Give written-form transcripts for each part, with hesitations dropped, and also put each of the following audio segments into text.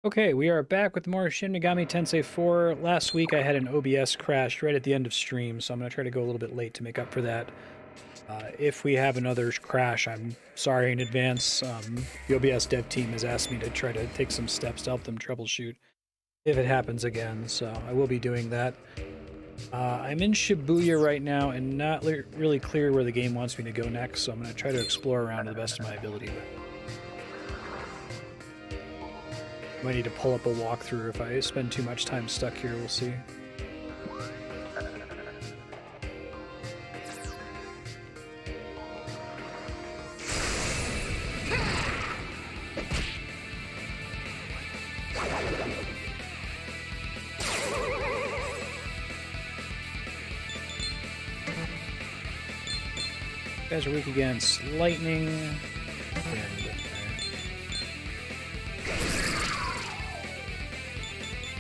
Okay, we are back with more Shin Megami Tensei 4. Last week I had an OBS crash right at the end of stream, so I'm going to try to go a little bit late to make up for that. If we have another crash, I'm sorry in advance. The OBS dev team has asked me to try to take some steps to help them troubleshoot if it happens again, so I will be doing that. I'm in Shibuya right now and not really clear where the game wants me to go next, so I'm going to try to explore around to the best of my ability. Might need to pull up a walkthrough if I spend too much time stuck here, we'll see. You guys are weak against lightning. And,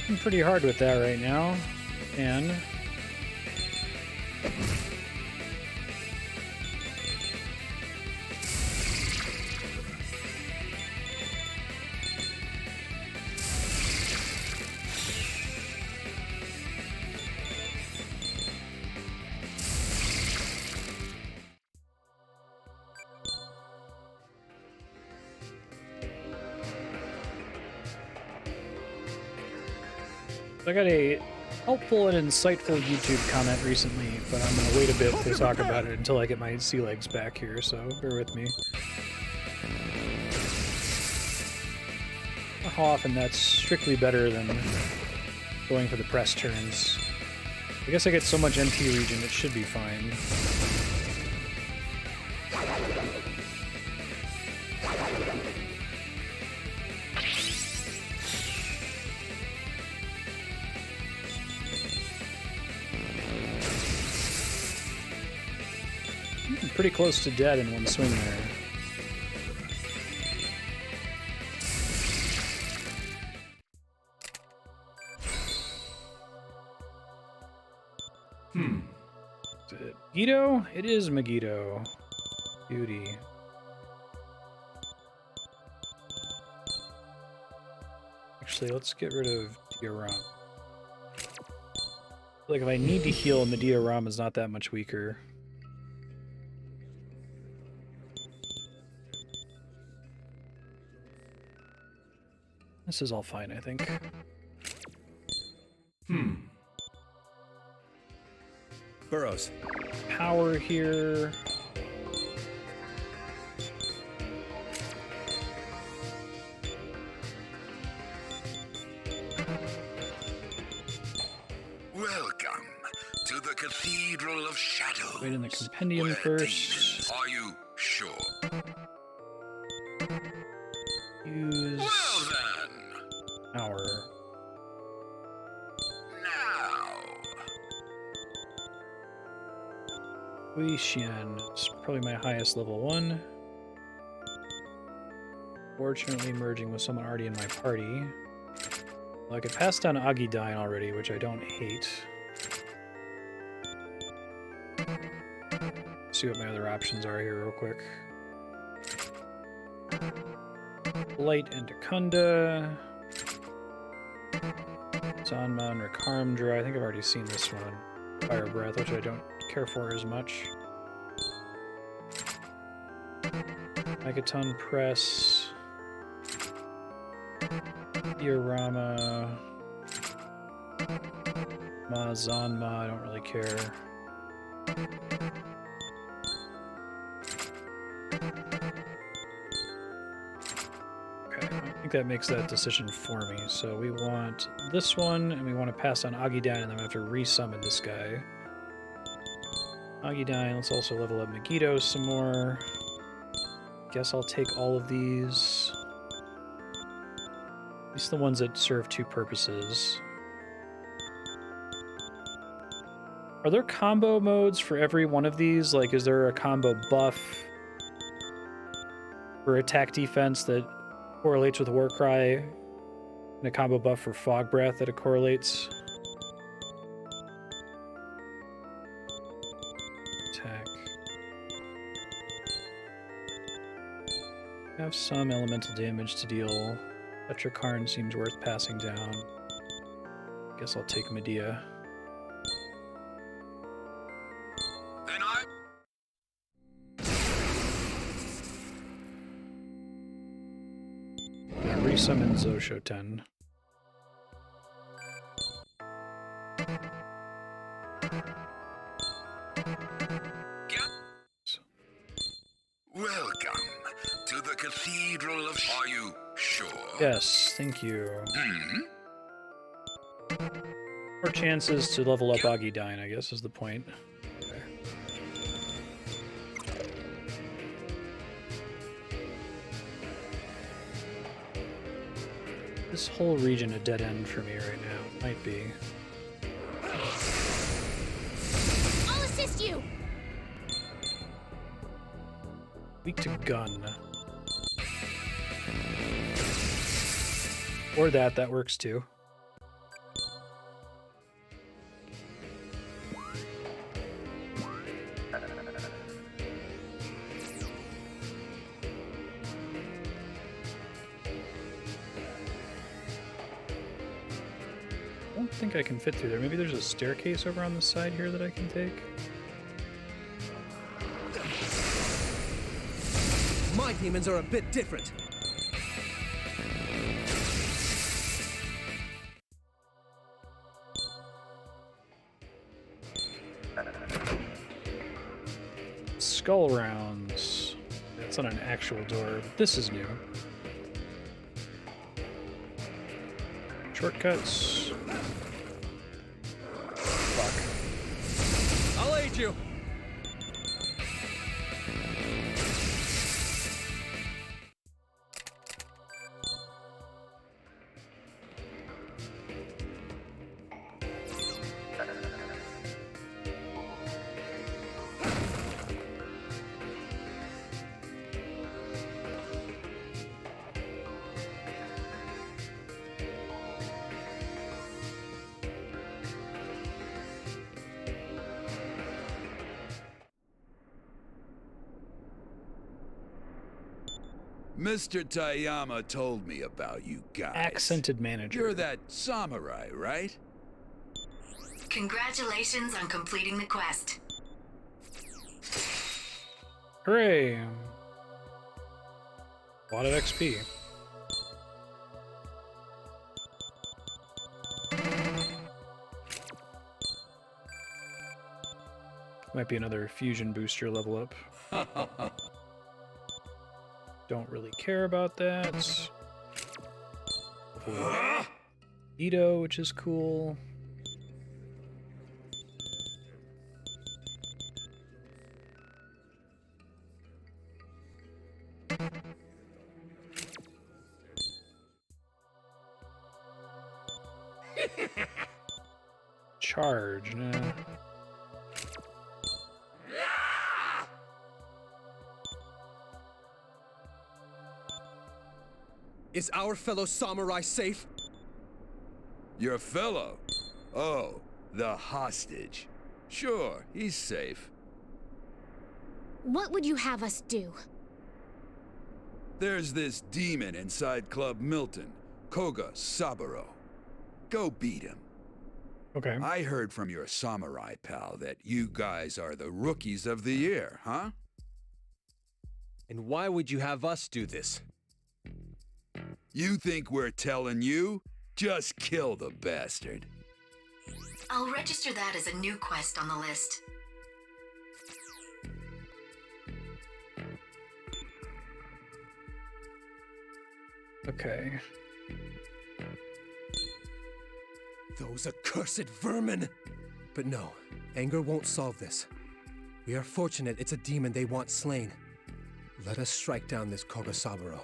I'm pretty hard with that right now. And I got a helpful and insightful YouTube comment recently, but I'm going to wait a bit to talk about it until I get my sea legs back here, so bear with me. How often that's strictly better than going for the press turns. I guess I get so much MP region, it should be fine. Pretty close to dead in one swing there. Is it Megiddo? It is Megiddo. Beauty. Actually, let's get rid of diorama. Like, if I need to heal, and the diorama is not that much weaker. This is all fine, I think. Burrows. Power here. Welcome to the Cathedral of Shadows. Wait in the compendium first. Are you sure? Use Well then. power. Shin is probably my highest level 1. Fortunately, merging with someone already in my party. Well, I could pass down Agidine already, which I don't hate. See what my other options are here real quick. Light and Kunda. Zanma and Rakarmdra. I think I've already seen this one. Fire Breath, which I don't care for as much. Megaton Press. Diorama. Zanma, I don't really care. Okay, I think that makes that decision for me. So we want this one, and we want to pass on Agidine, and then we have to resummon this guy. Agidine, let's also level up Megiddo some more. Guess I'll take all of these. At least the ones that serve two purposes. Are there combo modes for every one of these? Like, is there a combo buff for attack defense that correlates with Warcry, and a combo buff for Fog Breath that it correlates? Attack. Have some elemental damage to deal. Petrikarn seems worth passing down. Guess I'll take Medea. Then I... Gonna resummon Zoshoten. Welcome to the Cathedral of... Are you sure? Yes, thank you. Hmm? More chances to level up Agidine, I guess, is the point. Okay. This whole region a dead end for me right now. Might be. I'll assist you. Weak to gun. Or that works too. I don't think I can fit through there. Maybe there's a staircase over on the side here that I can take. My demons are a bit different. Skull rounds. That's not an actual door. This is new. Shortcuts. Fuck. I'll aid you. Mr. Tayama told me about you guys. Accented manager. You're that samurai, right? Congratulations on completing the quest. Hooray! A lot of XP. Might be another fusion booster level up. Don't really care about that. Ito, which is cool. Charge, nah. Is our fellow samurai safe? Your fellow? Oh, the hostage. Sure, he's safe. What would you have us do? There's this demon inside Club Milton, Koga Saburo. Go beat him. Okay. I heard from your samurai pal that you guys are the rookies of the year, huh? And why would you have us do this? You think we're telling you? Just kill the bastard. I'll register that as a new quest on the list. Okay. Those accursed vermin! But no, anger won't solve this. We are fortunate it's a demon they want slain. Let us strike down this Kogasaburo.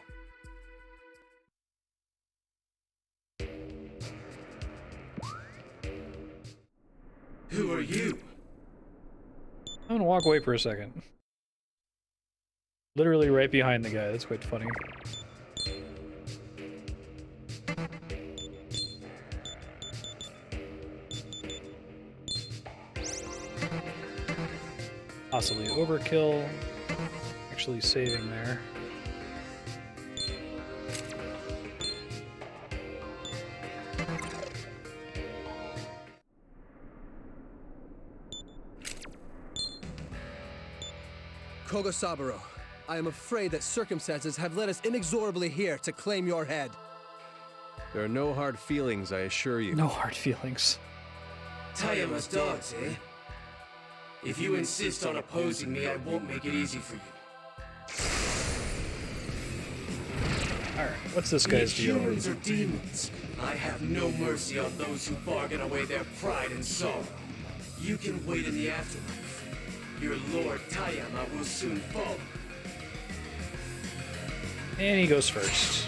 Who are you? I'm gonna walk away for a second. Literally right behind the guy. That's quite funny. Possibly overkill. Actually saving there. Kogasaburo, I am afraid that circumstances have led us inexorably here to claim your head. There are no hard feelings, I assure you. No hard feelings. Tayama's dogs, eh? If you insist on opposing me, I won't make it easy for you. Alright, what's this Be it guy's deal? humans or demons, I have no mercy on those who bargain away their pride and sorrow. You can wait in the afterlife. Your Lord Tayama will soon follow. And he goes first.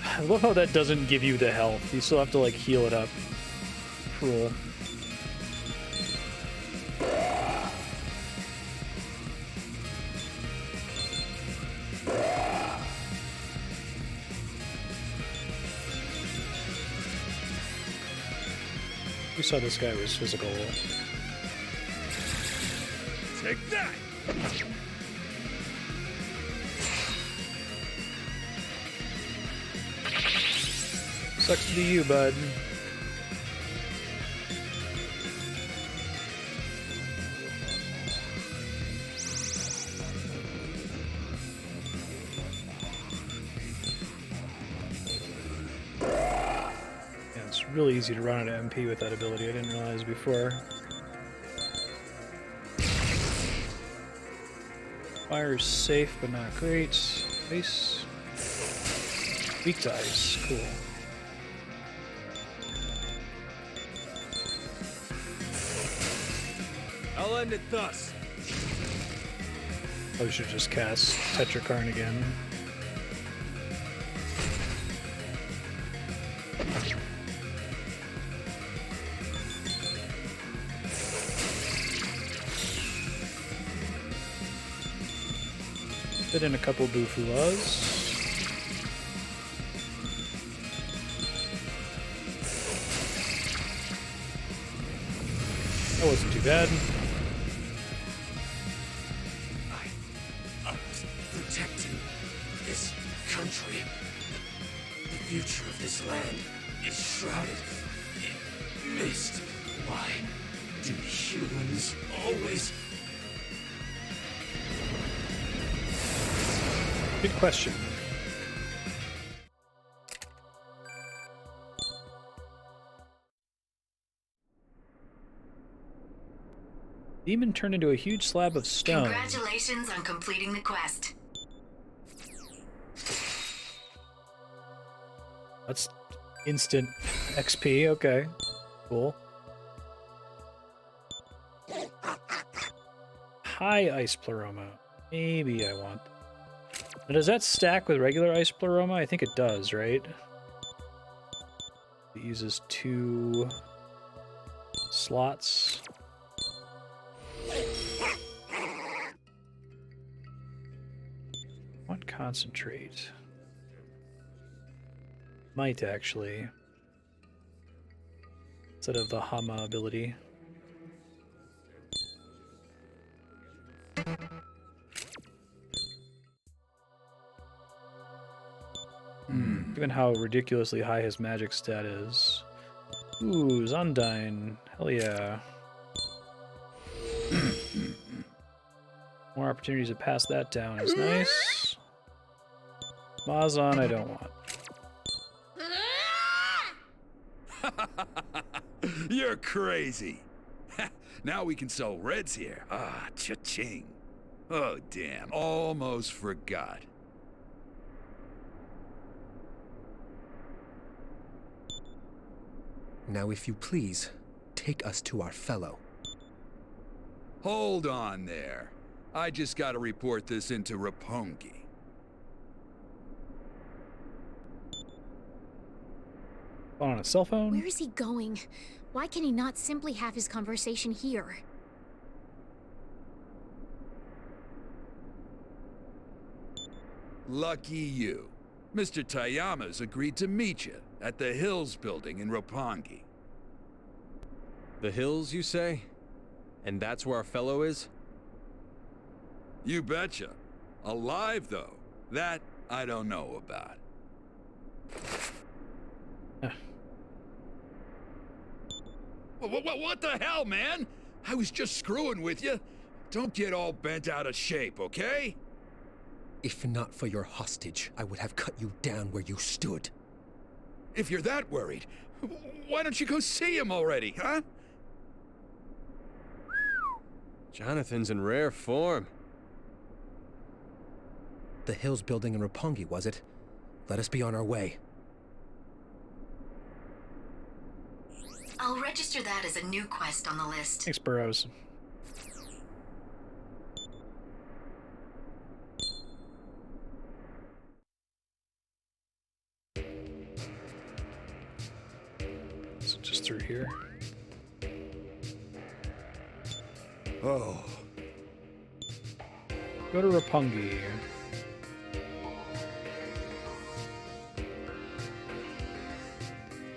I love how that doesn't give you the health. You still have to, like, heal it up. Cruel. We saw this guy was physical. Take that! Sucks to be you, bud. Yeah, it's really easy to run out of MP with that ability. I didn't realize before. Fire is safe, but not great. Ice. Weak to ice. Cool. I'll end it thus. I should just cast Tetrakarn again. Fit in a couple Bufulas. That wasn't too bad. I must protect this country. The future of this land is shrouded in mist. Why do humans always... Good question. Demon turned into a huge slab of stone. Congratulations on completing the quest. That's instant XP. Okay. Cool. High ice pleroma. Maybe I want. Now, does that stack with regular ice pleroma? I think it does, right? It uses 2 slots. One concentrate. Might actually. Instead of the Hama ability. Given how ridiculously high his magic stat is. Ooh, Zondine. Hell yeah. More opportunities to pass that down is nice. Mazan I don't want. You're crazy. Now we can sell reds here. Ah, cha-ching. Oh, damn. Almost forgot. Now, if you please, take us to our fellow. Hold on there. I just gotta report this into Roppongi. On a cell phone? Where is he going? Why can he not simply have his conversation here? Lucky you. Mr. Tayama's agreed to meet you at the Hills building in Roppongi. The hills, you say? And that's where our fellow is? You betcha. Alive, though. That I don't know about. What the hell, man? I was just screwing with you. Don't get all bent out of shape, okay? If not for your hostage, I would have cut you down where you stood. If you're that worried, why don't you go see him already, huh? Jonathan's in rare form. The Hills building in Roppongi, was it? Let us be on our way. I'll register that as a new quest on the list. Thanks, Burrows. So just through here. Oh. Go to Roppongi.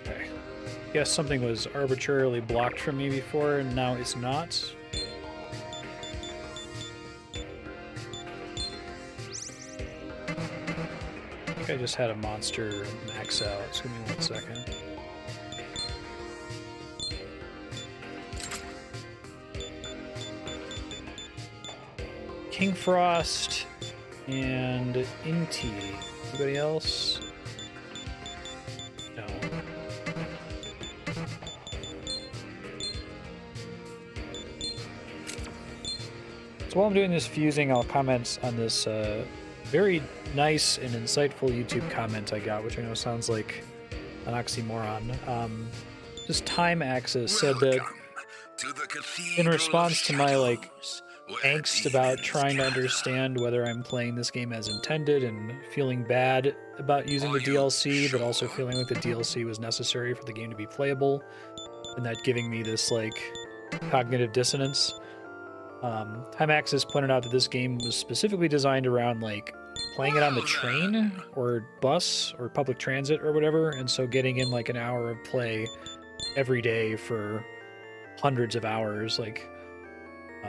Okay. Guess something was arbitrarily blocked from me before, and now it's not. I think I just had a monster max out, so give me 1 second. King Frost and Inti. Anybody else? No. So while I'm doing this fusing, I'll comment on this very nice and insightful YouTube comment I got, which I know sounds like an oxymoron. This Time Axis said that in response to my angst about trying to understand whether I'm playing this game as intended and feeling bad about using the DLC, but also feeling like the DLC was necessary for the game to be playable, and that giving me this cognitive dissonance. Time Axis pointed out that this game was specifically designed around playing it on the train or bus or public transit or whatever, and so getting in an hour of play every day for hundreds of hours.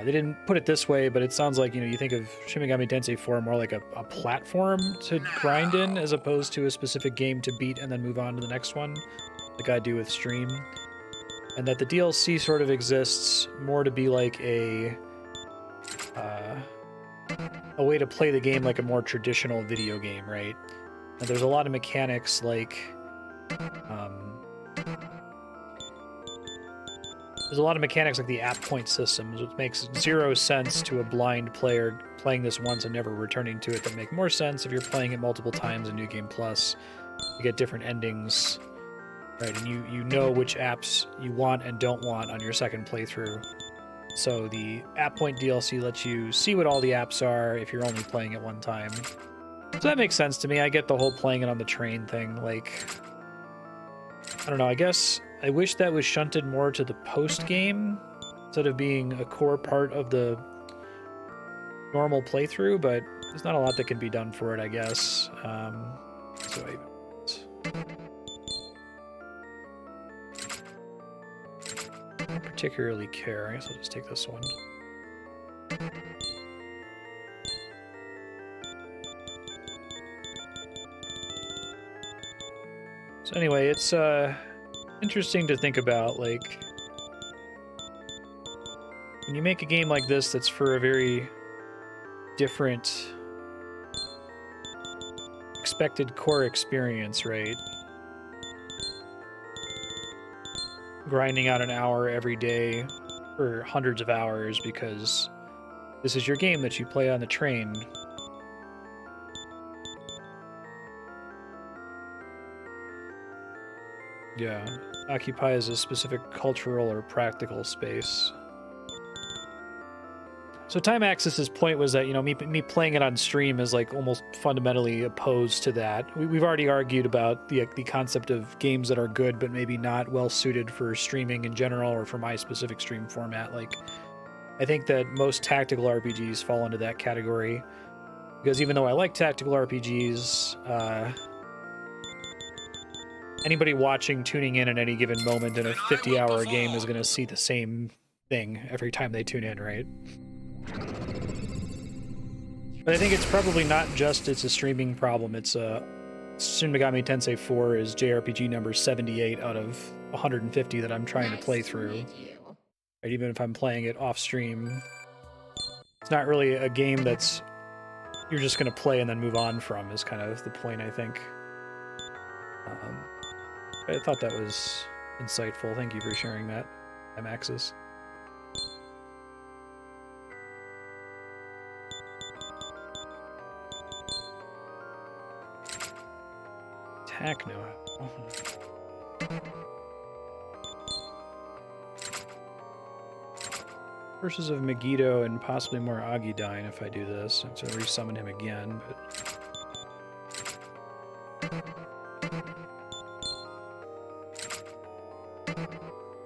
They didn't put it this way, but it sounds like, you think of Shin Megami Tensei 4 more like a platform to grind in as opposed to a specific game to beat and then move on to the next one, like I do with Stream. And that the DLC sort of exists more to be like a way to play the game like a more traditional video game, right? And there's a lot of mechanics there's a lot of mechanics like the app point systems, which makes zero sense to a blind player playing this once and never returning to it, that make more sense if you're playing it multiple times in New Game Plus. You get different endings, right? And you know which apps you want and don't want on your second playthrough. So the app point DLC lets you see what all the apps are if you're only playing it one time. So that makes sense to me. I get the whole playing it on the train thing. I don't know, I guess I wish that was shunted more to the post-game instead of being a core part of the normal playthrough, but there's not a lot that can be done for it, I guess. So I don't particularly care. I guess I'll just take this one. So anyway, it's interesting to think about, when you make a game like this that's for a very different expected core experience, right? Grinding out an hour every day for hundreds of hours because this is your game that you play on the train. Yeah, occupies a specific cultural or practical space. So Time Axis's point was that, me playing it on stream is almost fundamentally opposed to that. We've already argued about the concept of games that are good but maybe not well suited for streaming in general or for my specific stream format. I think that most tactical RPGs fall into that category because even though I like tactical RPGs, anybody watching, tuning in at any given moment in a 50-hour game is going to see the same thing every time they tune in, right? But I think it's probably not just it's a streaming problem. It's Shin Megami Tensei 4 is JRPG number 78 out of 150 that I'm trying to play through. Right, even if I'm playing it off stream, it's not really a game that's you're just going to play and then move on from. Is kind of the point, I think. I thought that was insightful. Thank you for sharing that, Maxis. Attack know-how. Verses of Megiddo and possibly more Agidine if I do this. I have to resummon him again, but...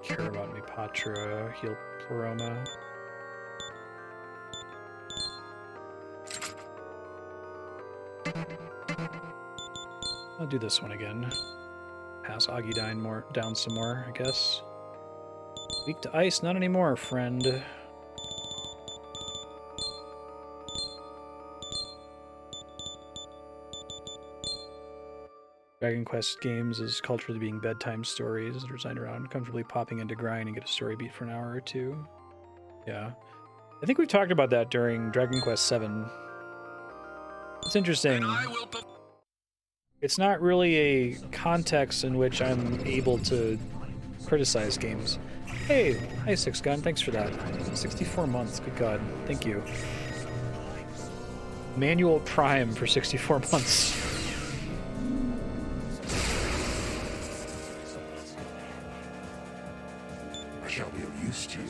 care about me Patra, heal Pleroma. I'll do this one again. Pass Agidine down some more, I guess. Weak to ice, not anymore, friend. Dragon Quest games is culturally being bedtime stories designed around comfortably popping into grind and get a story beat for an hour or two. Yeah. I think we've talked about that during Dragon Quest 7. It's interesting. It's not really a context in which I'm able to criticize games. Hey, hi Six Gun, thanks for that. 64 months, good god, thank you. Manual Prime for 64 months. I shall be of use to you.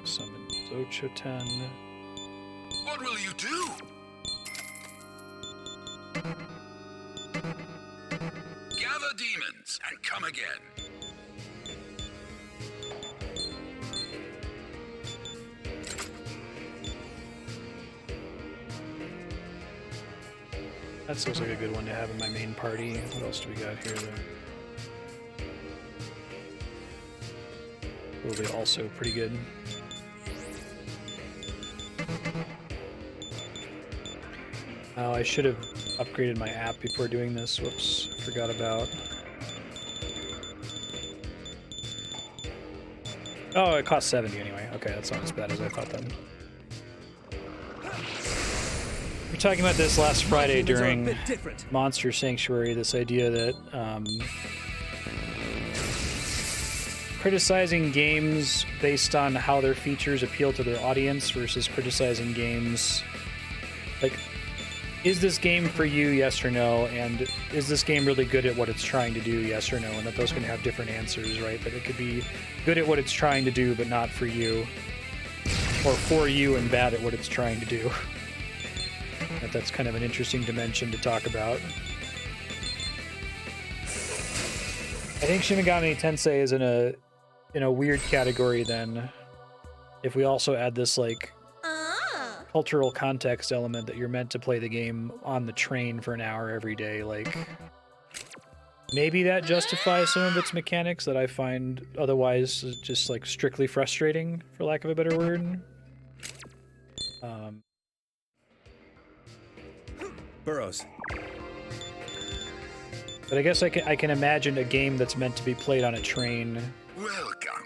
Summon Zochoten. What will you do? Gather demons and come again. That seems like a good one to have in my main party. What else do we got here, though? Will be also pretty good. Oh, I should have upgraded my app before doing this. Whoops, I forgot about. Oh, it cost 70 anyway. Okay, that's not as bad as I thought then. We were talking about this last Friday during Monster Sanctuary, this idea that criticizing games based on how their features appeal to their audience versus criticizing games like, is this game for you, yes or no? And is this game really good at what it's trying to do, yes or no? And that those can have different answers, right? That it could be good at what it's trying to do, but not for you. Or for you and bad at what it's trying to do. That's kind of an interesting dimension to talk about. I think Shin Megami Tensei is in a weird category then. If we also add this, like, cultural context element that you're meant to play the game on the train for an hour every day, like maybe that justifies some of its mechanics that I find otherwise just like strictly frustrating, for lack of a better word. Burrows. But I guess I can imagine a game that's meant to be played on a train. Welcome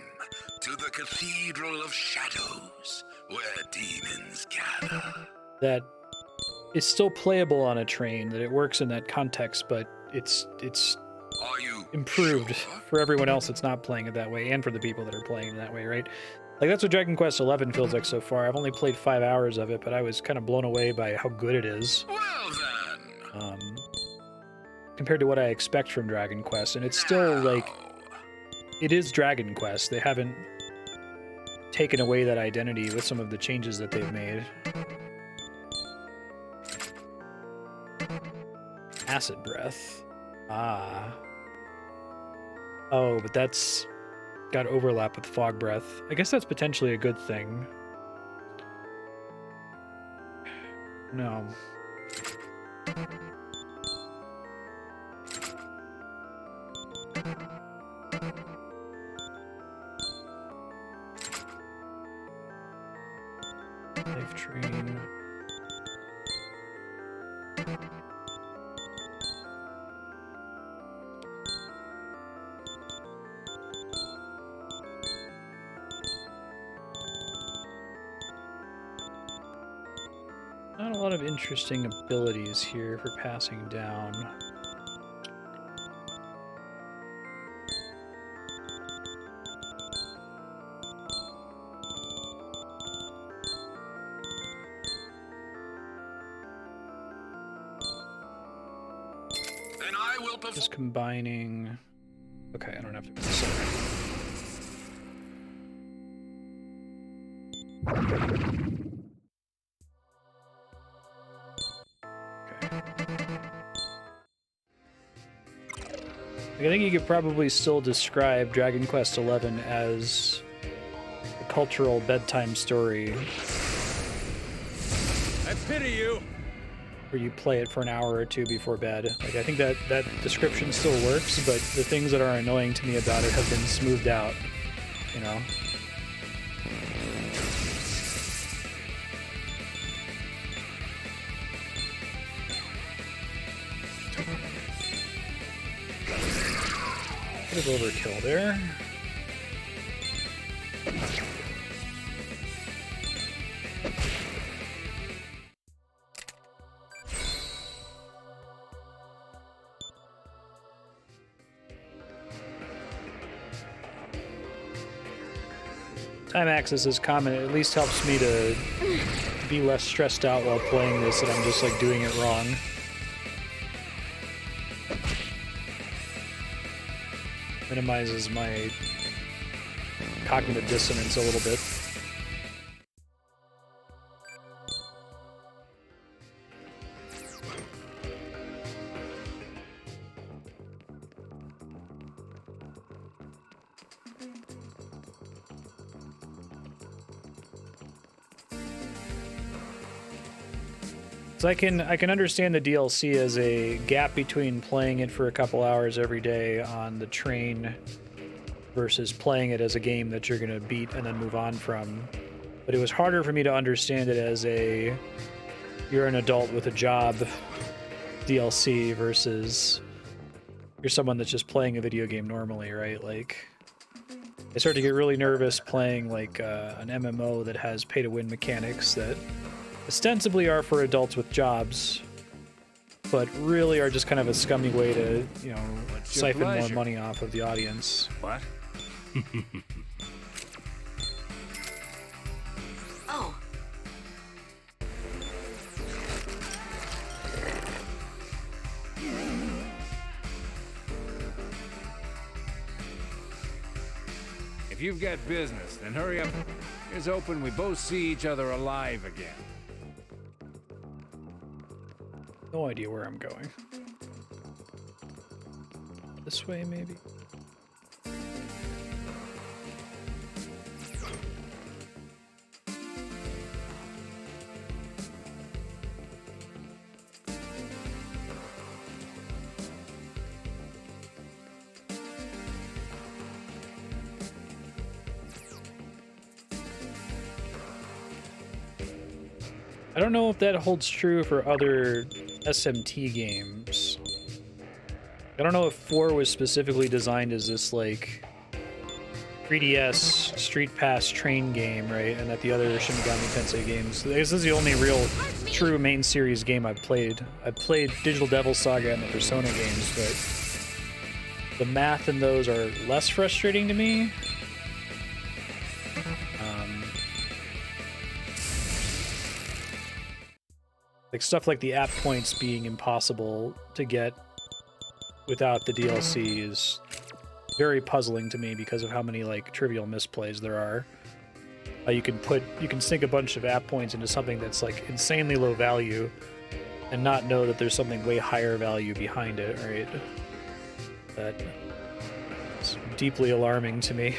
to the Cathedral of Shadows, where demons gather. That is still playable on a train, that it works in that context, but it's Are you improved sure? for everyone else that's not playing it that way, and for the people that are playing it that way, right? Like, that's what Dragon Quest 11 feels like so far. I've only played 5 hours of it, but I was kind of blown away by how good it is. Well then. Compared to what I expect from Dragon Quest, and it's still, like, it is Dragon Quest. They haven't taken away that identity with some of the changes that they've made. Acid Breath. Ah. Oh, but that's got overlap with Fog Breath. I guess that's potentially a good thing. No. Life train. Not a lot of interesting abilities here for passing down. And I will Just combining. Okay, I don't have to. Sorry. I think you could probably still describe Dragon Quest XI as a cultural bedtime story I pity you. where you play it for an hour or two before bed. Like, I think that description still works, but the things that are annoying to me about it have been smoothed out, you know? Bit of overkill there. Time access is common. It at least helps me to be less stressed out while playing this, that I'm just like doing it wrong. Minimizes my cognitive dissonance a little bit. So I can understand the DLC as a gap between playing it for a couple hours every day on the train versus playing it as a game that you're gonna beat and then move on from. But it was harder for me to understand it as a you're an adult with a job DLC versus you're someone that's just playing a video game normally, right? Like, I start to get really nervous playing like an MMO that has pay-to-win mechanics that ostensibly are for adults with jobs, but really are just kind of a scummy way to, you know, siphon more money off of the audience. What? Oh, If you've got business, then hurry up. Here's hoping we both see each other alive again. No idea where I'm going. This way, maybe? I don't know if that holds true for other SMT games. I don't know if 4 was specifically designed as this, like, 3DS Street Pass train game, right? And that the other Shin Megami Tensei games... This is the only real, true main series game I've played. I've played Digital Devil Saga and the Persona games, but the math in those are less frustrating to me. Like stuff like the app points being impossible to get without the DLC is very puzzling to me because of how many like trivial misplays there are. You can sink a bunch of app points into something that's like insanely low value and not know that there's something way higher value behind it, right? That's deeply alarming to me.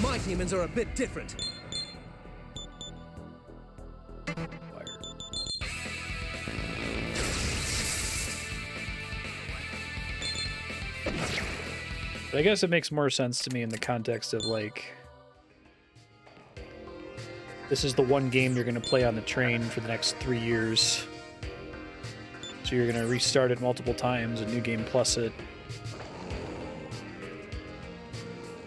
My demons are a bit different. But I guess it makes more sense to me in the context of, like, this is the one game you're going to play on the train for the next 3 years. So you're going to restart it multiple times, a new game plus it.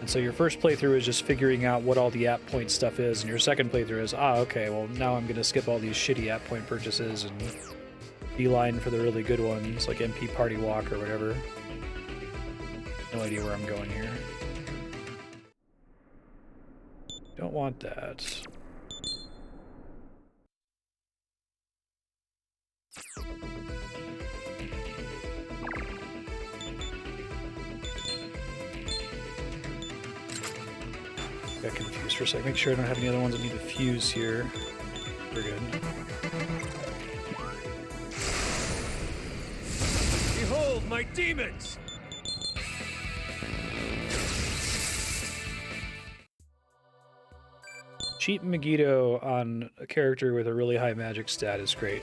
And so your first playthrough is just figuring out what all the app point stuff is, and your second playthrough is, okay, well, now I'm going to skip all these shitty app point purchases and beeline for the really good ones, like MP Party Walk or whatever. No idea where I'm going here. Don't want that. Got confused for a second. Make sure I don't have any other ones that need to fuse here. We're good. Behold my demons! Cheap Megiddo on a character with a really high magic stat is great.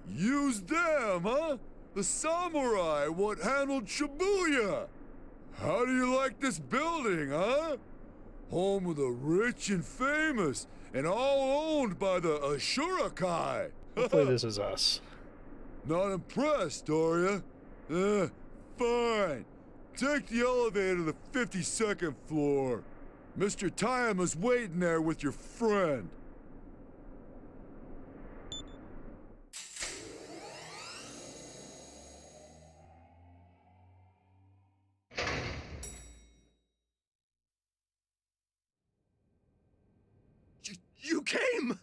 Use them, huh? The samurai what handled Shibuya. How do you like this building, huh? Home of the rich and famous, and all owned by the Ashurakai. Hopefully this is us. Not impressed, are ya? Fine. Take the elevator to the 52nd floor. Mr. Tayama's waiting there with your friend. You came!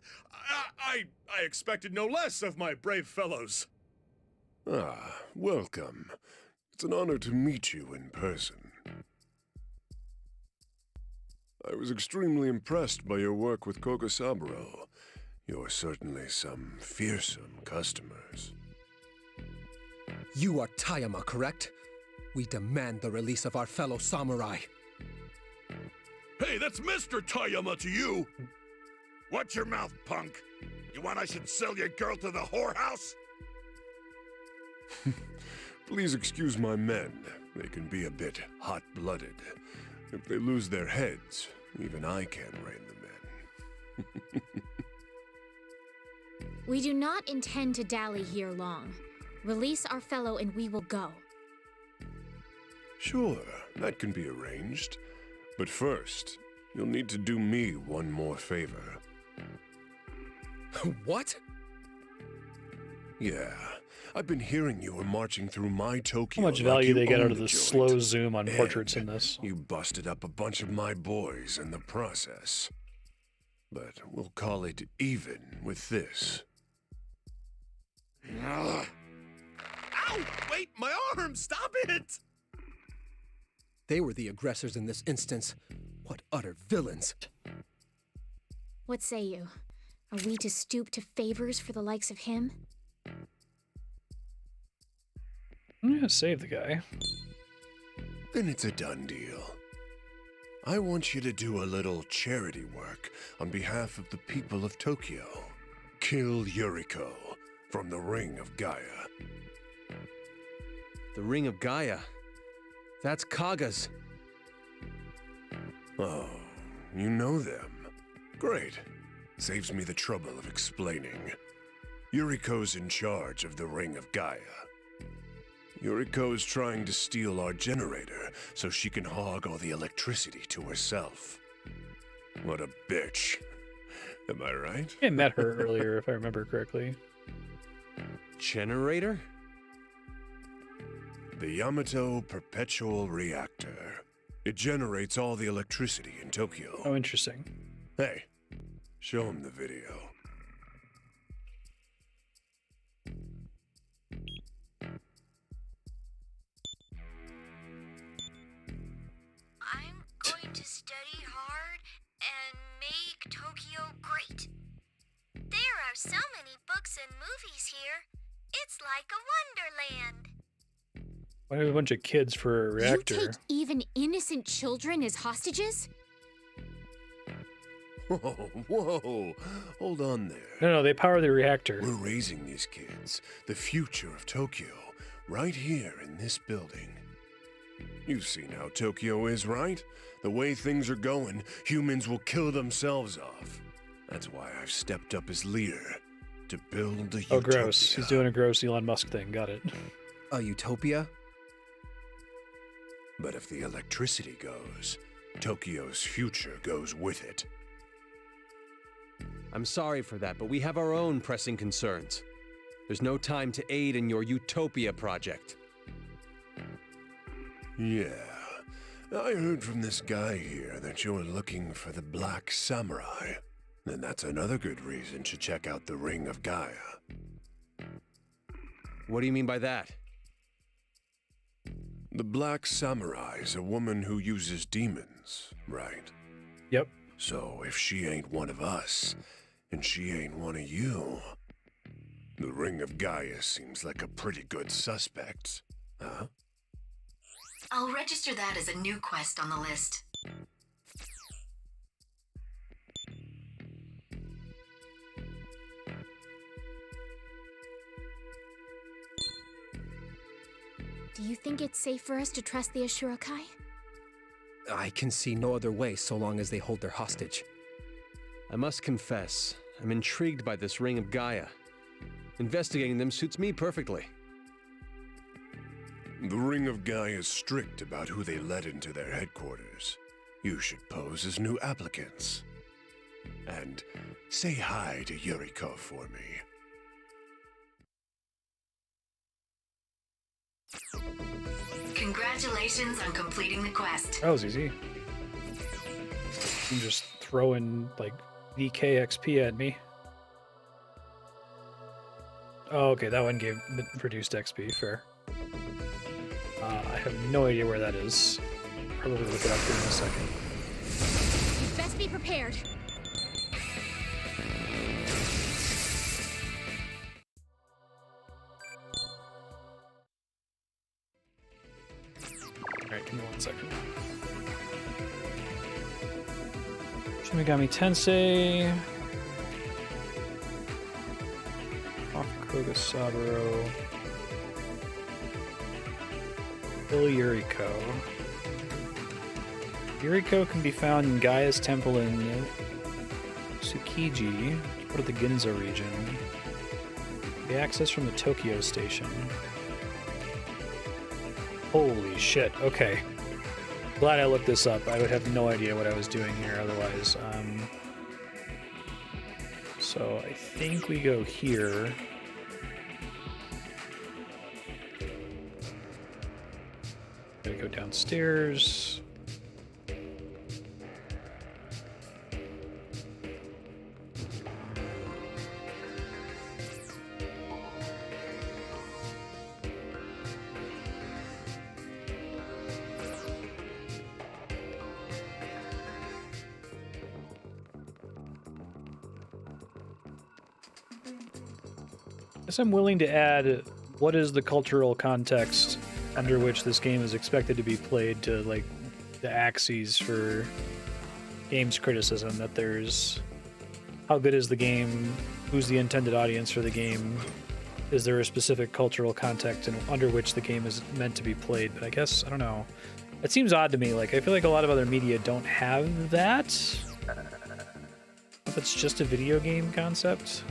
I expected no less of my brave fellows. Ah, welcome. It's an honor to meet you in person. I was extremely impressed by your work with Kokosaburo. You're certainly some fearsome customers. You are Tayama, correct? We demand the release of our fellow samurai. Hey, that's Mr. Tayama to you! Watch your mouth, punk! You want I should sell your girl to the whorehouse? Please excuse my men. They can be a bit hot-blooded. If they lose their heads, even I can't rein them in. We do not intend to dally here long. Release our fellow and we will go. Sure, that can be arranged. But first, you'll need to do me one more favor. What? Yeah, I've been hearing you were marching through my Tokyo. How much like value you they get out own of the joint. slow zoom on And portraits in this. You busted up a bunch of my boys in the process. But we'll call it even with this. Ow! Wait, my arm! Stop it! They were the aggressors in this instance. What utter villains. What say you? Are we to stoop to favors for the likes of him? I'm gonna save the guy. Then it's a done deal. I want you to do a little charity work on behalf of the people of Tokyo. Kill Yuriko from the Ring of Gaia. The Ring of Gaia. That's Kaga's. Oh, you know them. Great. Saves me the trouble of explaining. Yuriko's in charge of the Ring of Gaia. Yuriko's trying to steal our generator so she can hog all the electricity to herself. What a bitch. Am I right? I met her earlier, if I remember correctly. Generator? The Yamato Perpetual Reactor. It generates all the electricity in Tokyo. Oh, interesting. Hey, show him the video. I'm going to study hard and make Tokyo great. There are so many books and movies here. It's like a wonderland. Why do we have a bunch of kids for a reactor? You take even innocent children as hostages? Whoa, whoa, hold on there. No, they power the reactor. We're raising these kids, the future of Tokyo. right here in this building. You've seen how Tokyo is, right? The way things are going, humans will kill themselves off. That's why I've stepped up as leader, to build a utopia. Oh, gross. He's doing a gross Elon Musk thing. Got it. A utopia? But if the electricity goes, Tokyo's future goes with it. I'm sorry for that, but we have our own pressing concerns. There's no time to aid in your utopia project. Yeah. I heard from this guy here that you're looking for the Black Samurai. Then that's another good reason to check out the Ring of Gaia. What do you mean by that? The Black Samurai is a woman who uses demons, right? Yep. So if she ain't one of us, and she ain't one of you, the Ring of Gaia seems like a pretty good suspect, huh? I'll register that as a new quest on the list. Do you think it's safe for us to trust the Ashura-kai? I can see no other way so long as they hold their hostage. I must confess, I'm intrigued by this Ring of Gaia. Investigating them suits me perfectly. The Ring of Gaia is strict about who they let into their headquarters. You should pose as new applicants. And say hi to Yuriko for me. Congratulations on completing the quest. That was easy. You can just throw in, like, DK XP at me. Oh, okay, that one gave reduced XP, fair. I have no idea where that is. Probably look it up here in a second. Best be prepared. Alright, give me 1 second. Shin Megami Tensei. Off Kogasaburo. Kill Yuriko. Yuriko can be found in Gaia's temple in Tsukiji, part of the Ginza region. The access from the Tokyo station. Holy shit, okay. Glad I looked this up. I would have no idea what I was doing here otherwise. So I think we go here. Gotta go downstairs. Guess I'm willing to add what is the cultural context under which this game is expected to be played to, like, the axes for games criticism, that there's how good is the game, who's the intended audience for the game, is there a specific cultural context under which the game is meant to be played. But I guess, I don't know, it seems odd to me. Like, I feel like a lot of other media don't have that. If it's just a video game concept.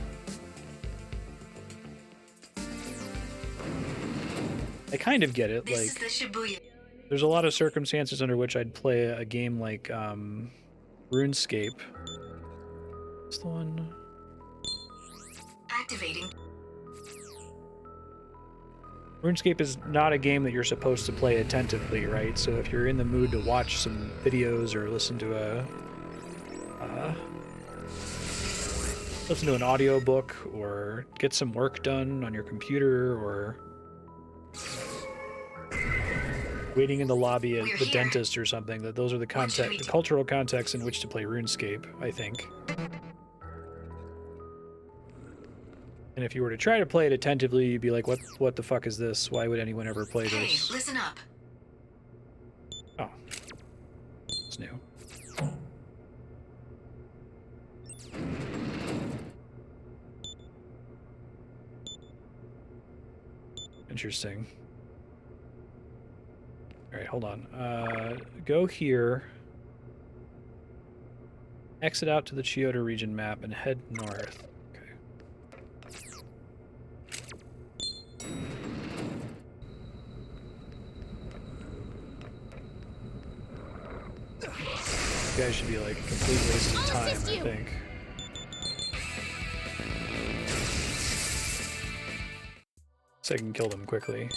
I kind of get it. This like, is the Shibuya. There's a lot of circumstances under which I'd play a game like RuneScape. What's the one? Activating. RuneScape is not a game that you're supposed to play attentively, right? So if you're in the mood to watch some videos or listen to an audiobook or get some work done on your computer or waiting in the lobby at the dentist or something, that those are the cultural contexts in which to play RuneScape, I think. And if you were to try to play it attentively, you'd be like, what the fuck is this? Why would anyone ever play this? Hey, listen up. Oh. It's new. Interesting. Alright, hold on. Go here. Exit out to the Chiyoda region map and head north. Okay. You guys should be like a complete waste of time, I think. So I can kill them quickly.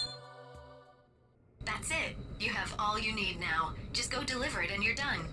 That's it. You have all you need now. Just go deliver it and you're done.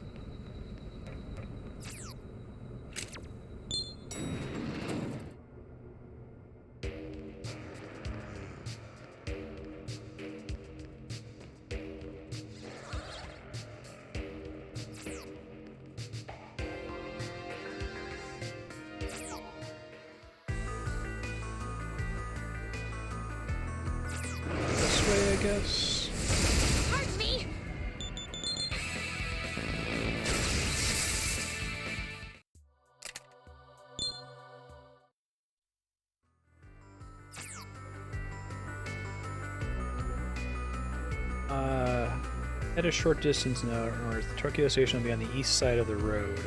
This way, I guess. Pardon me. At a short distance north, Tokyo Station will be on the east side of the road.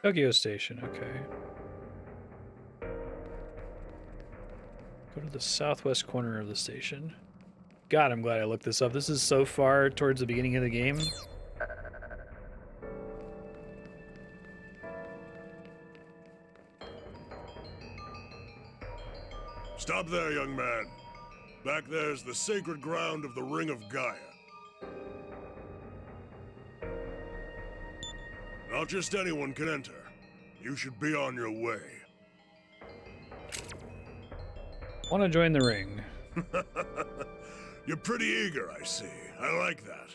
Tokyo Station, okay. Go to the southwest corner of the station. God, I'm glad I looked this up. This is so far towards the beginning of the game. Stop there, young man. Back there's the sacred ground of the Ring of Gaia. Not just anyone can enter. You should be on your way. Want to join the ring. You're pretty eager, I see. I like that.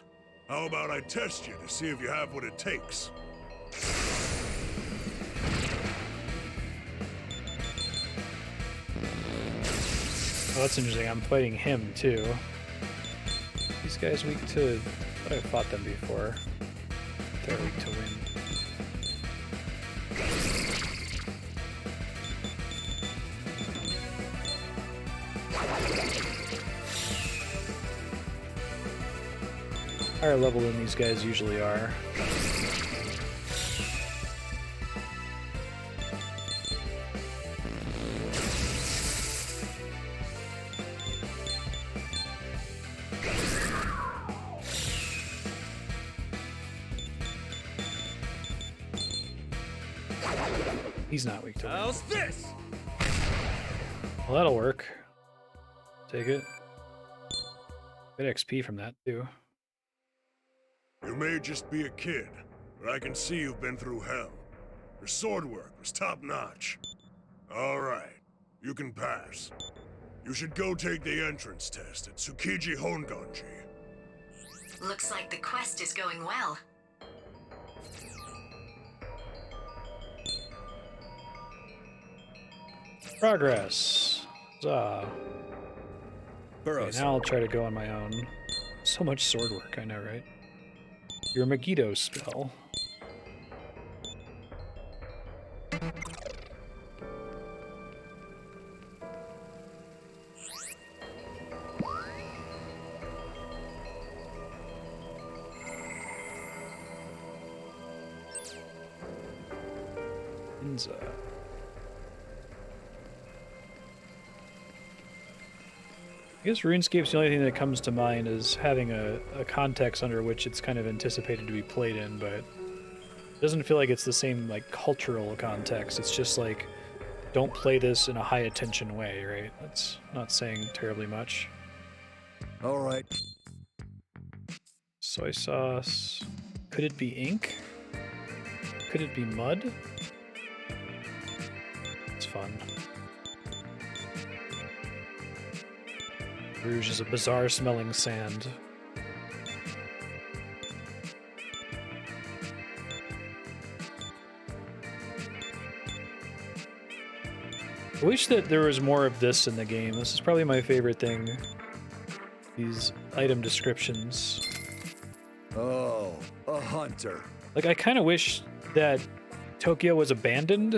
How about I test you to see if you have what it takes? Oh, that's interesting. I'm fighting him, too. These guys weak to... I thought I fought them before. They're weak to win. Higher level than these guys usually are. He's not weak to win. How's this? Well, that'll work. Take it. Good XP from that, too. You may just be a kid, but I can see you've been through hell. Your sword work was top-notch. All right, you can pass. You should go take the entrance test at Tsukiji Honganji. Looks like the quest is going well. Progress. Huzzah. Burrows. Okay, now I'll try to go on my own. So much sword work, I know, right? Your Megiddo spell. Inza. I guess RuneScape's the only thing that comes to mind is having a context under which it's kind of anticipated to be played in, but it doesn't feel like it's the same like cultural context. It's just like, don't play this in a high attention way, right? That's not saying terribly much. All right. Soy sauce. Could it be ink? Could it be mud? fun. Rouge is a bizarre smelling sand. I wish that there was more of this in the game. This is probably my favorite thing. These item descriptions. Oh, a hunter. Like, I kind of wish that Tokyo was abandoned.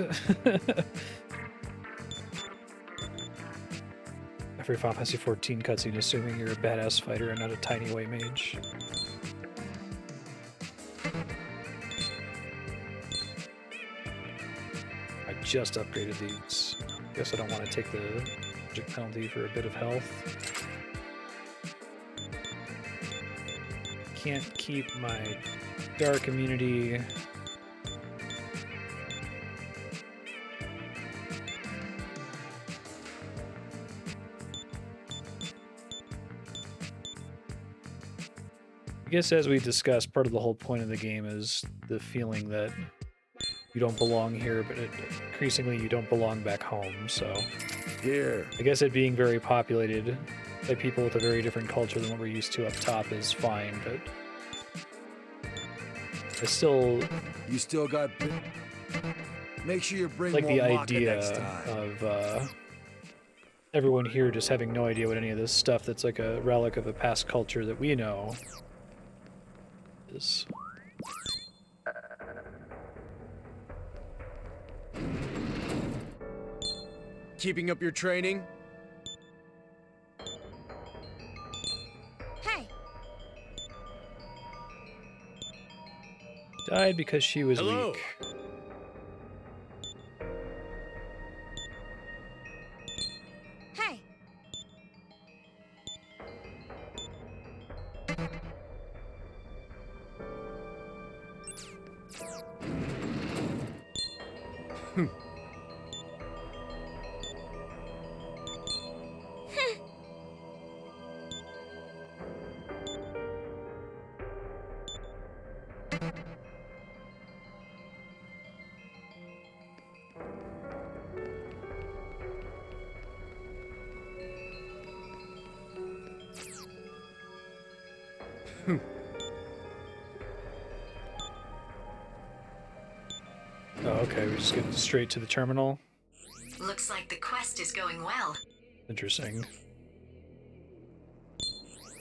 Every Final Fantasy 14 cutscene, assuming you're a badass fighter and not a tiny white mage. I just upgraded these. Guess I don't want to take the magic penalty for a bit of health. Can't keep my dark immunity. I guess as we discussed, part of the whole point of the game is the feeling that you don't belong here, but increasingly you don't belong back home, so... Here. I guess it being very populated by people with a very different culture than what we're used to up top is fine, but... I still... You still got... Make sure you bring like more the Maka idea next time. of everyone here just having no idea what any of this stuff that's like a relic of a past culture that we know is. Keeping up your training? Hey, Died because she was Hello. weak. hey. Oh, okay, we just get straight to the terminal. Looks like the quest is going well. Interesting.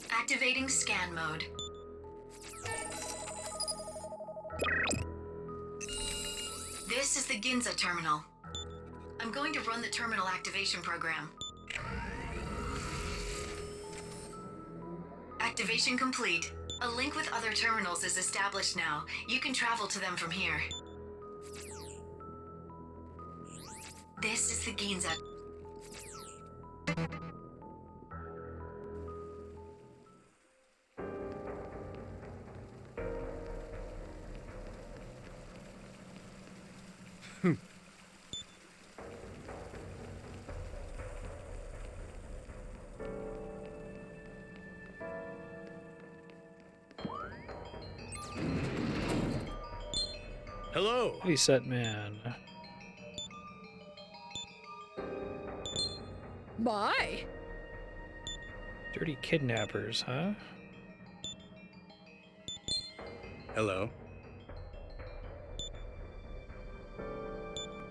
Activating scan mode. This is the Ginza terminal. I'm going to run the terminal activation program. Activation complete. A link with other terminals is established now. You can travel to them from here. This is the Ginza. Hello. Heavy set man. My. Dirty kidnappers, huh? Hello.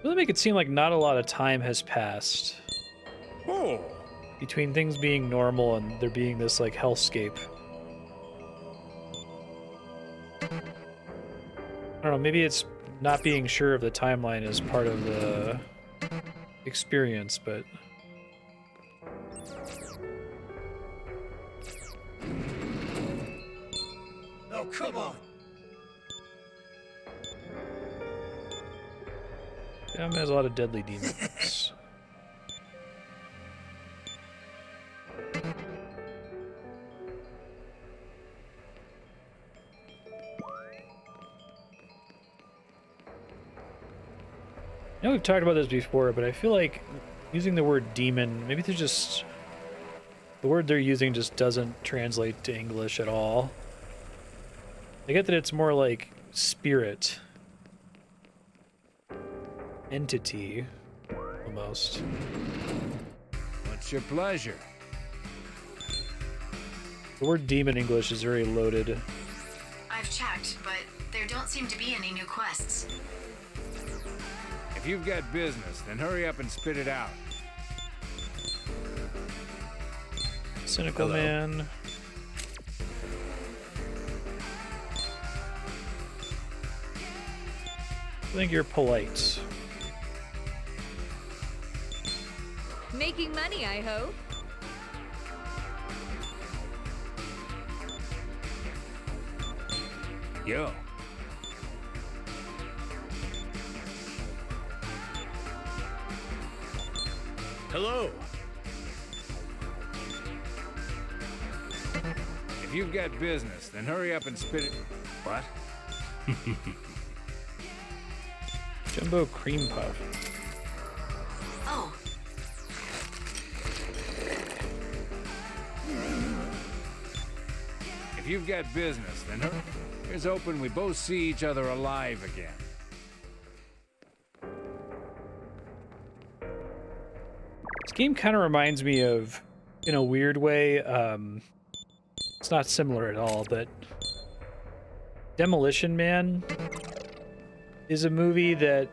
Really make it seem like not a lot of time has passed. Oh. Between things being normal and there being this, like, hellscape. I don't know, maybe it's not being sure of the timeline is part of the experience, but... Oh, come on. Damn, has a lot of deadly demons. I know we've talked about this before, but I feel like using the word demon, maybe they're just... The word they're using just doesn't translate to English at all. I get that it's more like spirit. Entity. almost. What's your pleasure? The word demon English is very loaded. I've checked, but there don't seem to be any new quests. If you've got business, then hurry up and spit it out. Cynical Hello. man. I think you're polite. Making money, I hope. Yo. Hello. If you've got business, then hurry up and spit it. What? Jumbo cream puff. Oh, If you've got business, then here's hoping we both see each other alive again. This game kind of reminds me of, in a weird way, it's not similar at all, but Demolition Man is a movie that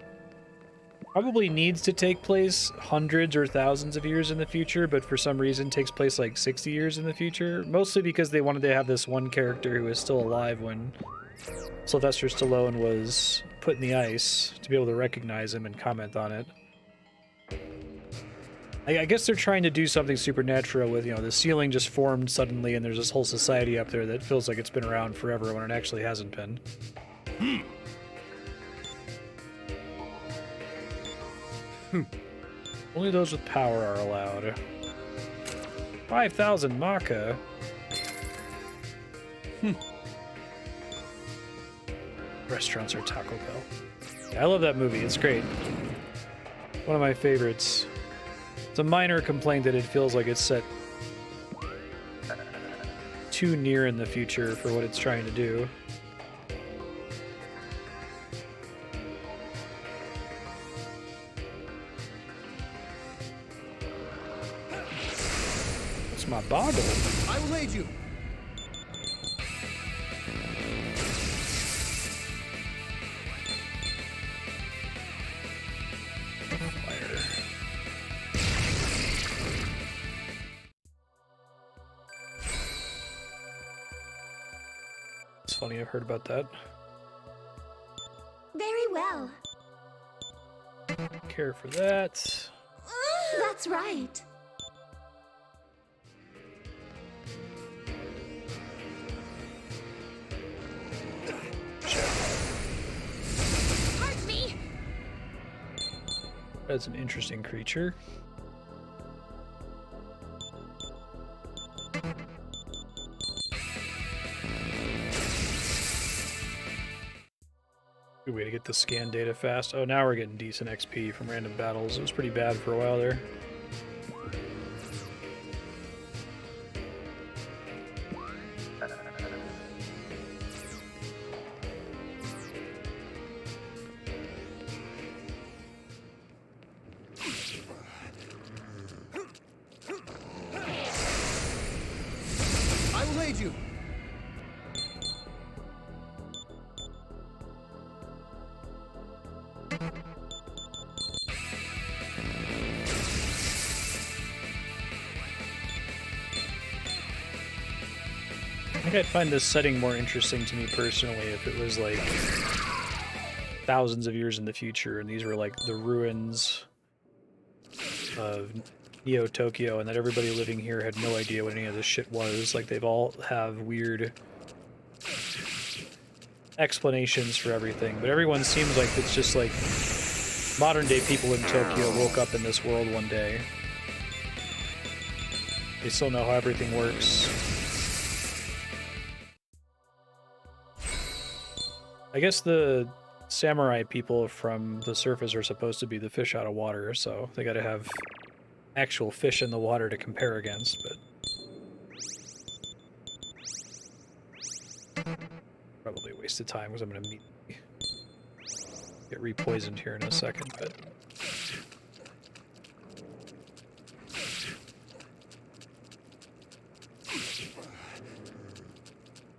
probably needs to take place hundreds or thousands of years in the future, but for some reason takes place like 60 years in the future, mostly because they wanted to have this one character who was still alive when Sylvester Stallone was put in the ice to be able to recognize him and comment on it. I guess they're trying to do something supernatural with, you know, the ceiling just formed suddenly and there's this whole society up there that feels like it's been around forever when it actually hasn't been. Only those with power are allowed. 5,000 Maka. Restaurants are Taco Bell. I love that movie. It's great. One of my favorites. It's a minor complaint that it feels like it's set too near in the future for what it's trying to do. It's my boggle. I will aid you. Fire. It's funny, I've heard about that. Very well. Care for that. That's right. Hurt me. That's an interesting creature. Good way to get the scan data fast. Oh, now we're getting decent XP from random battles. It was pretty bad for a while there. I will aid you. I think I'd find this setting more interesting to me personally if it was like thousands of years in the future and these were like the ruins of Neo Tokyo and that everybody living here had no idea what any of this shit was. Like they've all have weird explanations for everything, but everyone seems like it's just like modern day people in Tokyo woke up in this world one day. They still know how everything works. I guess the samurai people from the surface are supposed to be the fish out of water, so they gotta have actual fish in the water to compare against, but probably a waste of time because I'm gonna get re-poisoned here in a second, but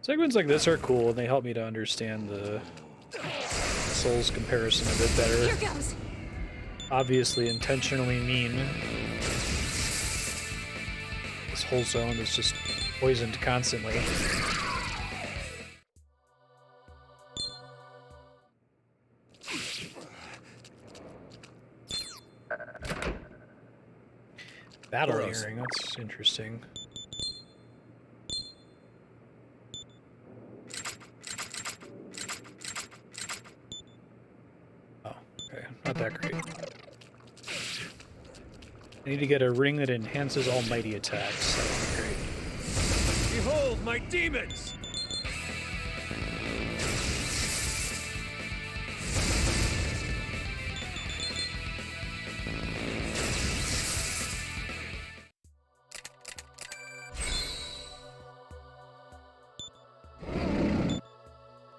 Segments like this are cool, and they help me to understand the Souls comparison a bit better. Here goes. Obviously intentionally mean. This whole zone is just poisoned constantly. Battle Burrows. hearing, that's interesting. Oh, okay, not that great. I need to get a ring that enhances almighty attacks. That would be great. Behold my demons!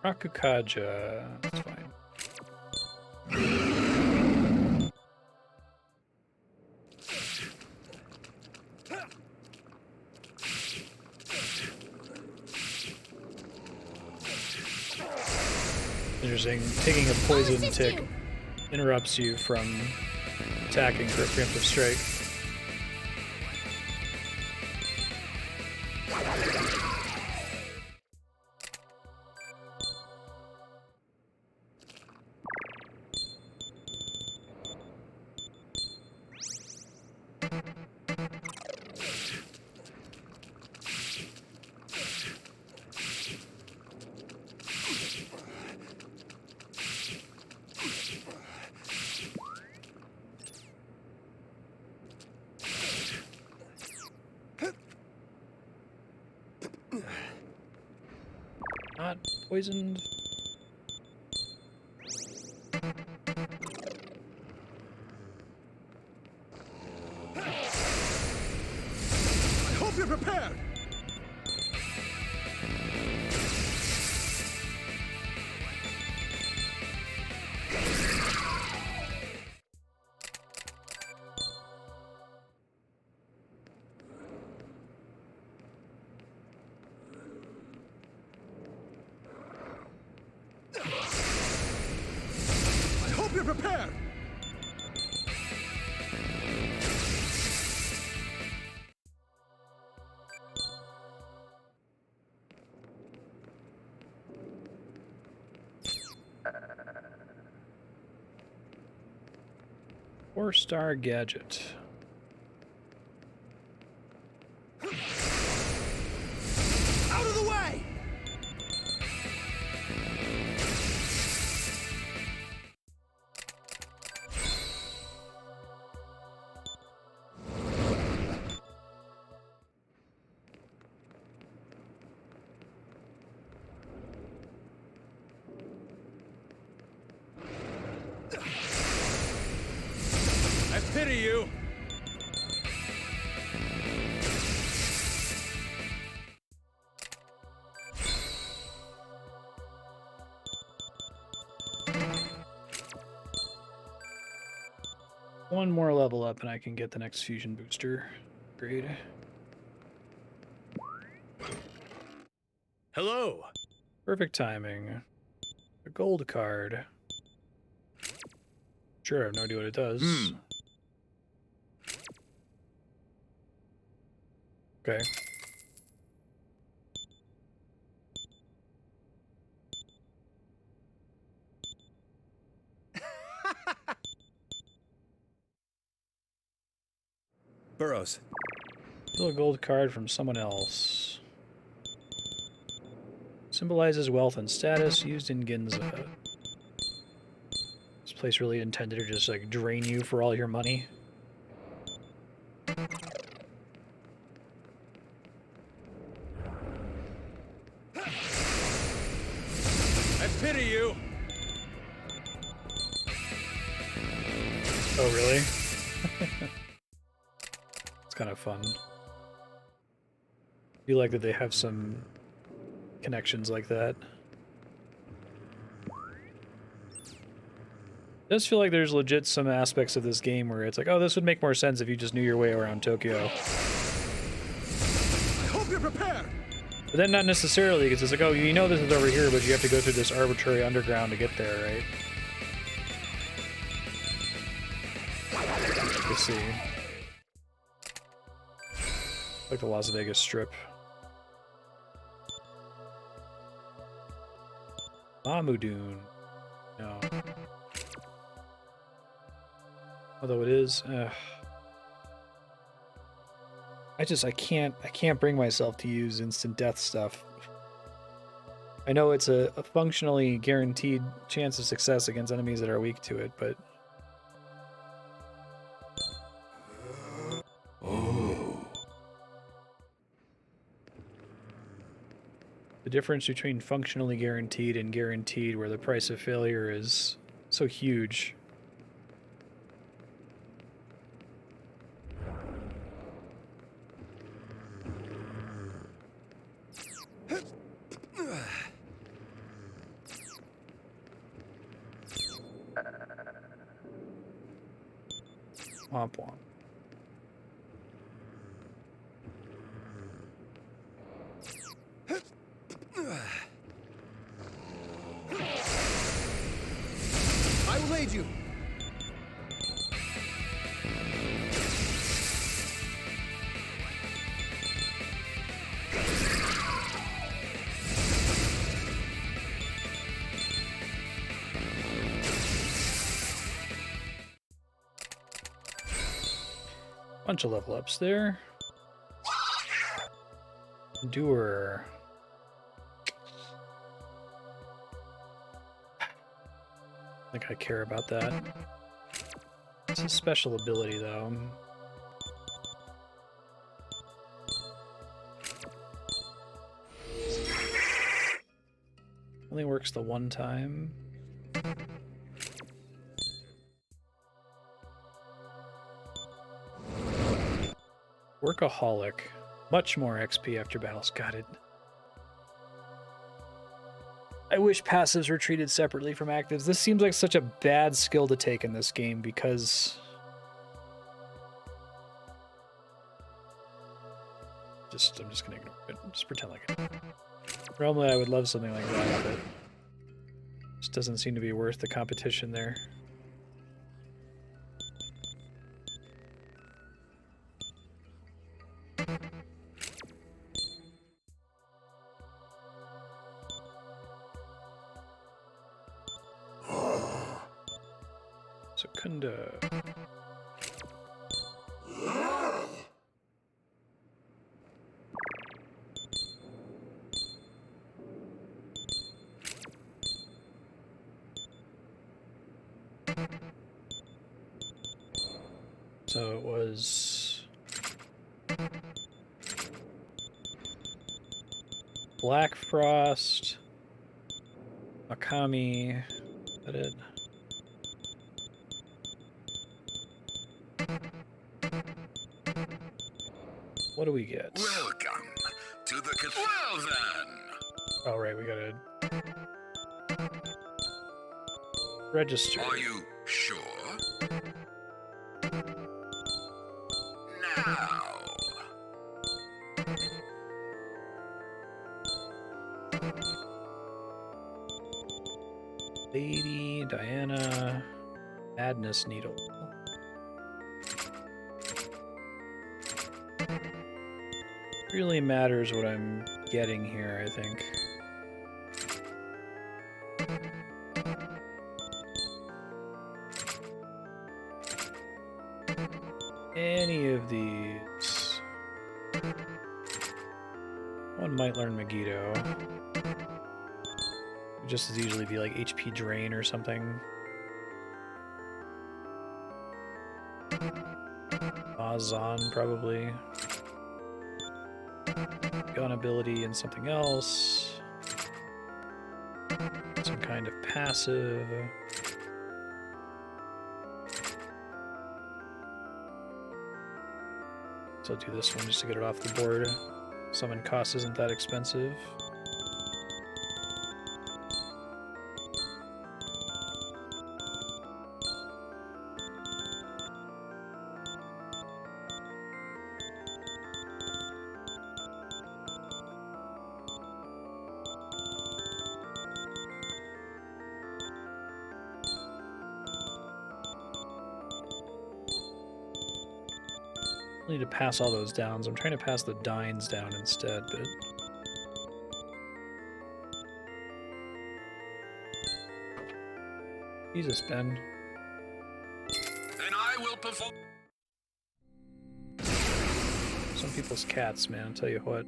Rakukaja, that's fine. Interesting. Taking a poison tick interrupts you from attacking for a preemptive strike. Not poisoned. I hope you're prepared! I hope you're prepared! Four-star gadget. Out of the way! I pity you! One more level up and I can get the next fusion booster. Great. Hello! Perfect timing. A gold card. Sure, I have no idea what it does. Okay. Burrows. Steal a gold card from someone else. Symbolizes wealth and status used in Ginza. This place really intended to just like drain you for all your money. I pity you! Oh, really? It's kind of fun. I feel like that they have some connections like that. It does feel like there's legit some aspects of this game where it's like, oh, this would make more sense if you just knew your way around Tokyo. I hope you're prepared! But then not necessarily, because it's like, oh, you know this is over here, but you have to go through this arbitrary underground to get there, right? Let's see. Like the Las Vegas Strip. Mamudoon. No. Although it is, I can't bring myself to use instant death stuff. I know it's a functionally guaranteed chance of success against enemies that are weak to it, but... The difference between functionally guaranteed and guaranteed, where the price of failure is so huge. Womp womp. I will aid you. Bunch of level ups there. Endure. I think I care about that. It's a special ability, though. Only works the one time. Workaholic. Much more XP after battles. Got it. I wish passives were treated separately from actives. This seems like such a bad skill to take in this game because... I'm just gonna ignore it. Just pretend like it. Normally I would love something like that, but... Just doesn't seem to be worth the competition there. Secunda. So it was Black Frost, Megami, is that it? What do we get? Welcome to the well then. Oh right, we gotta register. Are you sure? Now. Lady Diana, Madness Needle. Really matters what I'm getting here, I think. Any of these. One might learn Megiddo. Would just as easily be like HP drain or something. Azan, probably. Gun ability and something else. Some kind of passive. So I'll do this one just to get it off the board. Summon cost isn't that expensive. I need to pass all those downs. I'm trying to pass the dines down instead, but... Jesus, Ben. Then I will perform. Some people's cats, man, I'll tell you what.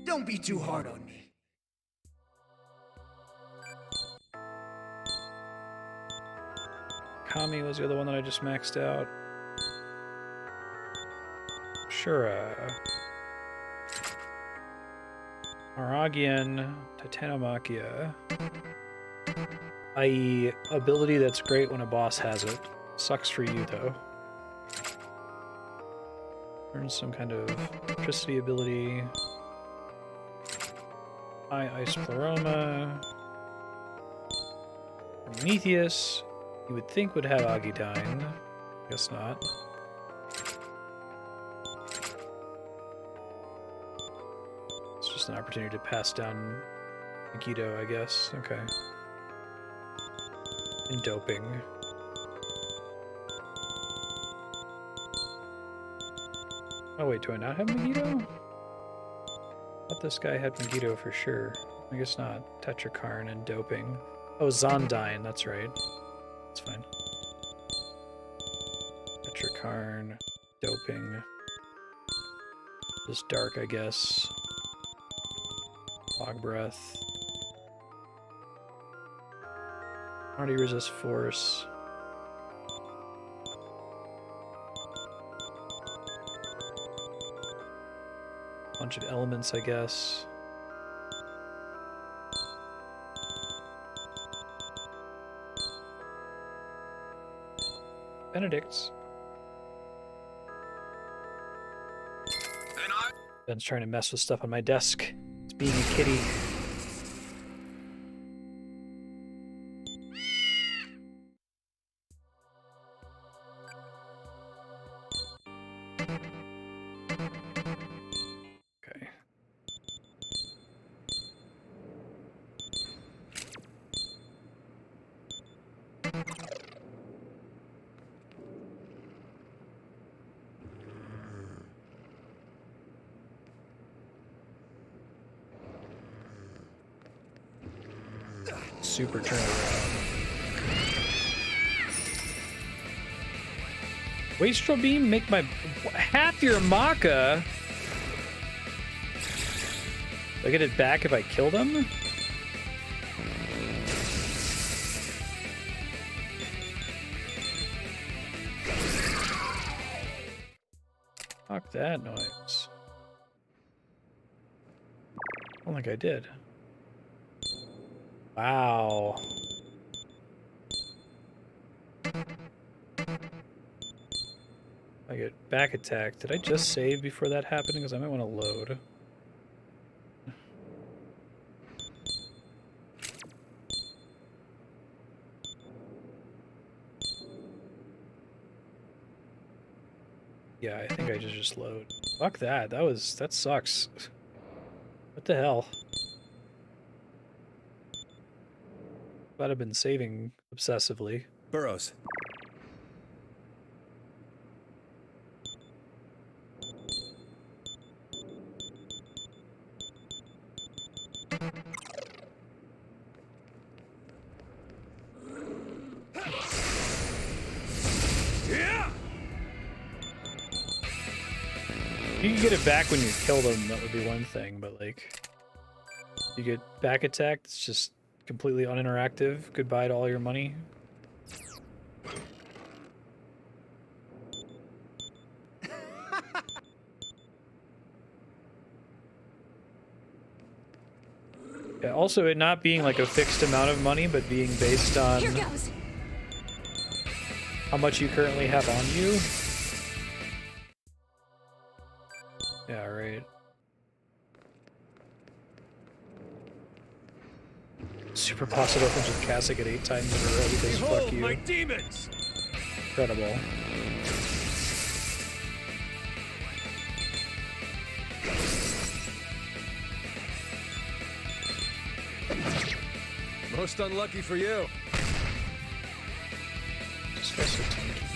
Don't be too hard on me. Kami was the other one that I just maxed out. Shura. Aragian Titanomachia. I.e., ability that's great when a boss has it. Sucks for you, though. Learn some kind of electricity ability. Ice Pleroma. Prometheus. You would think would have Agidine. Guess not. It's just an opportunity to pass down Megiddo, I guess. Okay. And doping. Oh wait, do I not have Megiddo? I thought this guy had Megiddo for sure. I guess not. Tetrakarn and doping. Oh, Zondyne, that's right. That's fine. Tetrakarn, doping. Just dark, I guess. Fog breath. Already resist force. Bunch of elements, I guess. Benedict's. Ben's trying to mess with stuff on my desk. It's being a kitty. Okay. Super turnaround. Wastrel beam, make my half your Maka. Do I get it back if I kill them? Fuck that noise. I don't think I did. Wow. I get back attacked. Did I just save before that happened? Because I might want to load. Yeah, I think I just load. Fuck that. That sucks. What the hell? Glad I've been saving obsessively. Burrows. You can get it back when you kill them, that would be one thing, but like... You get back attacked, it's just completely uninteractive. Goodbye to all your money. Yeah, also, it not being like a fixed amount of money, but being based on how much you currently have on you. Yeah, right. Super boss it opens with Cassock at 8 times in a row because fuck you. My demons! Incredible. Most unlucky for you. Just got so tanky.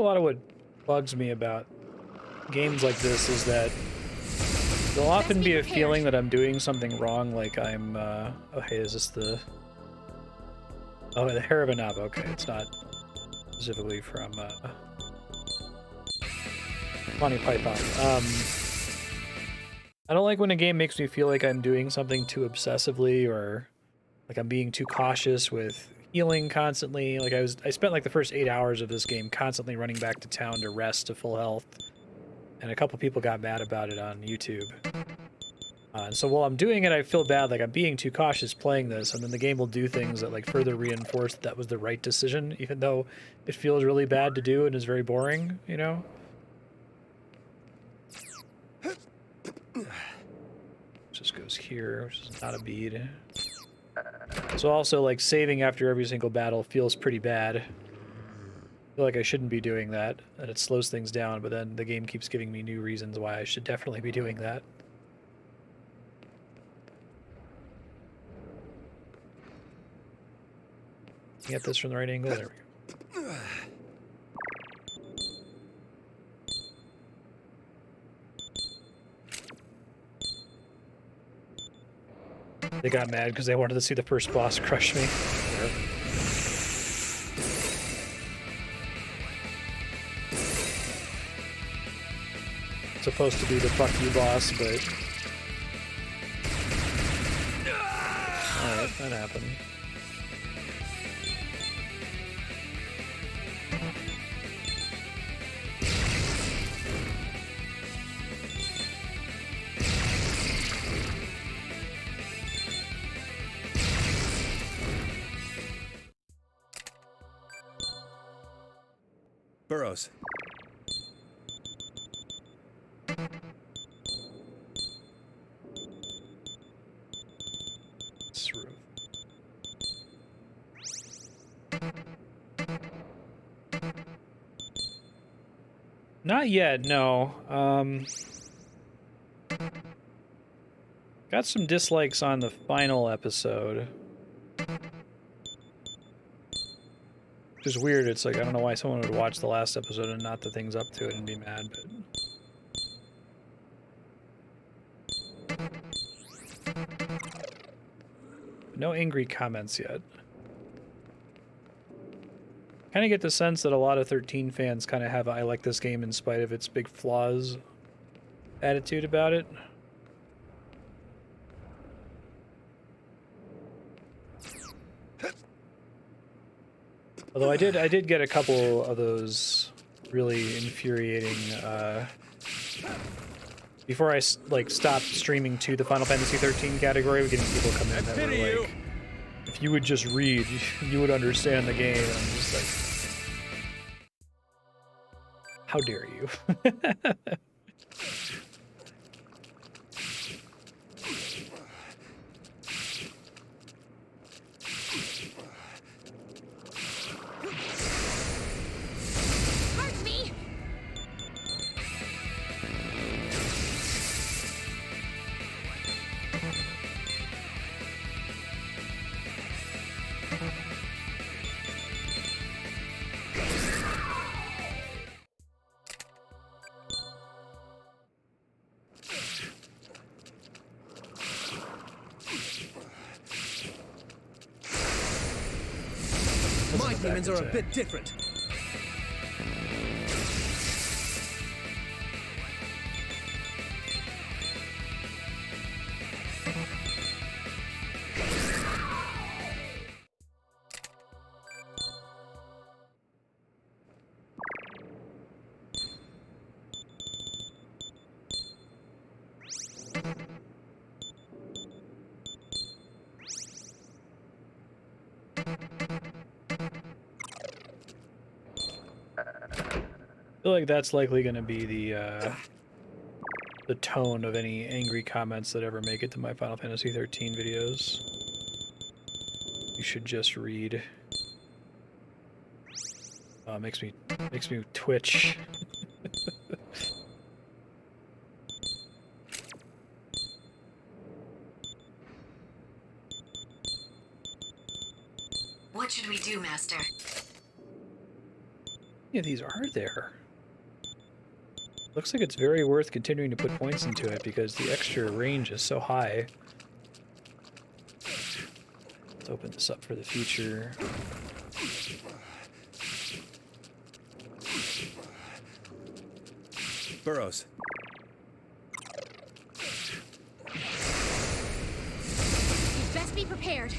a lot of what bugs me about games like this is that there'll often be a feeling that I'm doing something wrong, like I'm, oh hey, is this the... Oh, the hair of a knob, okay, it's not specifically from, Monty Python. I don't like when a game makes me feel like I'm doing something too obsessively, or like I'm being too cautious with healing constantly. Like I spent like the first 8 hours of this game constantly running back to town to rest to full health, and a couple people got mad about it on YouTube. And so while I'm doing it, I feel bad, like I'm being too cautious playing this, and then the game will do things that like further reinforce that was the right decision, even though it feels really bad to do and is very boring, you know? Just goes here, which is not a bead. So also, like, saving after every single battle feels pretty bad. I feel like I shouldn't be doing that, and it slows things down, but then the game keeps giving me new reasons why I should definitely be doing that. Get this from the right angle, there we go. They got mad because they wanted to see the first boss crush me. It's supposed to be the fuck you boss, but... Alright, that happened. Burrows. Through. Not yet, no. Got some dislikes on the final episode. Which is weird, it's like, I don't know why someone would watch the last episode and not the things up to it and be mad, but... No angry comments yet. Kind of get the sense that a lot of 13 fans kind of have I like this game in spite of its big flaws attitude about it. Although I did get a couple of those really infuriating, before I like stopped streaming to the Final Fantasy 13 category, we're getting people come in that were like, if you would just read, you would understand the game, and I'm just like, how dare you? My demons are a bit different. I feel like that's likely going to be the tone of any angry comments that ever make it to my Final Fantasy 13 videos. You should just read. Makes me twitch. What should we do, Master? many of these are there? Looks like it's very worth continuing to put points into it because the extra range is so high. Let's open this up for the future. Burrows. You'd best be prepared.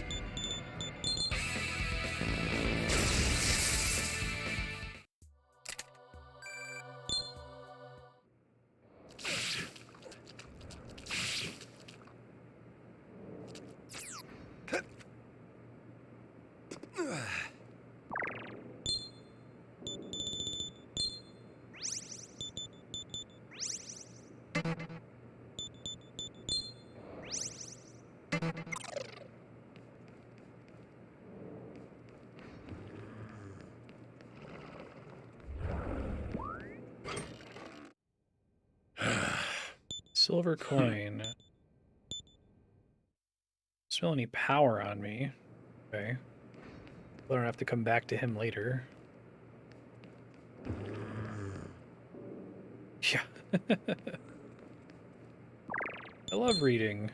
Silver coin. Smell any power on me. Okay. I don't have to come back to him later. Yeah. I love reading.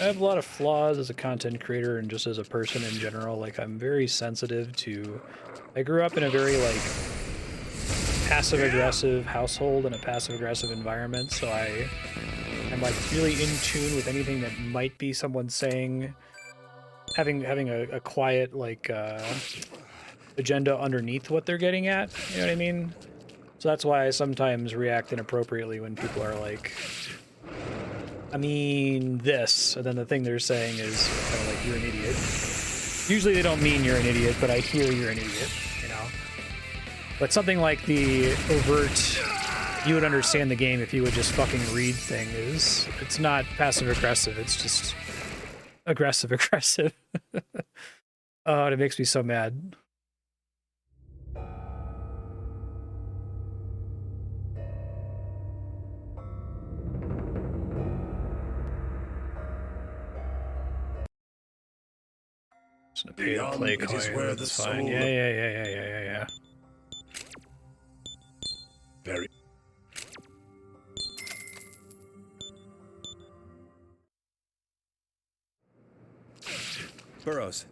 I have a lot of flaws as a content creator and just as a person in general. Like, I'm very sensitive to... I grew up in a very, like, passive-aggressive household and a passive-aggressive environment, so I'm, like, really in tune with anything that might be someone saying... Having a quiet, like, agenda underneath what they're getting at, you know what I mean? So that's why I sometimes react inappropriately when people are like... I mean this, and then the thing they're saying is kind of like, you're an idiot. Usually they don't mean you're an idiot, but I hear you're an idiot, you know? But something like the overt, you would understand the game if you would just fucking read thing is, it's not passive-aggressive, it's just aggressive-aggressive. Oh, it makes me so mad. Just gonna pay the play coin. That's fine. Yeah. Very. Burrows.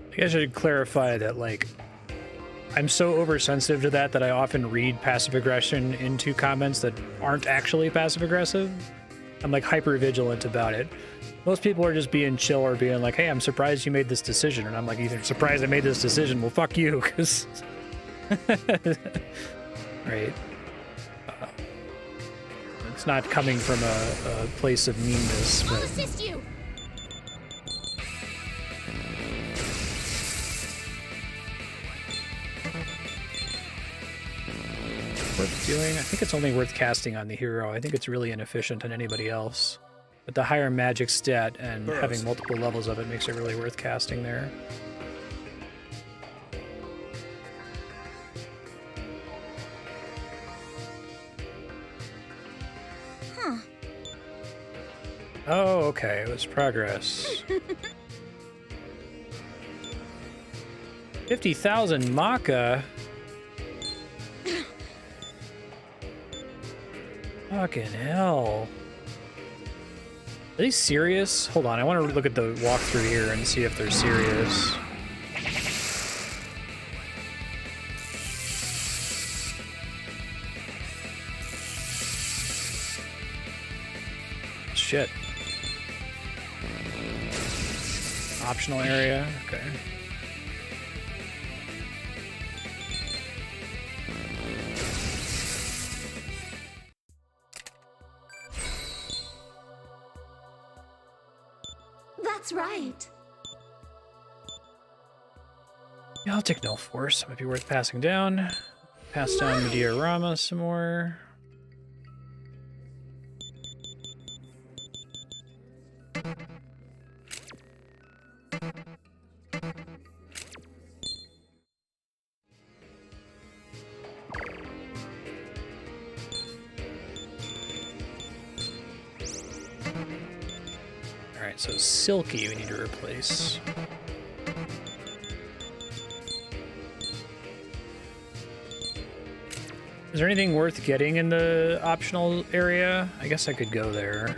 I guess I should clarify that, like, I'm so oversensitive to that I often read passive aggression into comments that aren't actually passive aggressive. I'm like hyper vigilant about it. Most people are just being chill or being like, hey, I'm surprised you made this decision. And I'm like, either surprised I made this decision, well, fuck you, because... right. It's not coming from a place of meanness, but... I'll assist you! Worth doing? I think it's only worth casting on the hero. I think it's really inefficient on anybody else. But the higher magic stat and having multiple levels of it makes it really worth casting there. Huh. Oh, okay. It was progress. 50,000 Maka? Fucking hell. Are they serious? Hold on, I want to look at the walkthrough here and see if they're serious. Shit. Optional area? Okay. That's right. Yeah, I'll take Null Force. Might be worth passing down. Pass down Mediarama some more. Alright, so Silky we need to replace. Is there anything worth getting in the optional area? I guess I could go there.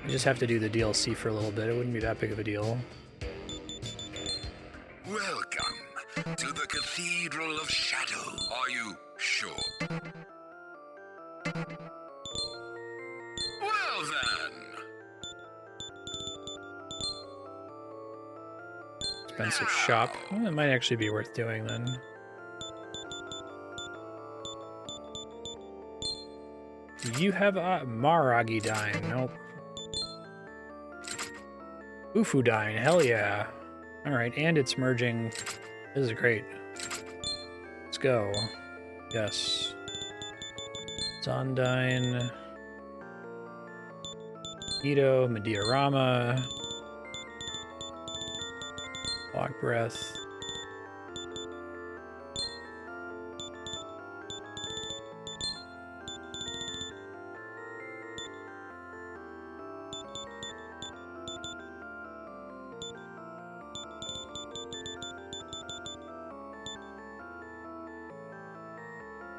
I just have to do the DLC for a little bit. It wouldn't be that big of a deal. Welcome to the Cathedral of Shadow. Are you sure? Well then. Expensive shop. Well, it might actually be worth doing then. Do you have a Maragi Dine? Nope. Ufu Dine, hell yeah. Alright, and it's merging. This is great. Let's go. Yes. Zondine. Ito, Mediarama. Block Breath.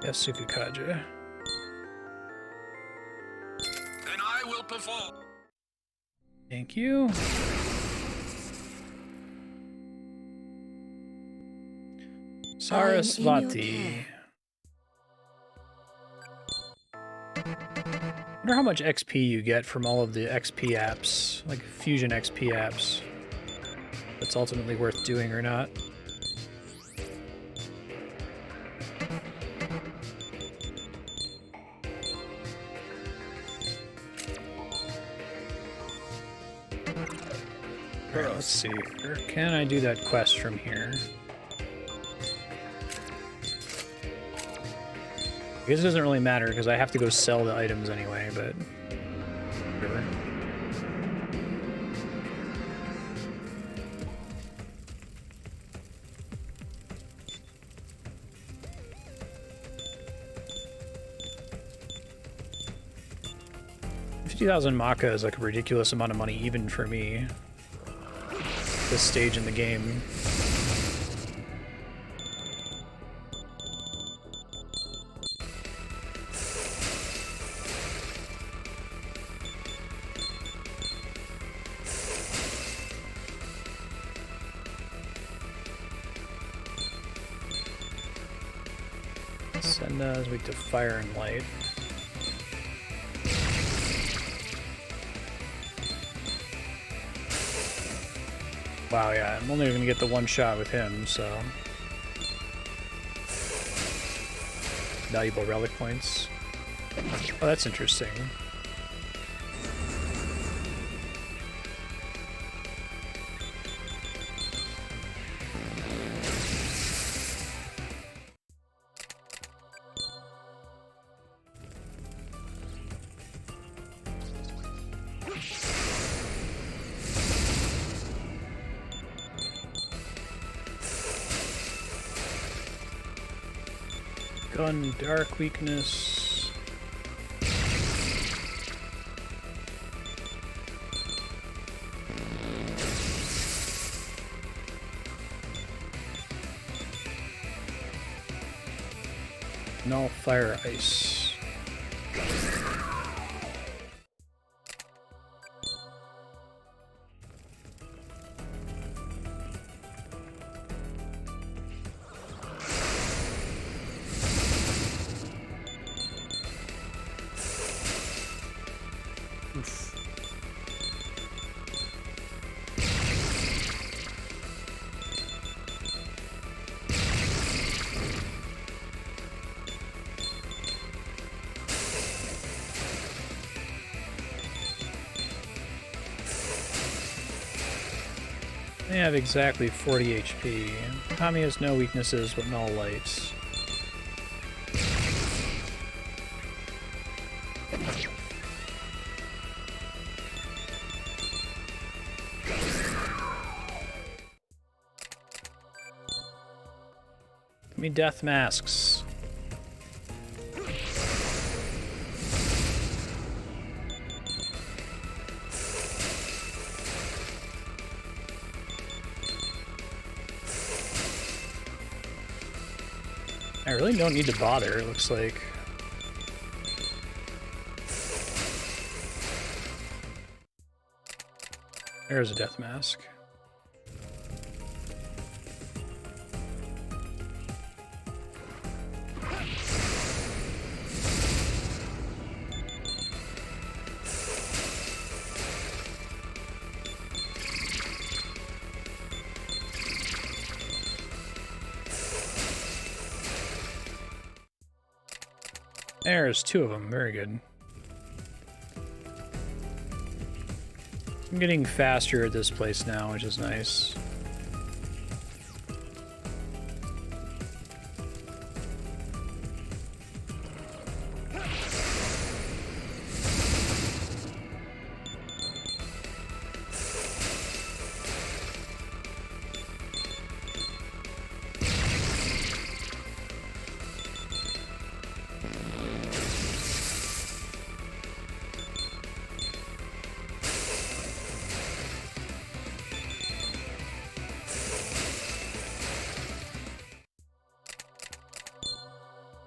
Yasukukaja. Then I will perform. Thank you. Sarasvati. Wonder how much XP you get from all of the XP apps, like Fusion XP apps. That's ultimately worth doing or not. Alright, let's see. Where can I do that quest from here? I guess it doesn't really matter because I have to go sell the items anyway, but whatever. $50,000 Maka is like a ridiculous amount of money even for me. This stage in the game. Send us weak to fire and light. Wow, yeah, I'm only going to get the one shot with him, so... Valuable relic points. Oh, that's interesting. Gun, dark weakness. No fire ice. have exactly 40 HP. Tommy has no weaknesses but null lights. Give me death masks. I really don't need to bother, it looks like. There's a death mask. There's 2 of them, very good. I'm getting faster at this place now, which is nice.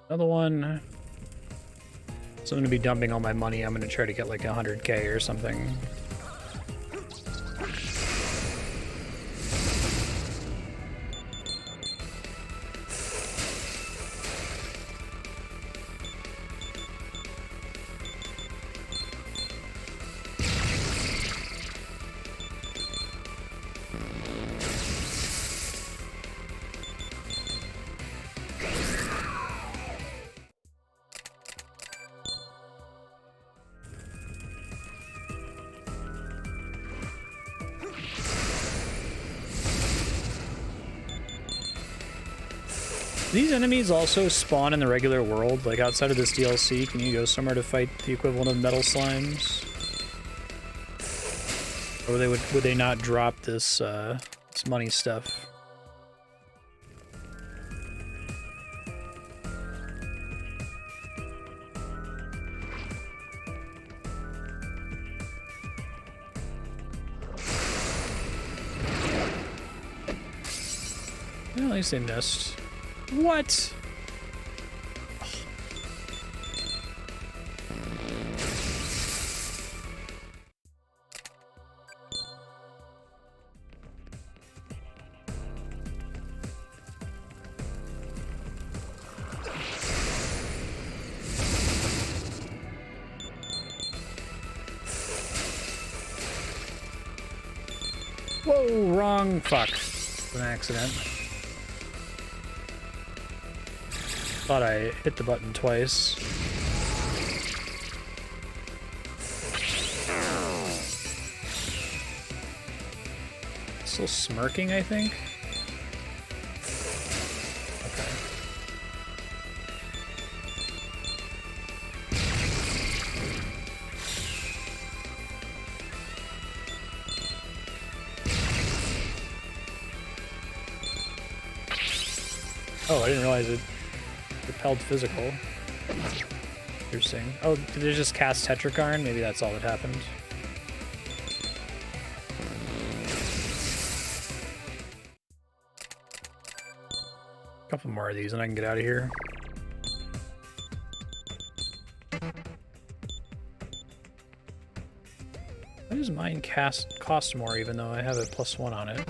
Another one. So I'm going to be dumping all my money. I'm going to try to get like 100k or something. These enemies also spawn in the regular world, like outside of this DLC. Can you go somewhere to fight the equivalent of metal slimes? Or would they not drop this this money stuff? Well, at least they missed. What? Whoa, wrong. Fuck. It's an accident. Thought I hit the button twice. Still smirking, I think? Okay. Oh, I didn't realize it repelled physical. Interesting. Oh, did it just cast Tetrakarn? Maybe that's all that happened. A couple more of these and I can get out of here. Why does mine cost more even though I have a +1 on it?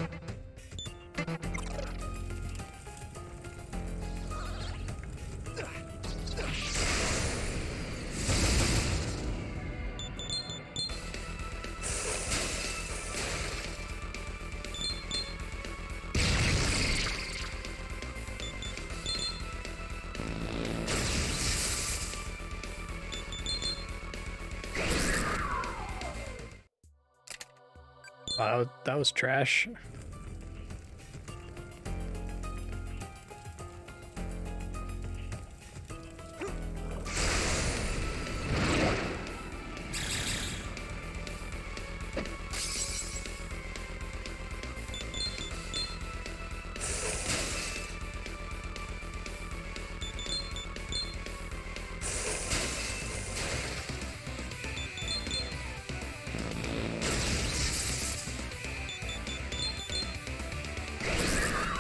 Wow, that was trash.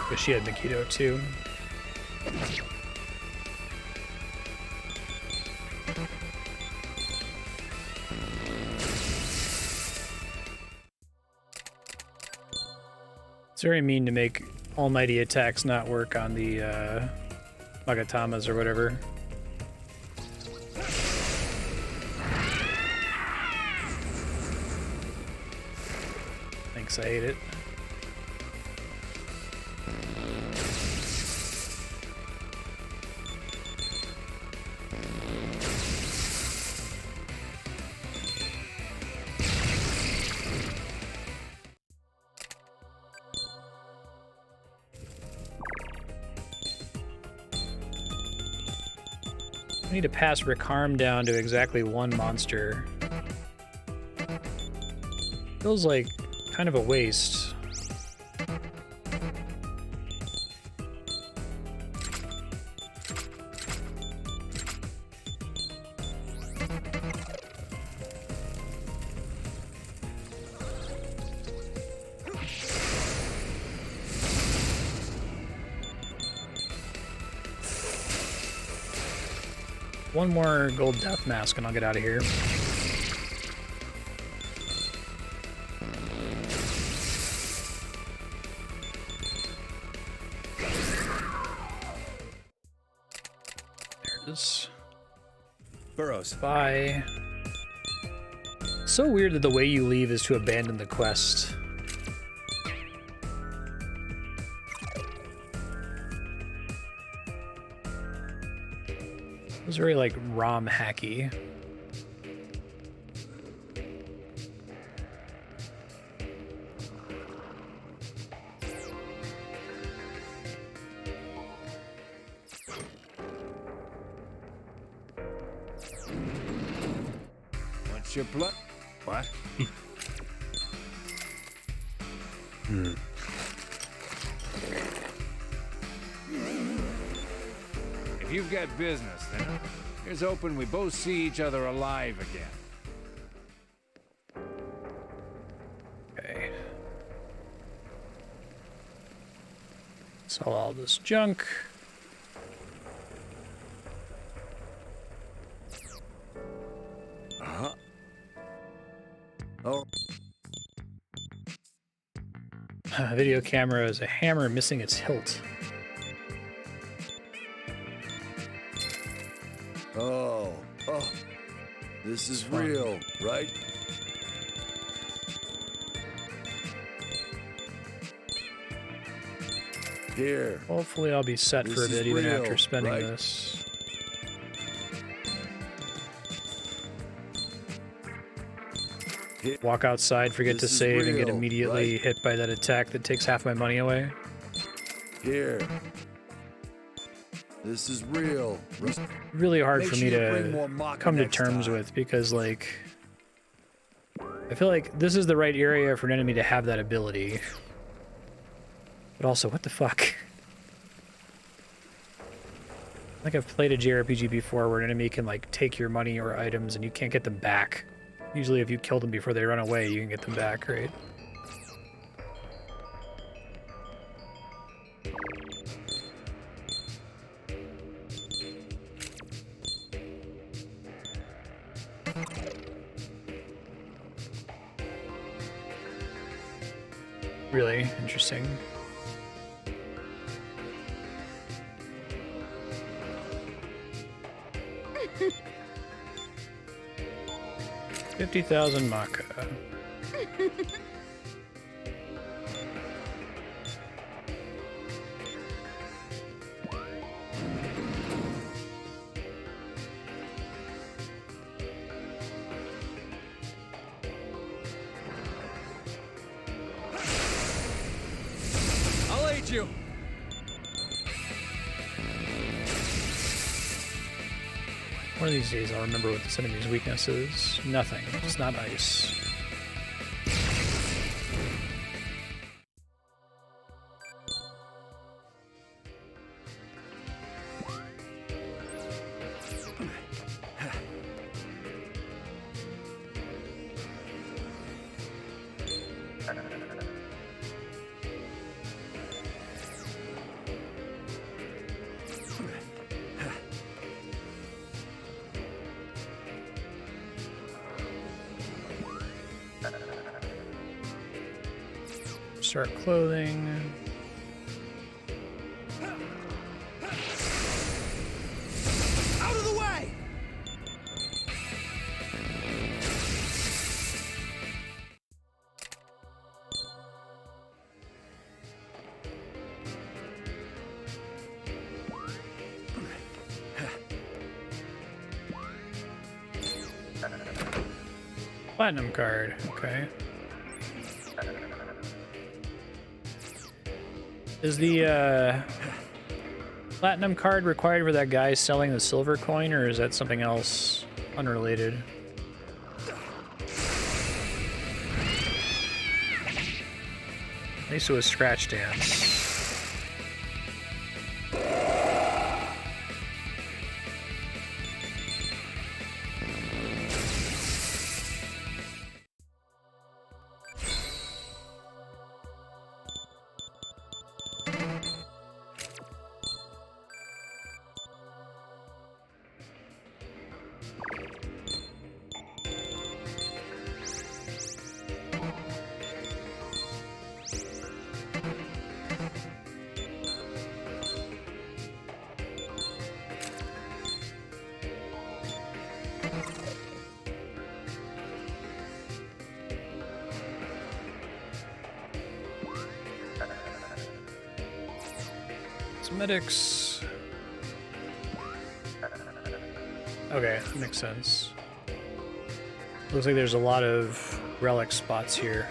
But she had Mikito too. It's very mean to make almighty attacks not work on the Magatamas or whatever. Thanks, I hate it. I need to pass Rick Harm down to exactly one monster. Feels like kind of a waste. One more gold death mask and I'll get out of here. There it is. Burrows. Bye. So weird that the way you leave is to abandon the quest. It was very, like, ROM hacky. What's your plan? What? If you've got business, then here's hoping we both see each other alive again. Okay. Sell all this junk. Oh. Video camera is a hammer missing its hilt. Oh. This is real, right? Here. Hopefully I'll be set for a bit even real, after spending right? this. Walk outside, forget to This is save, and get real, immediately right? hit by that attack that takes half my money away. Here. This is real. Really hard Make for me sure you bring to more Maka come to next terms time. with because, like, I feel like this is the right area for an enemy to have that ability. But also, what the fuck? I think I've played a JRPG before where an enemy can, like, take your money or items and you can't get them back. Usually if you kill them before they run away, you can get them back, right? Really interesting. $50,000 Maka. I'll aid you. One of these days I'll remember what this enemy's weakness is. Nothing. It's not ice. start clothing. Out of the way! Platinum card, okay. Is the platinum card required for that guy selling the silver coin, or is that something else unrelated? At least it was Scratch Dance. Cosmetics. Okay, makes sense. Looks like there's a lot of relic spots here.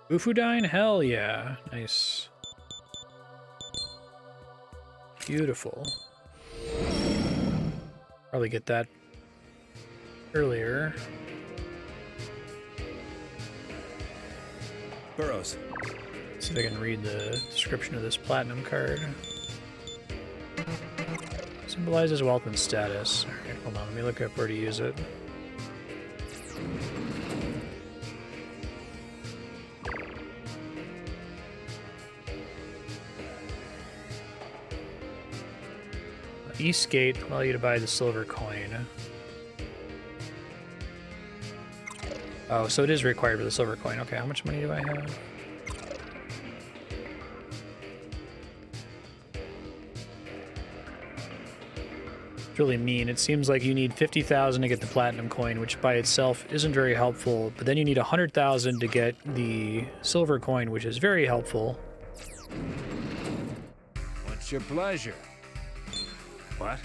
Ufudine? Hell yeah. Nice. Beautiful. Probably get that earlier. Burrows. See if I can read the description of this platinum card. Symbolizes wealth and status. Alright, hold on, let me look up where to use it. East Gate allow you to buy the silver coin. Oh, so it is required for the silver coin. Okay, how much money do I have? It's really mean. It seems like you need 50,000 to get the platinum coin, which by itself isn't very helpful, but then you need 100,000 to get the silver coin, which is very helpful. What's your pleasure? What?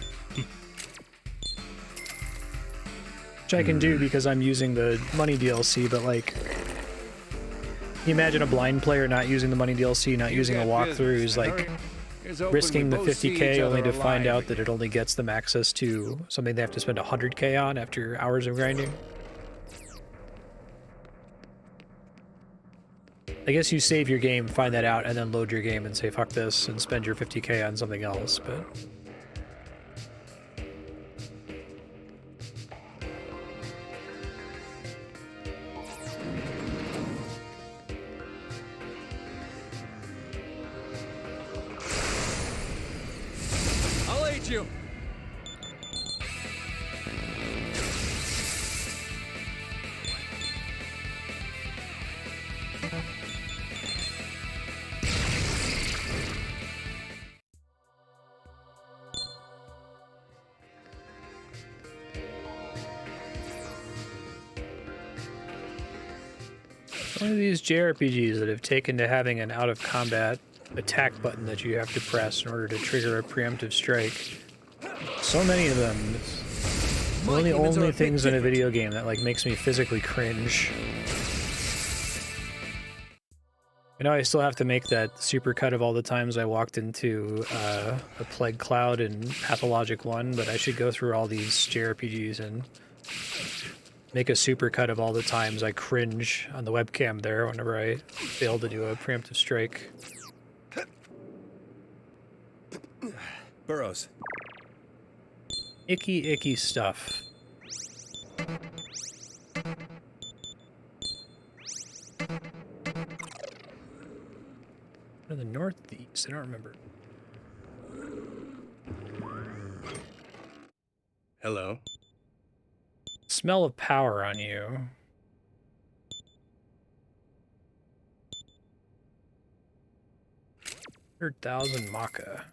Which I can do because I'm using the money DLC, but like, can you imagine a blind player not using the money DLC, not using a walkthrough, who's like risking the 50k only to find out that it only gets them access to something they have to spend 100k on after hours of grinding? I guess you save your game, find that out, and then load your game and say fuck this and spend your 50k on something else, but... I'll aid you. One of these JRPGs that have taken to having an out-of-combat attack button that you have to press in order to trigger a preemptive strike. So many of them. It's one of the only things in a video game that like makes me physically cringe. I know I still have to make that supercut of all the times I walked into a plague cloud in Pathologic 1, but I should go through all these JRPGs and make a supercut of all the times I cringe on the webcam there whenever I fail to do a preemptive strike. Burrows. Icky, icky stuff. To the northeast, I don't remember. Hello. Smell of power on you. 100,000 Maka.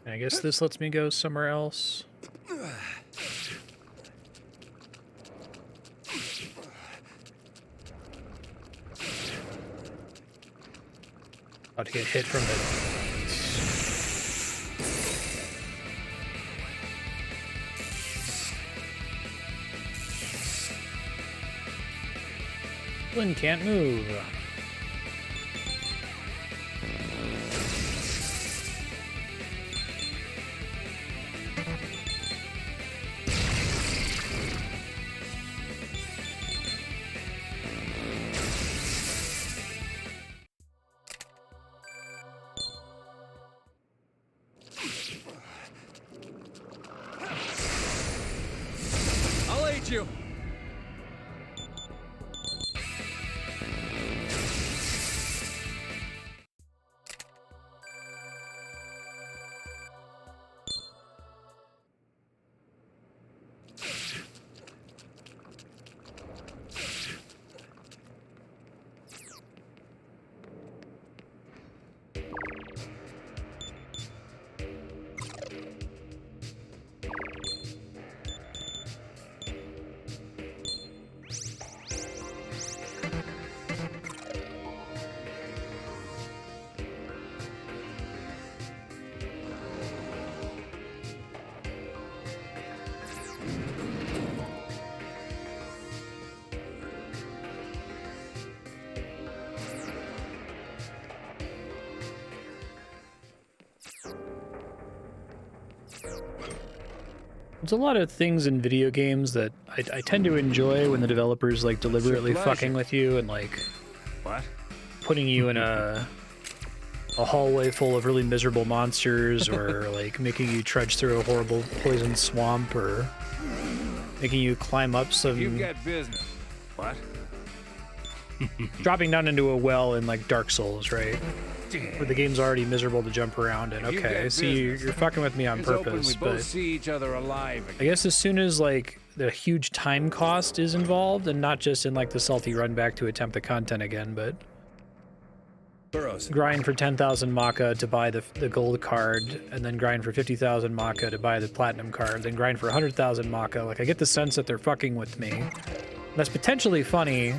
I guess this lets me go somewhere else. About to get hit from it. Flynn can't move. You. There's a lot of things in video games that I tend to enjoy when the developers like deliberately fucking with you and like putting you in a hallway full of really miserable monsters or like making you trudge through a horrible poison swamp or making you climb up some... You've got business. What? Dropping down into a well in like Dark Souls, right? Where the game's already miserable to jump around in. Okay, I see you're fucking with me on purpose, we both but see each other alive again. I guess as soon as like the huge time cost is involved, and not just in like the salty run back to attempt the content again, but Burrows. Grind for 10,000 Maka to buy the gold card, and then grind for 50,000 Maka to buy the platinum card, then grind for 100,000 Maka. Like I get the sense that they're fucking with me. That's potentially funny.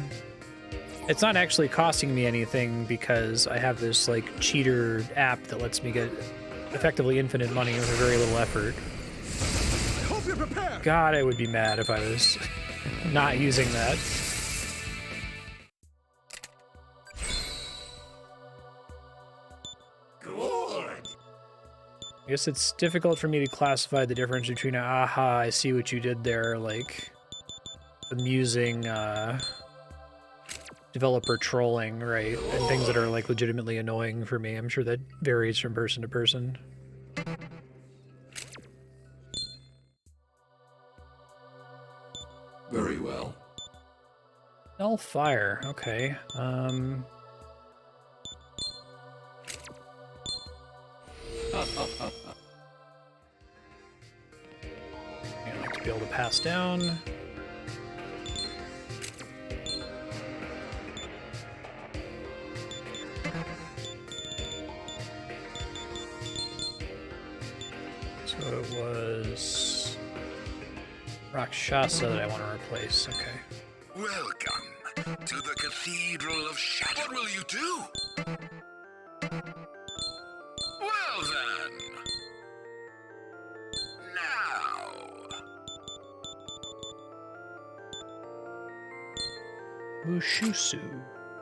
It's not actually costing me anything because I have this like cheater app that lets me get effectively infinite money with very little effort. I hope you're prepared. God, I would be mad if I was not using that. Good. I guess it's difficult for me to classify the difference between aha, I see what you did there, like amusing developer trolling, right? And things that are like legitimately annoying for me. I'm sure that varies from person to person. Very well. Null fire, okay. I'd like to be able to pass down. So it was Rakshasa that I want to replace. Okay. Welcome to the Cathedral of Shadow. What will you do? Well then. Now. Mushusu.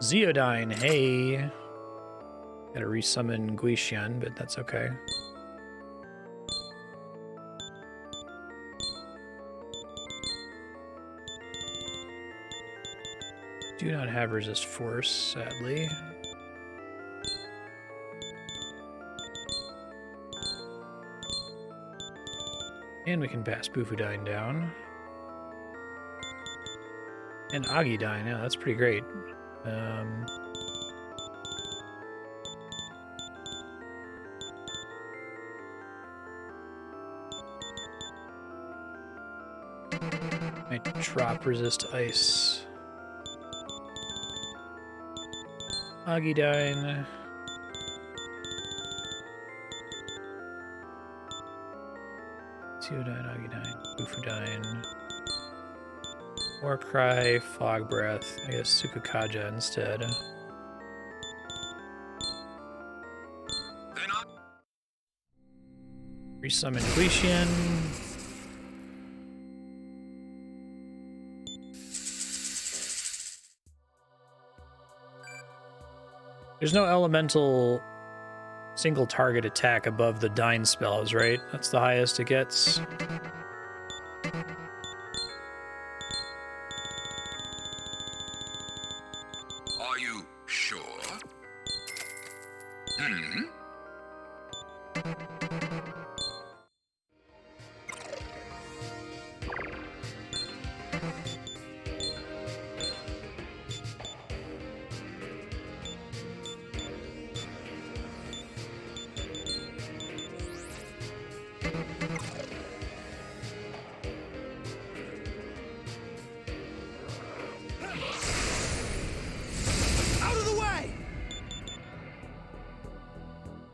Zeodyne, hey. Gotta resummon Guishan, but that's okay. Do not have resist force, sadly. And we can pass Bufudyne down. And Agidyne, yeah, that's pretty great. Might drop resist ice. Agidyne. Zeodyne, Agidyne, Bufudyne. Warcry, Fog Breath. I guess Sukukaja instead. Resummon Guishan. There's no elemental single target attack above the Dyne spells, right? That's the highest it gets. Are you sure? Hmm?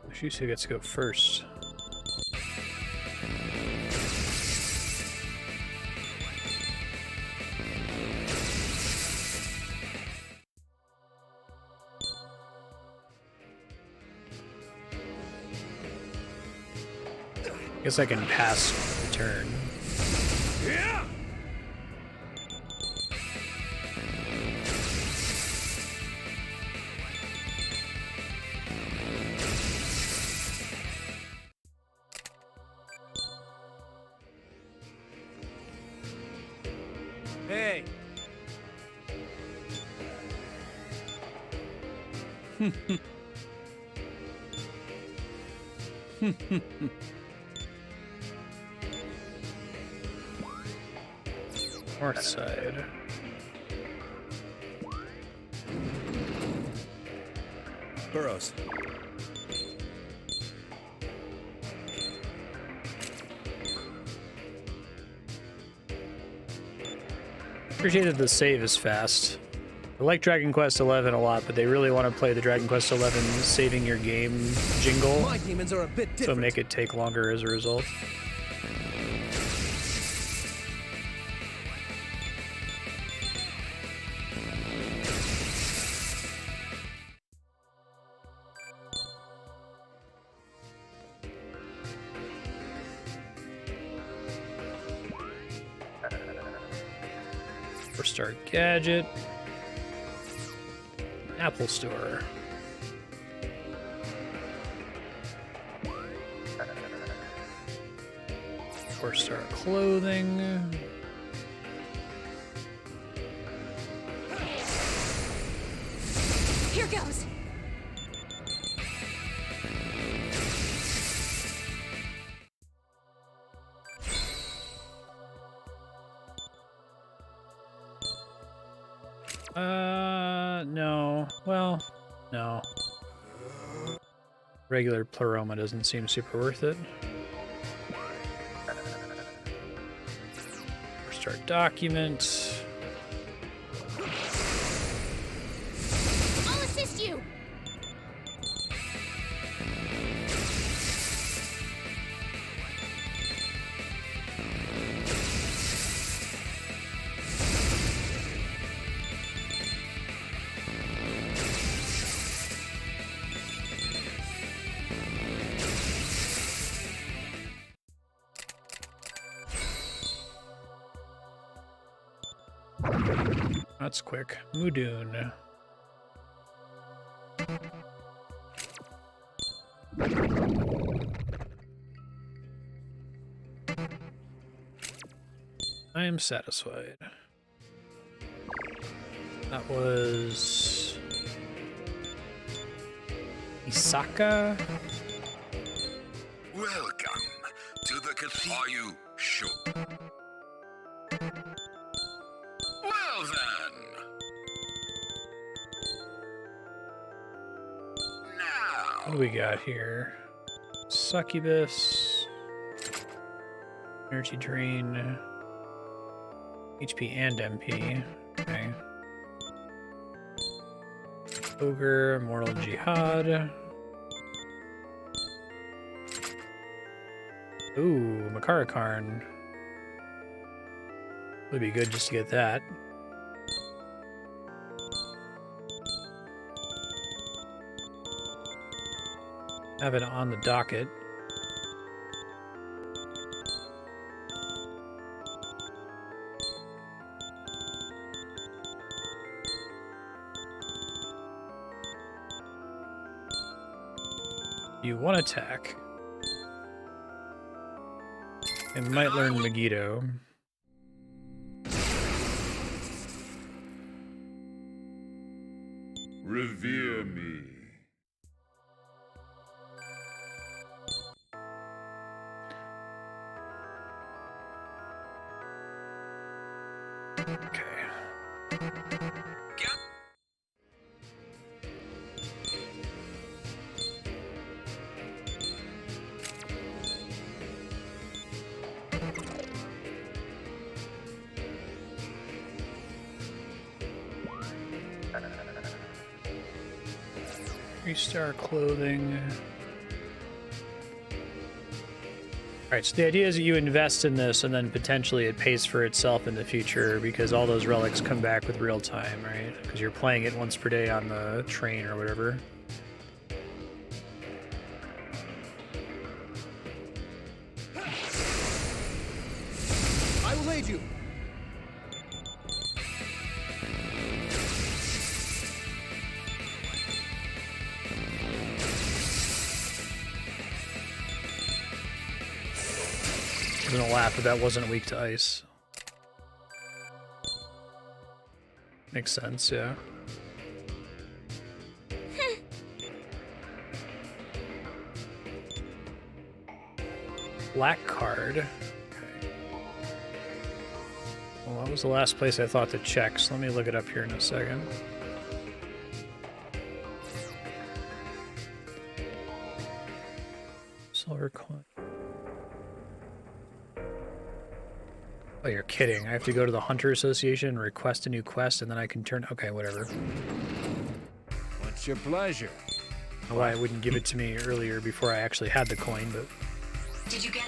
Mushusu gets to go first. Guess I can pass the turn. Yeah! Hey. North side. Burrows. Appreciated the save is fast. I like Dragon Quest XI a lot, but they really want to play the Dragon Quest XI saving your game jingle. My demons are a bit different. So make it take longer as a result. Star Gadget. Apple Store. Four-star Clothing. Here goes. No. Well, no. Regular Pleroma doesn't seem super worth it. Start document. I'll assist you. That's quick. Mudun. I am satisfied. That was Isaka. Welcome to the cathedral. Are you sure? Well then. Now. What do we got here? Succubus. Energy drain. HP and MP. Okay. Ogre, Mortal Jihad. Ooh, Makarakarn. Would be good just to get that. Have it on the docket. You one attack. I might learn Megiddo. Revere me. Okay. Three-star clothing. Alright, so the idea is that you invest in this and then potentially it pays for itself in the future because all those relics come back with real time, right? Because you're playing it once per day on the train or whatever. I will aid you. I'm gonna laugh if that wasn't weak to ice. Makes sense, yeah. Black card. Okay. Well, that was the last place I thought to check, so let me look it up here in a second. Silver coin. Oh, you're kidding. I have to go to the Hunter Association and request a new quest, and then I can turn... Okay, whatever. What's your pleasure? I don't know why it wouldn't give it to me earlier before I actually had the coin, but... Did you get...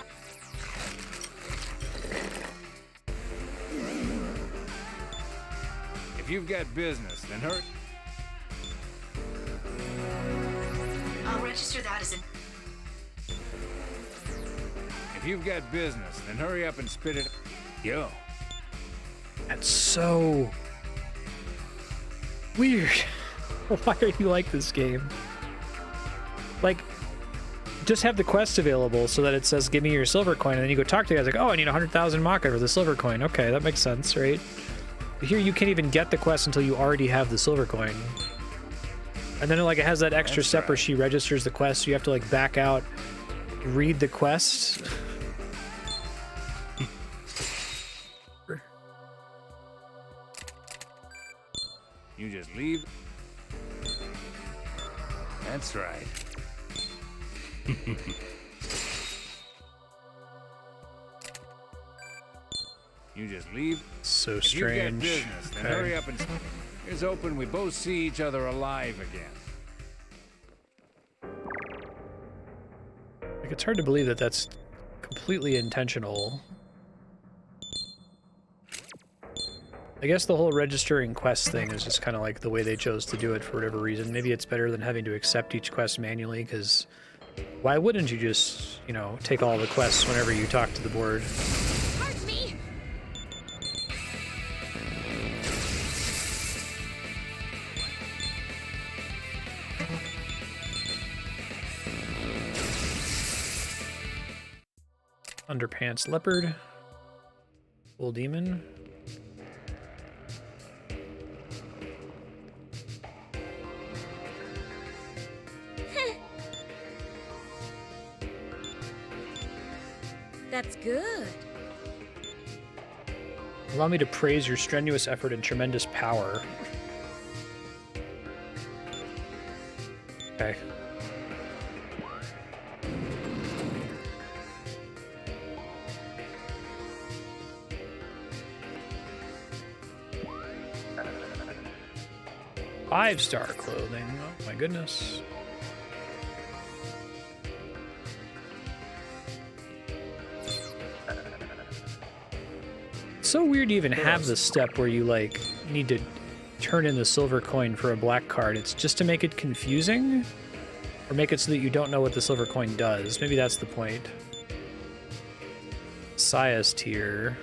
If you've got business, then hurry. I'll register that as an... If you've got business, then hurry up and spit it. Yo. That's so... weird. Why are you like this game? Like, just have the quest available so that it says, give me your silver coin, and then you go talk to the guys like, oh, I need 100,000 Maka for the silver coin. Okay, that makes sense, right? But here you can't even get the quest until you already have the silver coin. And then like it has that extra step where she registers the quest, so you have to like back out, read the quest. You just leave. That's right. You just leave. So if strange. You've got business, then hurry up and... Here's open, we both see each other alive again. Like, it's hard to believe that that's completely intentional. I guess the whole registering quest thing is just kind of like the way they chose to do it for whatever reason. Maybe it's better than having to accept each quest manually, because why wouldn't you just, you know, take all the quests whenever you talk to the board? Pardon me. Underpants leopard. Bull demon. That's good. Allow me to praise your strenuous effort and tremendous power. Okay. Five-star clothing. Oh my goodness. It's so weird to even have this step where you like need to turn in the silver coin for a black card. It's just to make it confusing or make it so that you don't know what the silver coin does. Maybe that's the point. Sia's tier.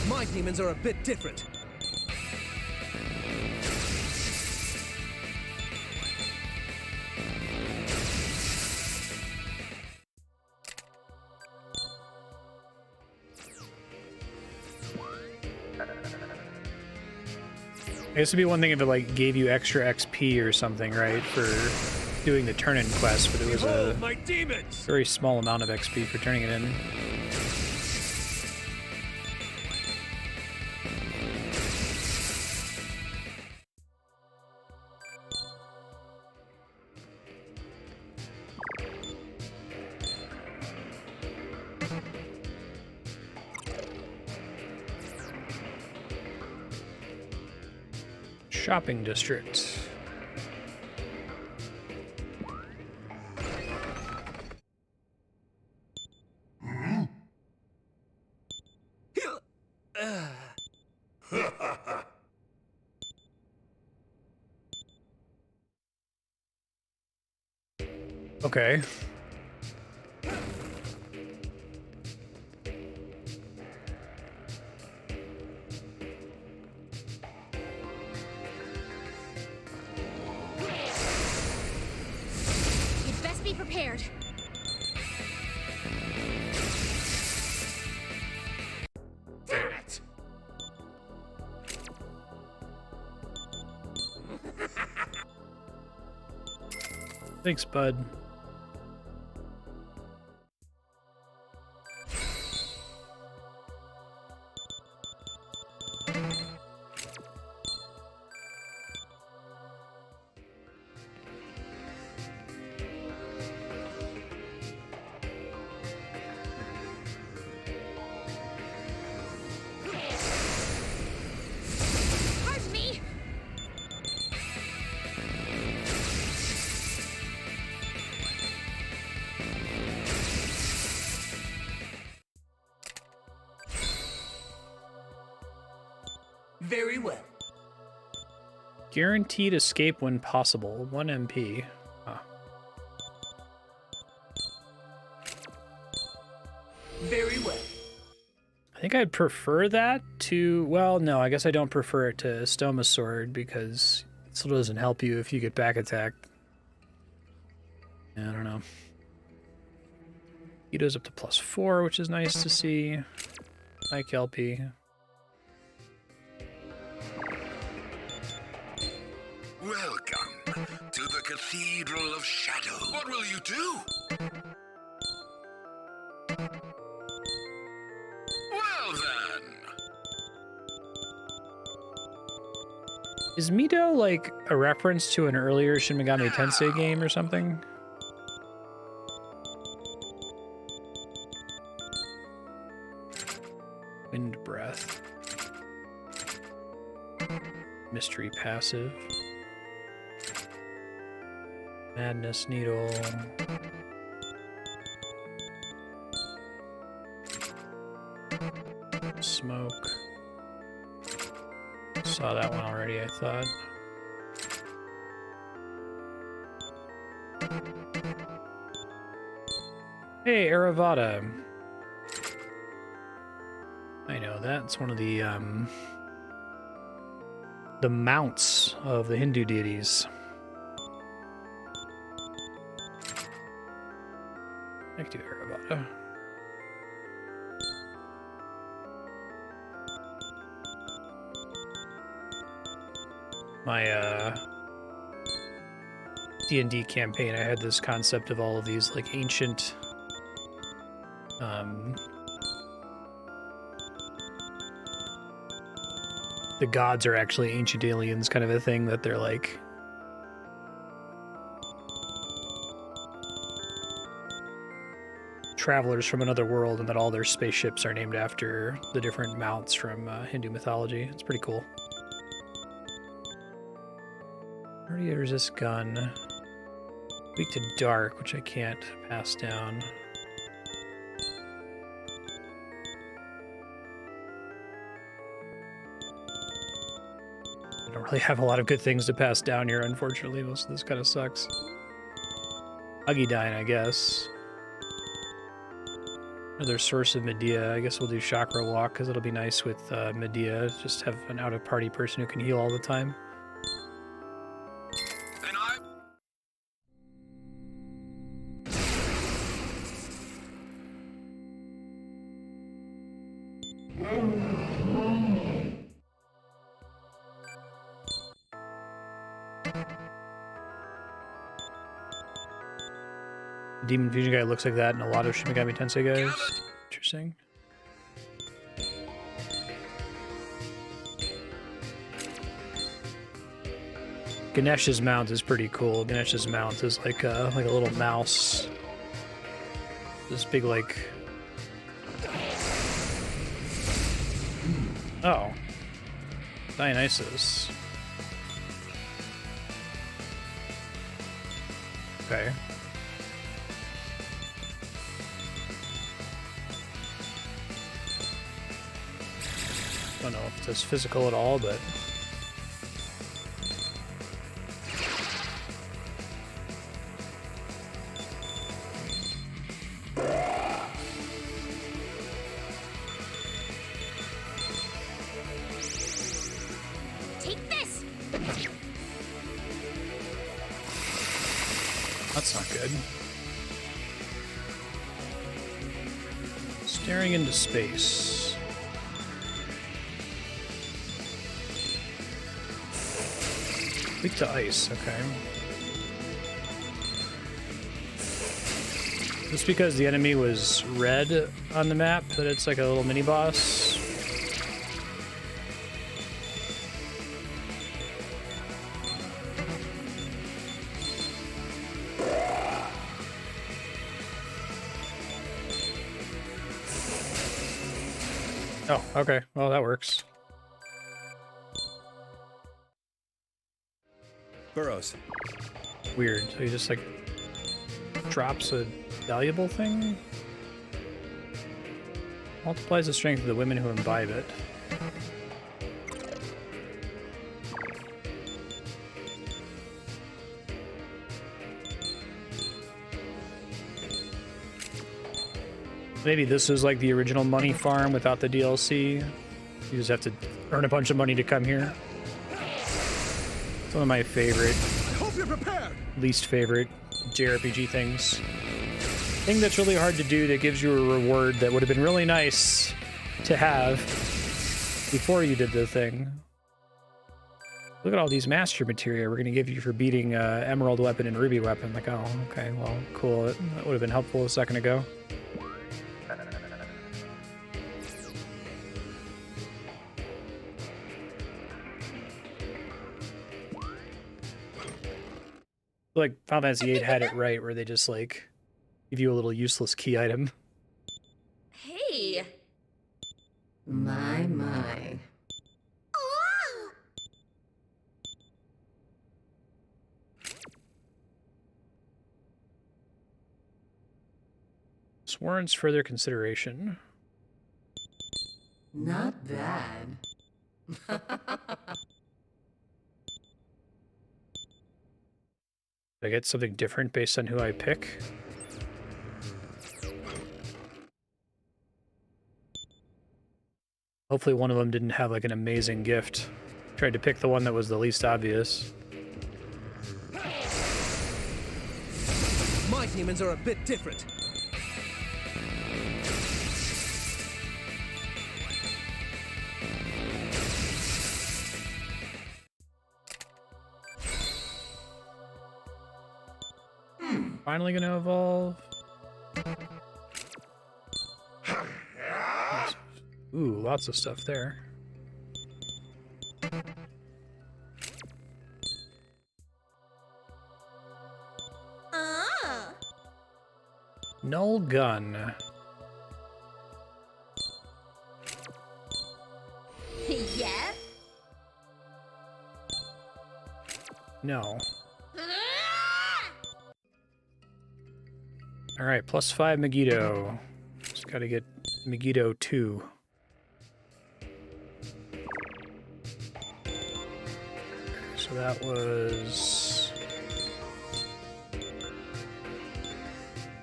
My demons are a bit different. I guess it'd be one thing if it like gave you extra XP or something, right, for doing the turn-in quest, but it was a my demons! very small amount of XP for turning it in. Shopping district. Okay. You'd best be prepared. Damn it! Thanks, bud. Pardon me. Very well. Guaranteed escape when possible. 1 MP. Huh. Very well. I think I'd prefer that to... Well, no, I guess I don't prefer it to Stoma Sword because it still doesn't help you if you get back attacked. Yeah, I don't know. Ito's up to +4, which is nice to see. Hi, Kelpie. Welcome to the Cathedral of Shadow. What will you do? Well then. Is Mito like a reference to an earlier Shin Megami Tensei game or something? Wind breath. Mystery passive. Madness needle. Smoke. Saw that one already, I thought. Hey, Aravada. I know that. It's one of the mounts of the Hindu deities. I can do Aravada. My D&D campaign, I had this concept of all of these like ancient the gods are actually ancient aliens, kind of a thing, that they're like travelers from another world, and that all their spaceships are named after the different mounts from Hindu mythology. It's pretty cool. Already there's this gun. Weak to dark, which I can't pass down. I don't really have a lot of good things to pass down here, unfortunately. Most of this kind of sucks. Huggydyne, I guess. Another source of Medea. I guess we'll do Chakra Walk, because it'll be nice with Medea. Just have an out-of-party person who can heal all the time. Demon Fusion guy looks like that in a lot of Shin Megami Tensei guys. Interesting. Ganesh's mount is pretty cool. Ganesh's mount is like a little mouse. This big like. Oh, Dionysus. Okay. Don't know if it's physical at all, but Take this. that's not good. Staring into space. Weak to ice, okay. Just because the enemy was red on the map, that it's like a little mini boss. Oh, okay. Well, that works. Burrows. Weird. So he just like drops a valuable thing? Multiplies the strength of the women who imbibe it. Maybe this is like the original money farm without the DLC. You just have to earn a bunch of money to come here. It's one of my favorite, least favorite JRPG things. Thing that's really hard to do that gives you a reward that would have been really nice to have before you did the thing. Look at all these master materia we're going to give you for beating Emerald Weapon and Ruby Weapon. Like, oh, okay, well, cool. That would have been helpful a second ago. Like Final Fantasy VIII had it right, where they just like give you a little useless key item. Hey! My. This warrants further consideration. Not bad. I get something different based on who I pick? Hopefully one of them didn't have like an amazing gift. Tried to pick the one that was the least obvious. My demons are a bit different. Finally gonna evolve. Ooh, lots of stuff there. Null gun. Yeah? No. Alright, +5 Megiddo. Just gotta get Megiddo 2. So that was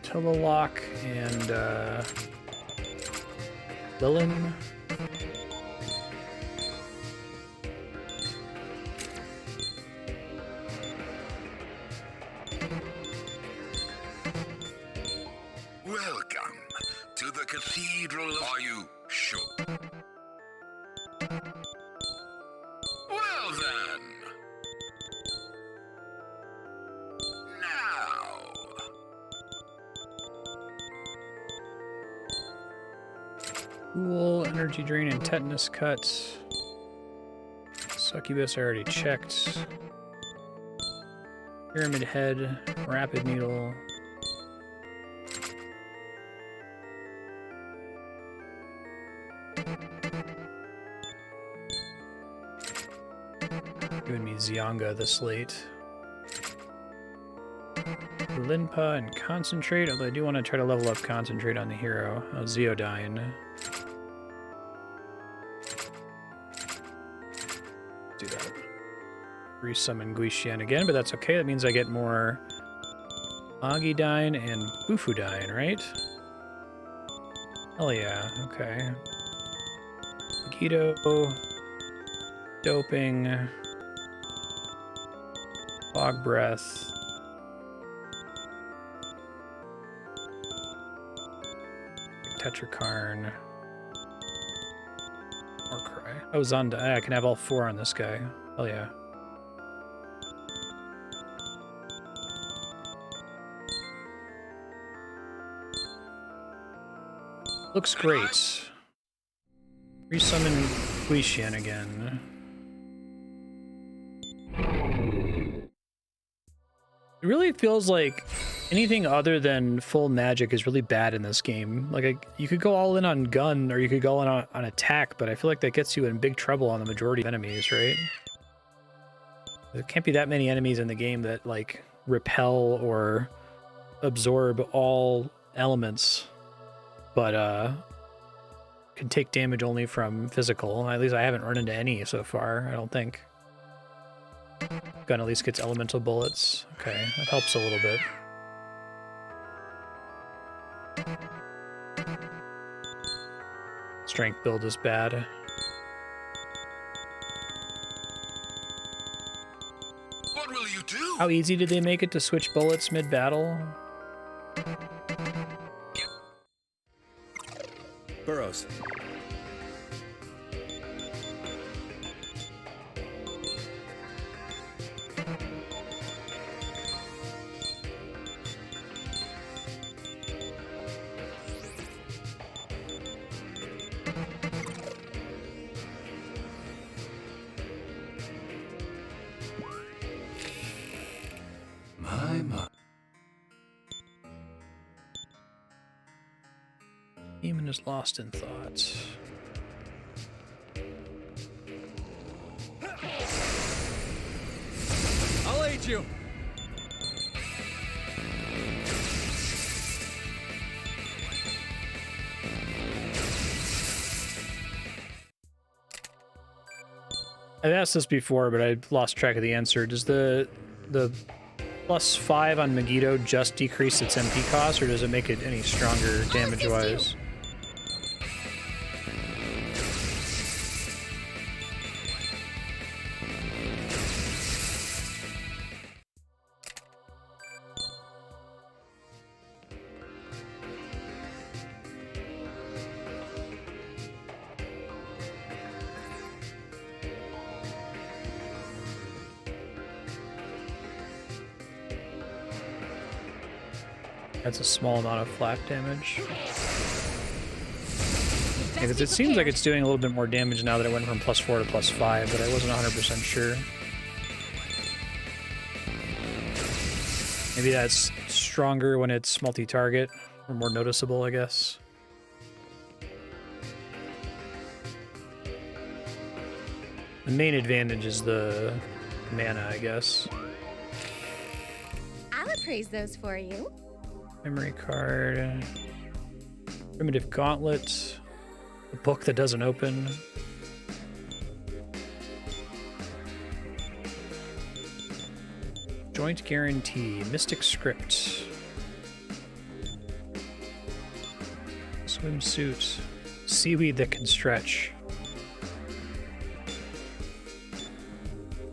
Tillalok and Lilin. Welcome to the Cathedral of... Are you sure? Well then. Now. Cool, energy drain and tetanus cut. Succubus I already checked. Pyramid head, rapid needle. Giving me Zyanga this late. Linpa and Concentrate, although I do want to try to level up Concentrate on the hero. Zeodyne. Do that. Resummon Guishan again, but that's okay. That means I get more Agidyne and Bufudyne, right? Hell yeah, okay. Megiddo, Doping, Fog Breath. Tetrakarn. Warcry. Oh, Zonda. I can have all 4 on this guy. Hell yeah. Looks great. Resummon Guishan again. It really feels like anything other than full magic is really bad in this game. Like, you could go all in on gun, or you could go in on attack, but I feel like that gets you in big trouble on the majority of enemies, right? There can't be that many enemies in the game that, like, repel or absorb all elements, but, can take damage only from physical. At least I haven't run into any so far, I don't think. Gun at least gets elemental bullets. Okay, that helps a little bit. Strength build is bad. What will you do? How easy did they make it to switch bullets mid-battle? Burrows. Demon is lost in thought. I'll aid you. I've asked this before, but I lost track of the answer. Does the +5 on Megiddo just decrease its MP cost, or does it make it any stronger damage-wise? That's a small amount of flak damage. Because it seems like it's doing a little bit more damage now that it went from +4 to +5, but I wasn't 100% sure. Maybe that's stronger when it's multi-target, or more noticeable, I guess. The main advantage is the mana, I guess. I'll appraise those for you. Memory card. Primitive gauntlet. A book that doesn't open. Joint guarantee. Mystic script. Swimsuit. Seaweed that can stretch.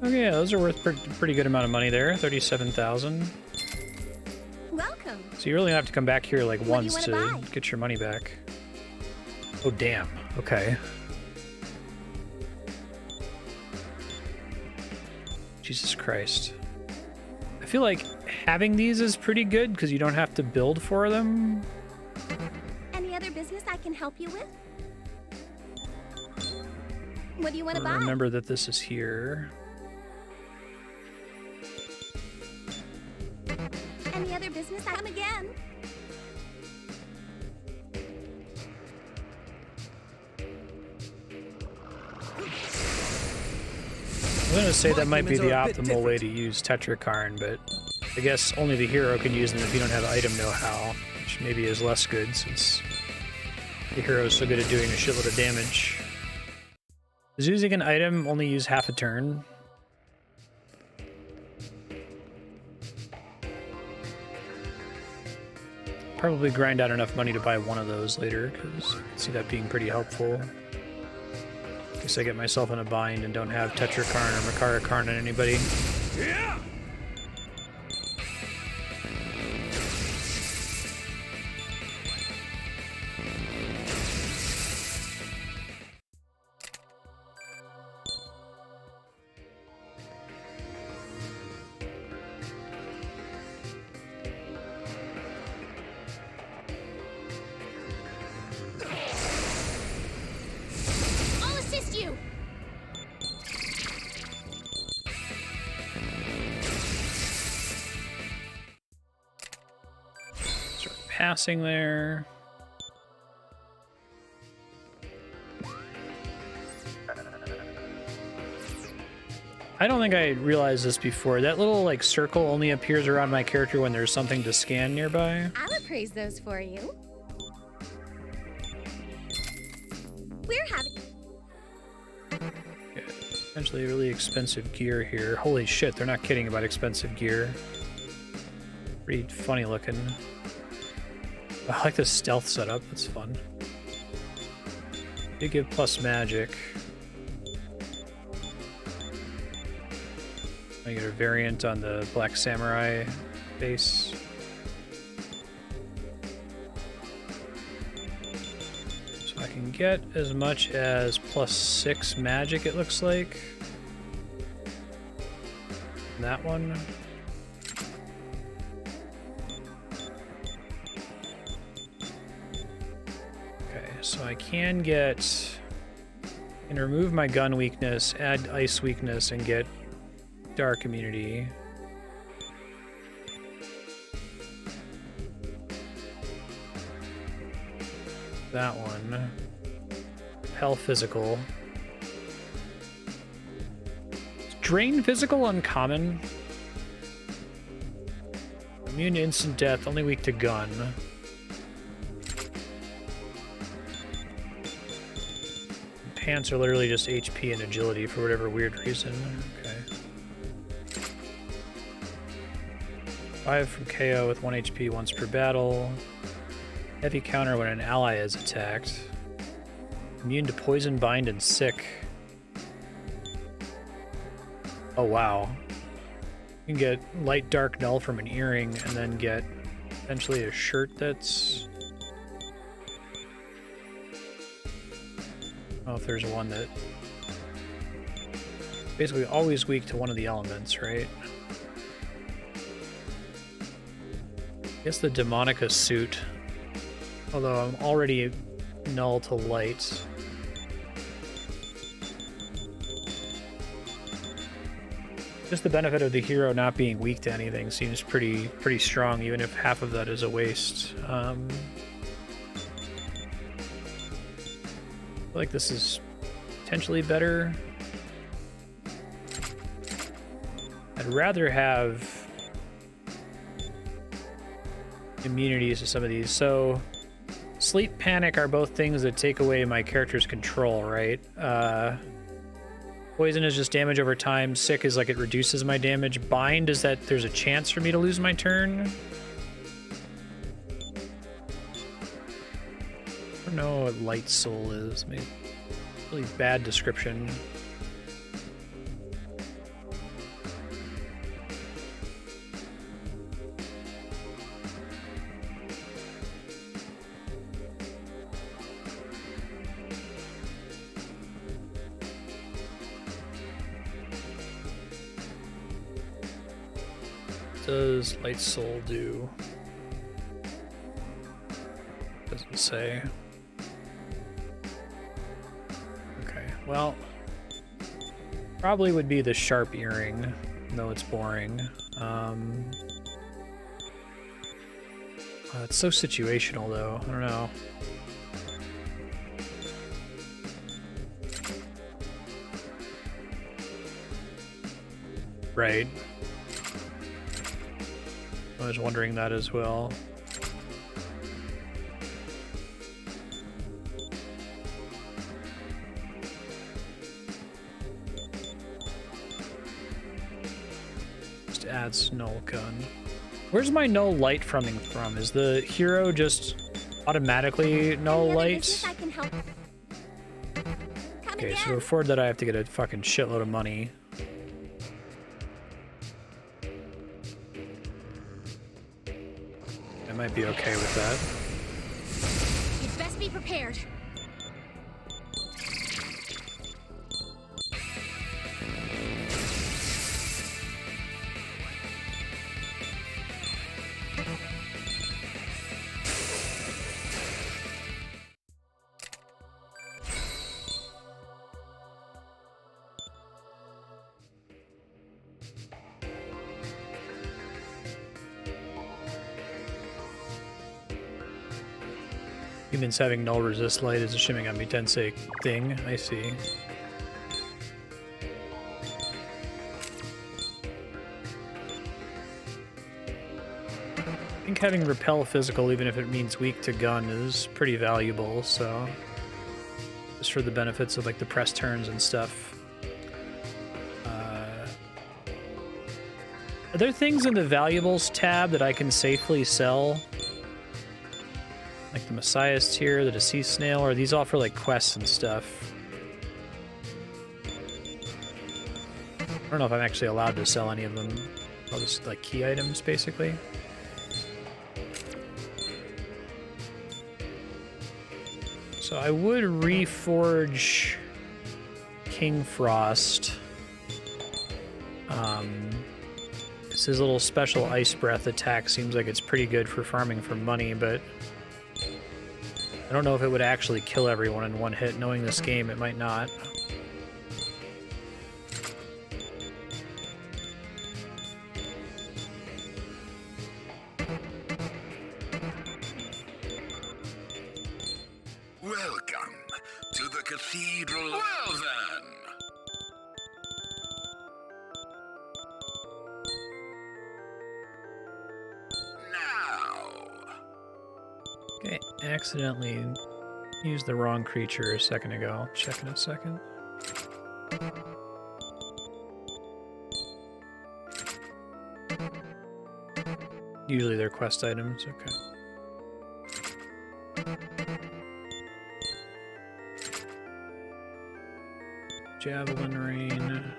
Okay, yeah, those are worth pretty good amount of money there. 37,000. Welcome. So you really have to come back here like What do you once to wanna buy? get your money back. Oh damn. Okay. Jesus Christ. I feel like having these is pretty good because you don't have to build for them. Any other business I can help you with? What do you want to buy? Remember that this is here. Any other business I come again? I'm gonna say that might be the humans are a bit optimal way to use Tetrakarn, but I guess only the hero can use them if you don't have item know-how, which maybe is less good since the hero is so good at doing a shitload of damage. Does using an item only use half a turn? Probably grind out enough money to buy one of those later, because I can see that being pretty helpful. Guess I get myself in a bind and don't have Tetrakarn or Makarakarn on anybody. Yeah! I'll assist you. Start passing there. I don't think I realized this before. That little like circle only appears around my character when there's something to scan nearby. I'll appraise those for you. We're having... Potentially really expensive gear here. Holy shit, they're not kidding about expensive gear. Pretty funny looking. I like this stealth setup, that's fun. They give plus magic. I get a variant on the Black Samurai base. So I can get as much as +6 magic, it looks like. That one. Okay, so I can remove my gun weakness, add ice weakness, and get dark immunity. That one. Hell physical. Drain physical uncommon. Immune to instant death, only weak to gun. Pants are literally just HP and agility for whatever weird reason. Okay. 5 from KO with 1 HP once per battle. Heavy counter when an ally is attacked. Immune to poison, bind, and sick. Oh wow. You can get light, dark, null from an earring and then get potentially a shirt that's... I don't know if there's one that... Basically always weak to one of the elements, right? guess the Demonica suit. Although I'm already null to light. Just the benefit of the hero not being weak to anything seems pretty strong, even if half of that is a waste. I feel like this is potentially better. I'd rather have immunities to some of these. So sleep, panic are both things that take away my character's control, right? Poison is just damage over time. Sick is like it reduces my damage. Bind is that there's a chance for me to lose my turn. I don't know what Light Soul is. Maybe really bad description. Does Light Soul do? Doesn't say. Okay, well, probably would be the Sharp Earring, though it's boring. It's so situational, though. I don't know. Right. I was wondering that as well. Just adds null gun. Where's my null light from? Is the hero just automatically null light? Okay, so to afford that I have to get a fucking shitload of money. Might be okay with that. You'd best be prepared. Humans having null resist light is a Shin Megami Tensei thing. I see. I think having repel physical, even if it means weak to gun, is pretty valuable, so just for the benefits of like the press turns and stuff. Are there things in the valuables tab that I can safely sell? Like the Messiah's Tear, the Deceased Snail, or are these all for like quests and stuff? I don't know if I'm actually allowed to sell any of them. All just like key items, basically. So I would reforge King Frost. His little special Ice Breath attack seems like it's pretty good for farming for money, but I don't know if it would actually kill everyone in one hit. Knowing this game, it might not. Welcome to the cathedral. Well then. Now. Okay, accidentally used the wrong creature a second ago. I'll check in a second. Usually they're quest items, okay. Javelin Rain.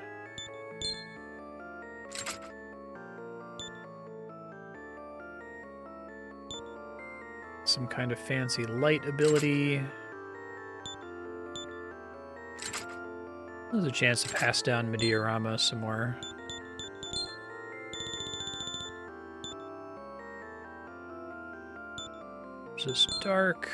Some kind of fancy light ability. There's a chance to pass down Mediorama some more. This is dark.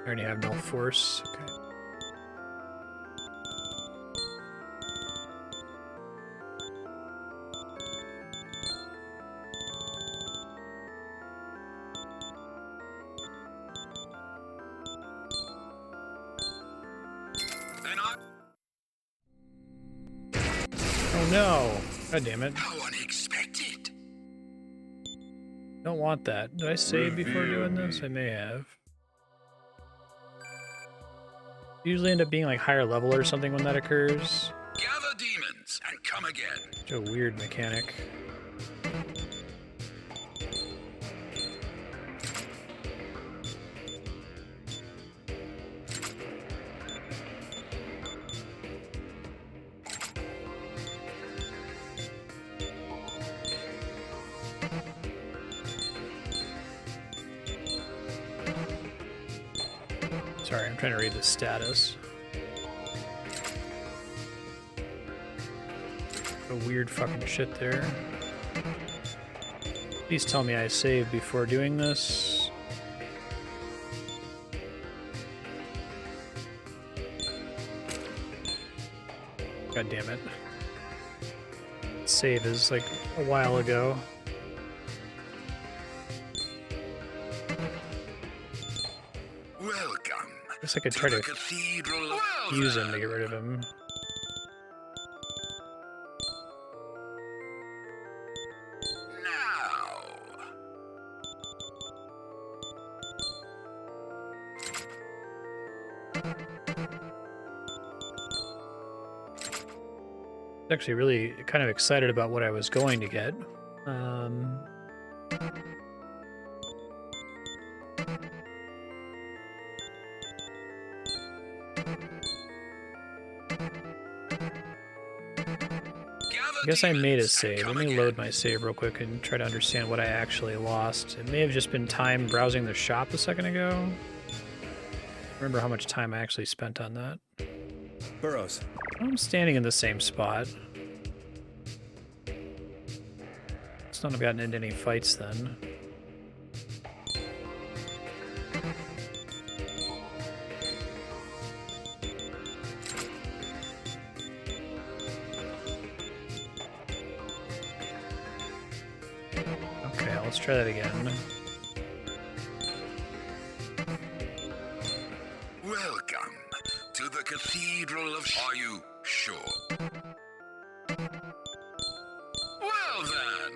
I already have no force. Okay. Oh no! God damn it. How unexpected. Don't want that. Did I save before doing this? I may have. Usually end up being like higher level or something when that occurs. Gather demons and come again. Such a weird mechanic. Sorry, I'm trying to read the status. A weird fucking shit there. Please tell me I saved before doing this. God damn it. Save is like a while ago. Welcome. I guess I could try to Cathedral. use him to get rid of him. Actually really kind of excited about what I was going to get. I guess I made a save. Let me load my save real quick and try to understand what I actually lost. It may have just been time browsing the shop a second ago. Remember how much time I actually spent on that. Burrows. I'm standing in the same spot. Still not gotten into any fights then. Okay, let's try that again. Welcome to the Cathedral of... Are you sure? Well then.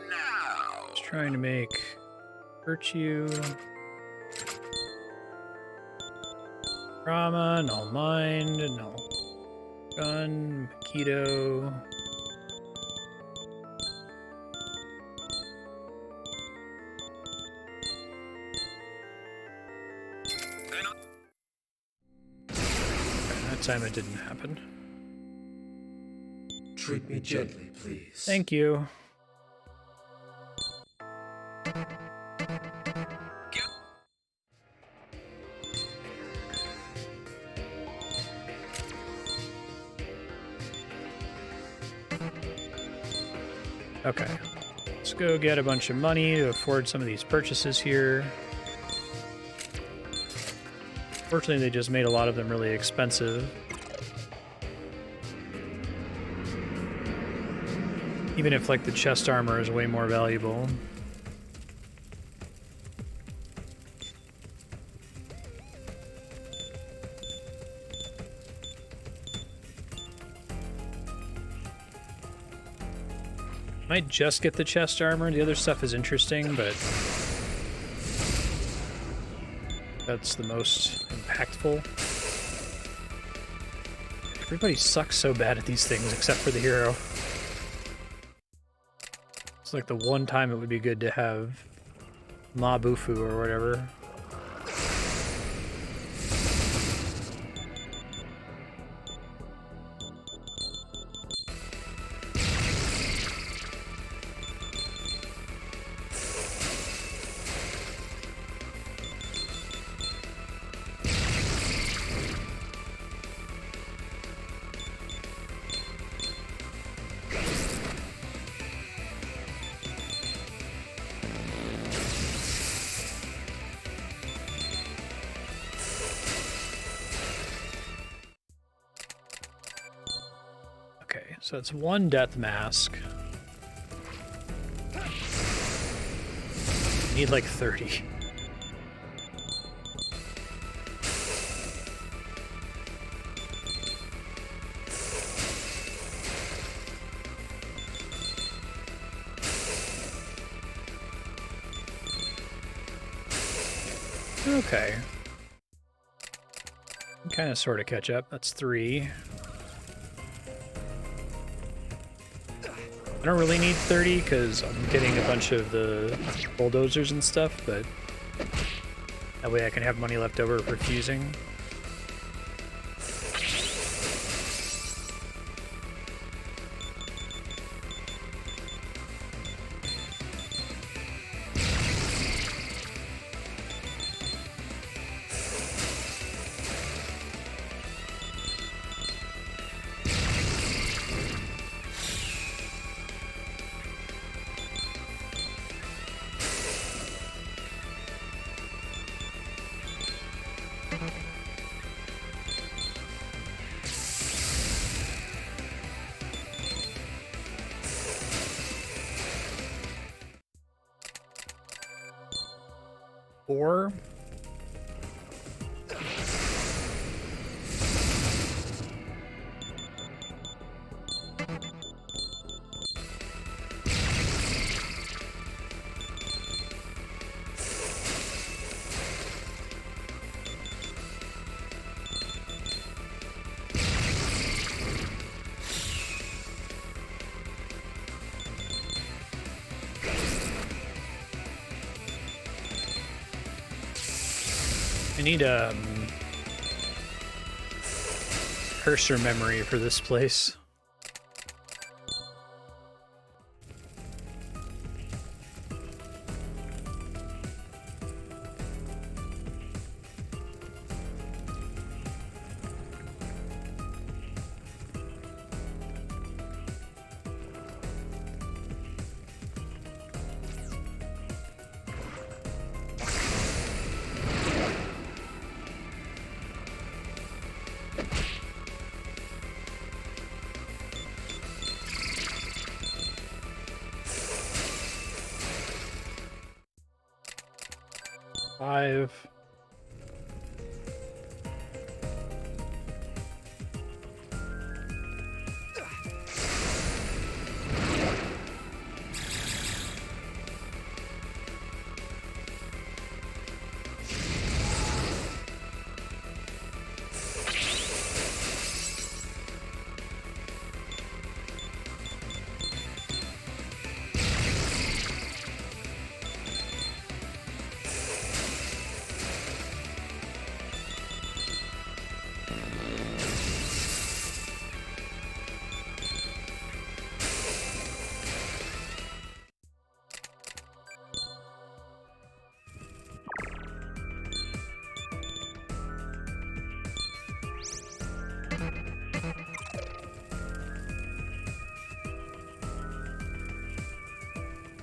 Now. Just trying to make virtue, trauma, null mind, null gun, keto. That time it didn't happen. Treat me gently, please. Thank you. Okay, let's go get a bunch of money to afford some of these purchases here. Fortunately, they just made a lot of them really expensive. Even if, like, the chest armor is way more valuable. Might just get the chest armor. The other stuff is interesting, but that's the most impactful. Everybody sucks so bad at these things except for the hero. It's like the one time it would be good to have Mabufu or whatever. So it's 1 death mask. Need like 30. Okay. Kind of sort of catch up. That's 3. I don't really need 30 because I'm getting a bunch of the bulldozers and stuff, but that way I can have money left over for fusing. Four. I need cursor memory for this place. Five.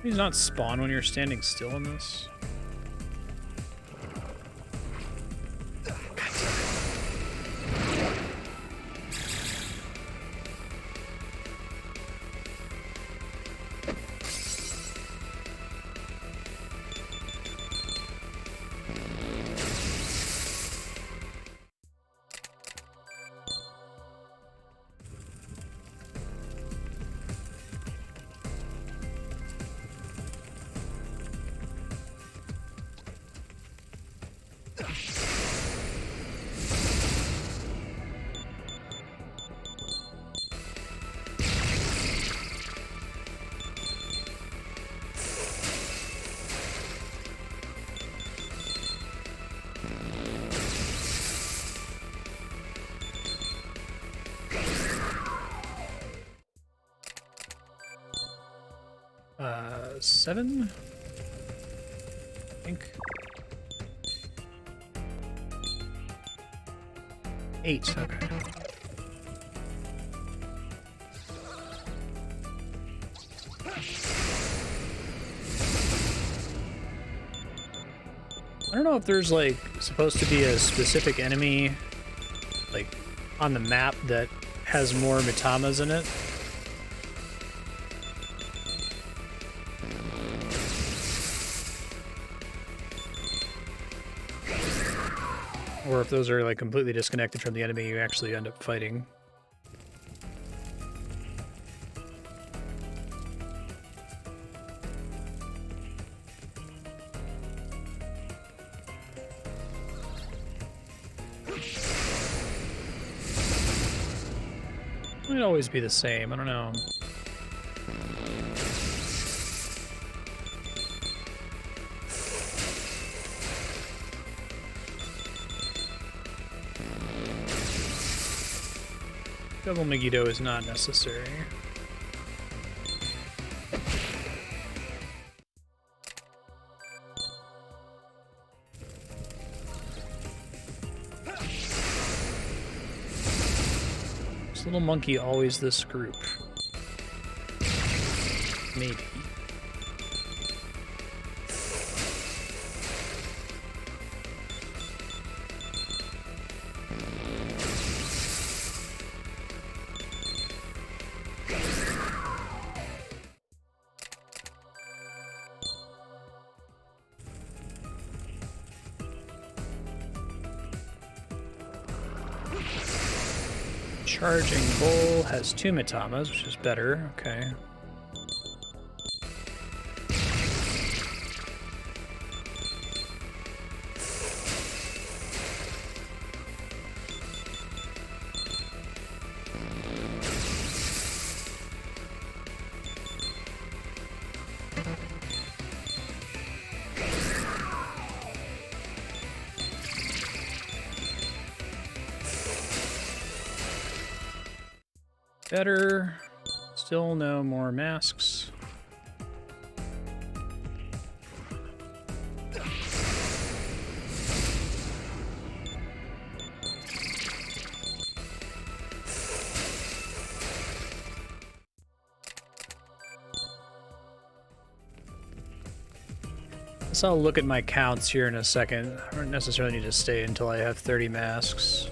He's not spawn when you're standing still in this. Seven? I think. 8, okay. I don't know if there's like supposed to be a specific enemy like on the map that has more Mitamas in it. Or if those are like completely disconnected from the enemy, you actually end up fighting. It might always be the same, I don't know. Double Megiddo is not necessary. Is little monkey always this group? Maybe. Charging Bull has 2 Mitamas, which is better. Okay. Better. Still no more masks. Guess I'll look at my counts here in a second. I don't necessarily need to stay until I have 30 masks.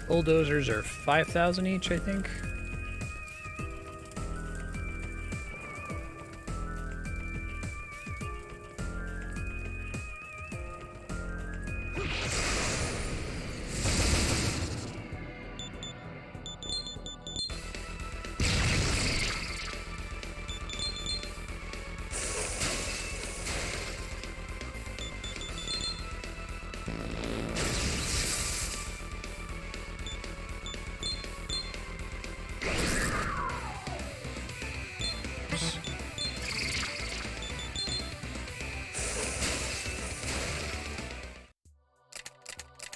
Bulldozers are 5,000 each, I think.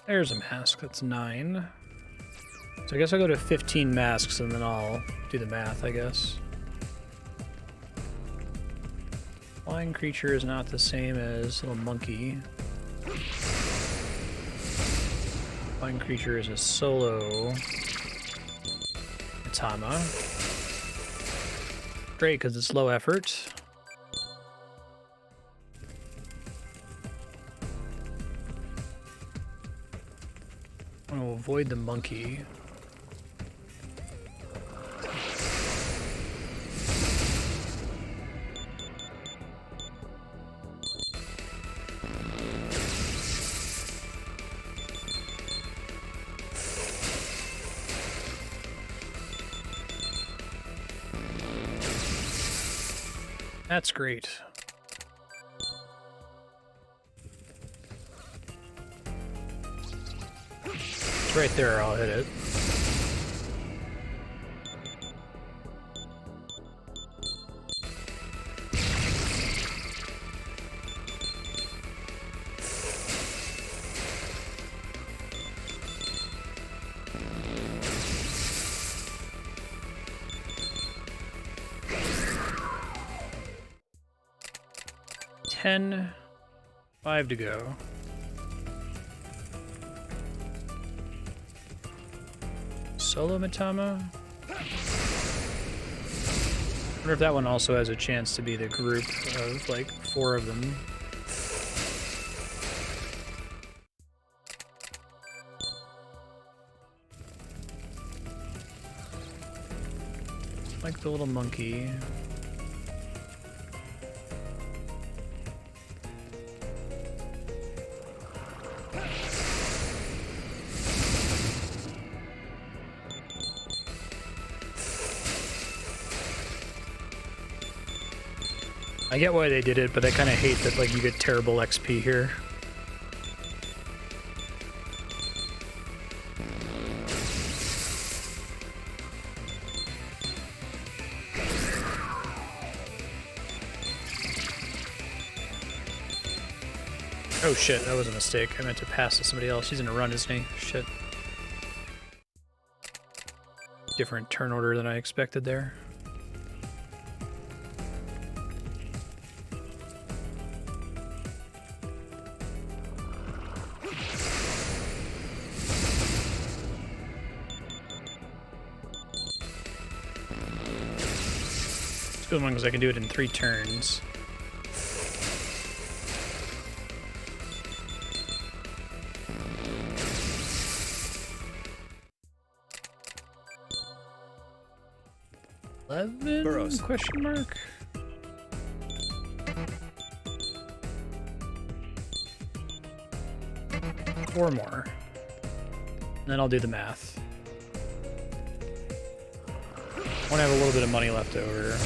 There's a mask, that's 9. So I guess I'll go to 15 masks and then I'll do the math, I guess. Flying creature is not the same as little monkey. Flying creature is a solo Atama. Great, because it's low effort. I'm going to avoid the monkey. That's great. It's right there, I'll hit it. $5 to go. Solo Mitama? I wonder if that one also has a chance to be the group of like 4 of them. Like the little monkey. I get why they did it, but I kind of hate that like you get terrible XP here. Oh shit, that was a mistake. I meant to pass to somebody else. He's in a run, isn't he? Shit. Different turn order than I expected there. It's a good one because I can do it in 3 turns. Burrows. Question mark? Four more. And then I'll do the math. I want to have a little bit of money left over.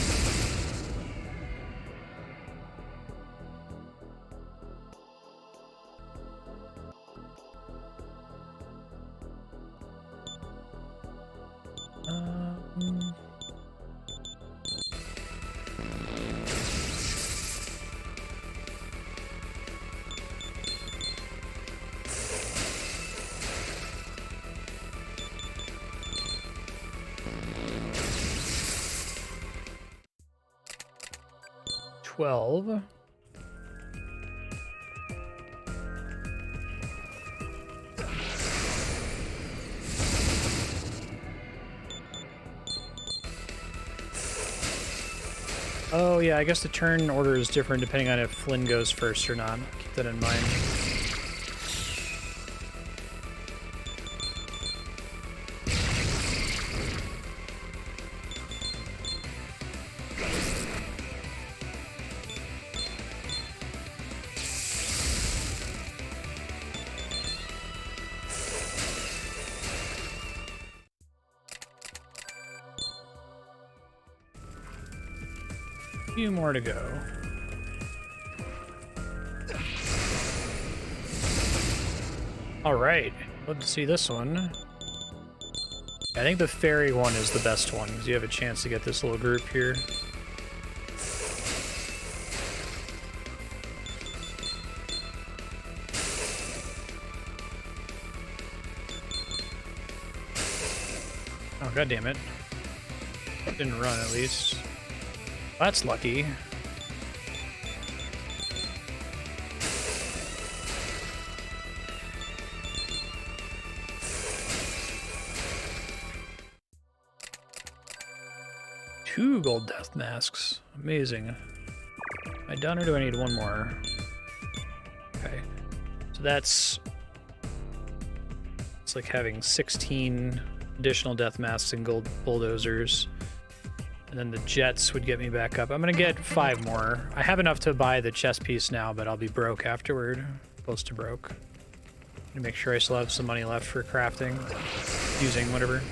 $12. Oh yeah, I guess the turn order is different depending on if Flynn goes first or not. Keep that in mind. Few more to go. All right, love to see this one. I think the fairy one is the best one because you have a chance to get this little group here. Oh, god damn it. Didn't run at least. That's lucky. Two gold death masks. Amazing. Am I done or do I need one more? Okay. So that's... It's like having 16 additional death masks and gold bulldozers. And then the jets would get me back up. I'm gonna get 5 more. I have enough to buy the chess piece now, but I'll be broke afterward. Close to broke. To make sure I still have some money left for crafting. Using whatever.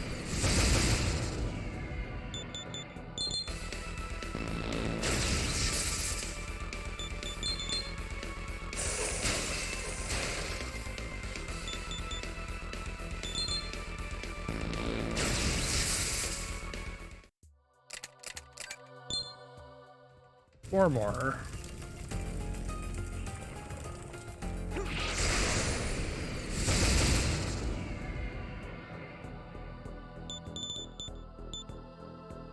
Four more.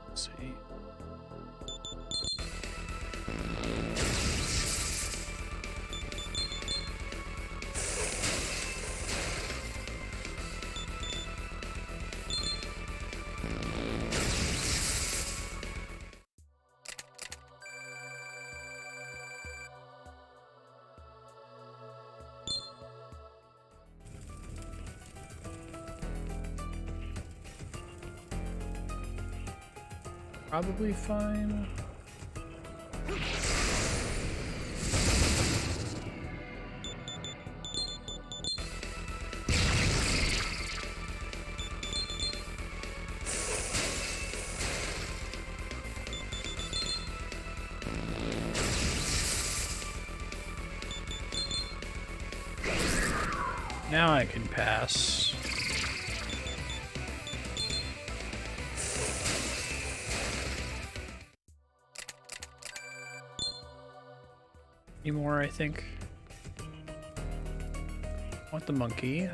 Let's see. Probably fine. Now I can pass. Any more, I think. Want the monkey.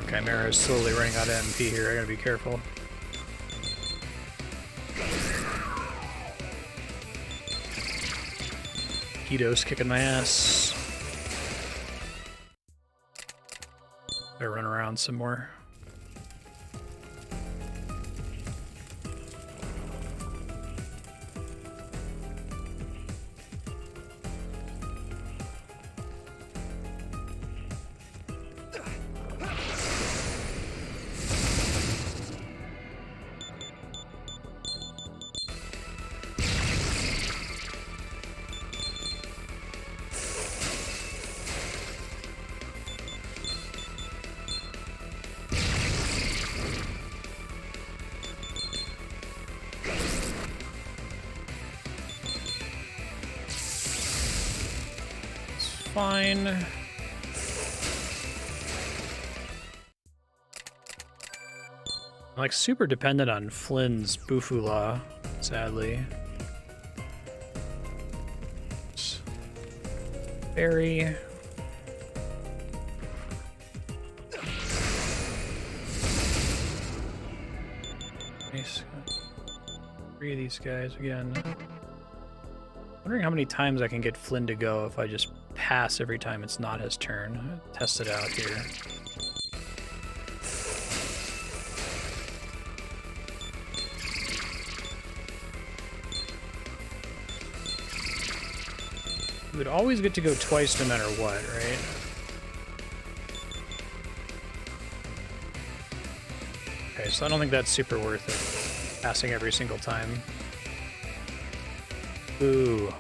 Chimera is slowly running out of MP here. I gotta be careful. Keto's kicking my ass. Better run around some more. Fine. I'm like super dependent on Flynn's Bufula, sadly. Barry. Nice. 3 of these guys again. Wondering how many times I can get Flynn to go if I just pass every time it's not his turn. Test it out here. You would always get to go twice no matter what, right? Okay, so I don't think that's super worth it. Passing every single time. Ooh.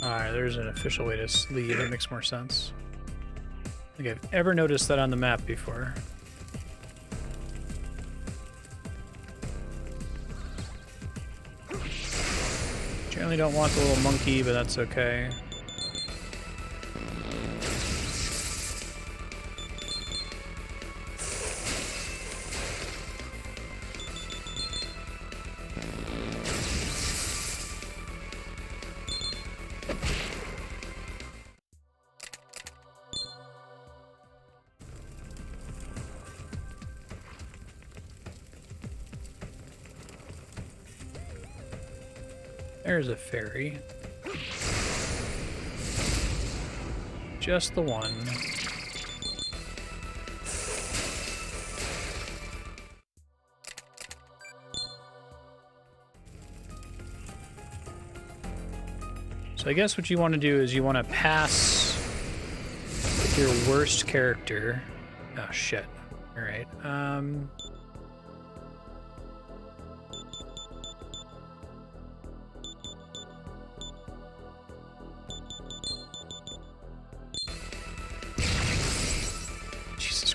Alright, there's an official way to leave. That makes more sense. I think I've ever noticed that on the map before. Generally don't want the little monkey, but that's okay. There's a ferry. Just the one. So I guess what you want to do is you want to pass with your worst character. Oh shit. Alright.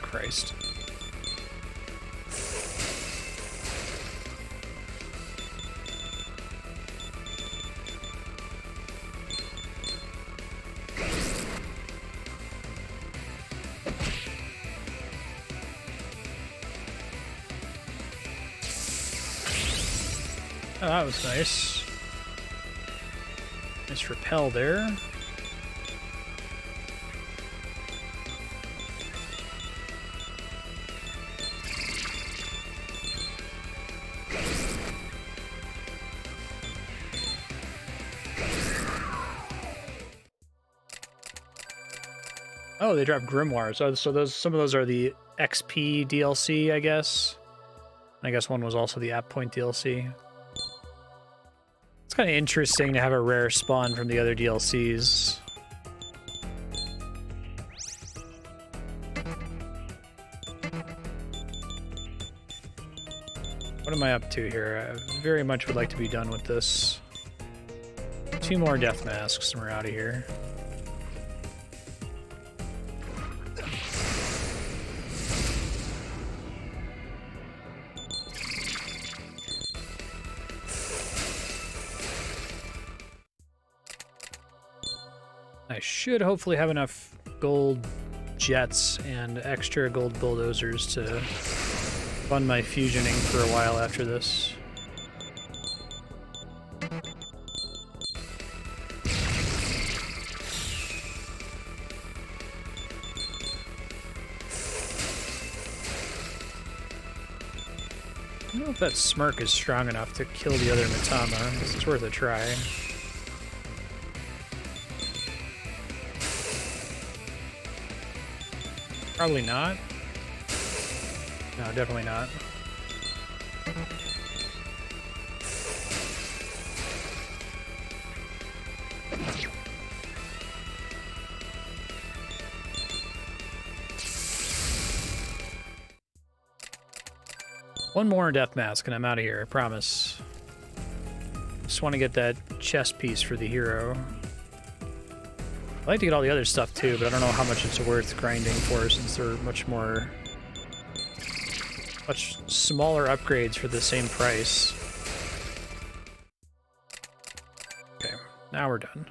Christ. Oh, that was nice. Nice repel there. Oh, they dropped grimoires. So those some of those are the XP DLC, I guess. I guess one was also the App Point DLC. It's kind of interesting to have a rare spawn from the other DLCs. What am I up to here? I very much would like to be done with this. 2 more death masks and we're out of here. I should hopefully have enough gold jets and extra gold bulldozers to fund my fusioning for a while after this. I don't know if that smirk is strong enough to kill the other Mitama. It's worth a try. Probably not. No, definitely not. One more death mask and I'm out of here, I promise. Just want to get that chest piece for the hero. I'd like to get all the other stuff too, but I don't know how much it's worth grinding for since they're much smaller upgrades for the same price. Okay, now we're done.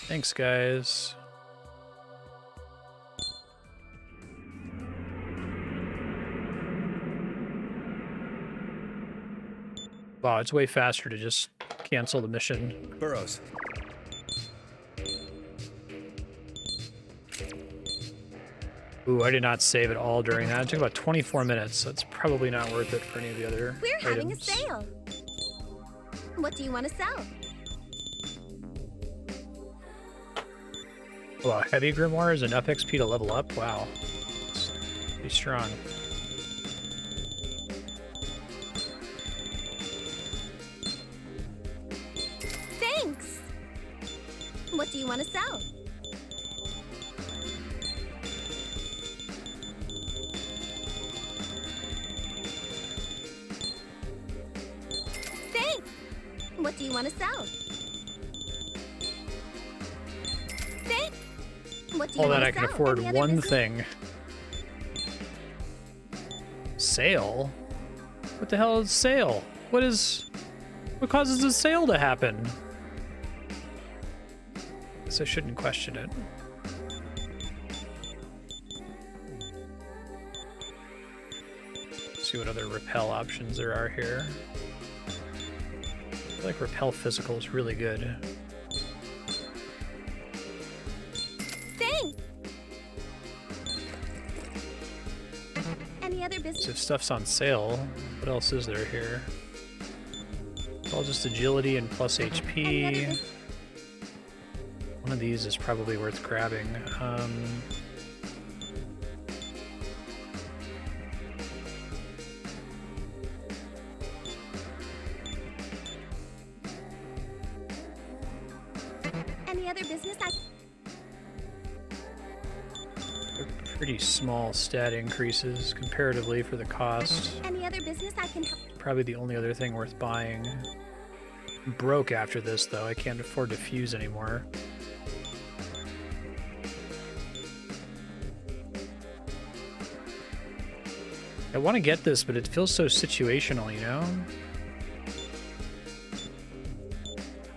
Thanks, guys. Wow, it's way faster to just cancel the mission. Burrows. Ooh, I did not save at all during that. It took about 24 minutes, so it's probably not worth it for any of the other We're having a items. sale. What do you want to sell? Wow, heavy grimoires and up XP to level up? Wow. It's pretty strong. Thanks. What do you want to sell? Thanks. What do you want to sell? Thanks. What do you All want that to I can sell? afford Any other one business? thing. Sale? What the hell is sale? What causes a sale to happen? Guess I shouldn't question it. See what other repel options there are here. I feel like repel physical is really good. Thanks. Any other business? So if stuff's on sale, what else is there here? It's all just agility and plus HP. One of these is probably worth grabbing. Any other business? Pretty small stat increases comparatively for the cost. Any other business I can help? Probably the only other thing worth buying. I'm broke after this, though. I can't afford to fuse anymore. I want to get this, but it feels so situational, you know?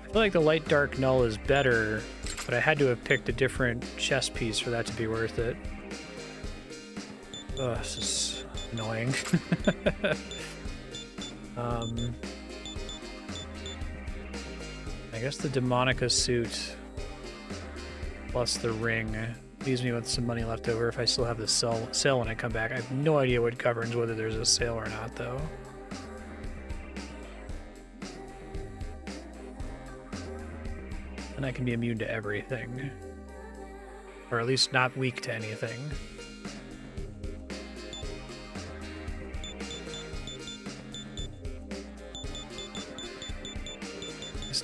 I feel like the light dark null is better, but I had to have picked a different chest piece for that to be worth it. Ugh, this is annoying. I guess the Demonica suit plus the ring Leaves me with some money left over if I still have the sale when I come back. I have no idea what governs whether there's a sale or not, though. And I can be immune to everything. Or at least not weak to anything.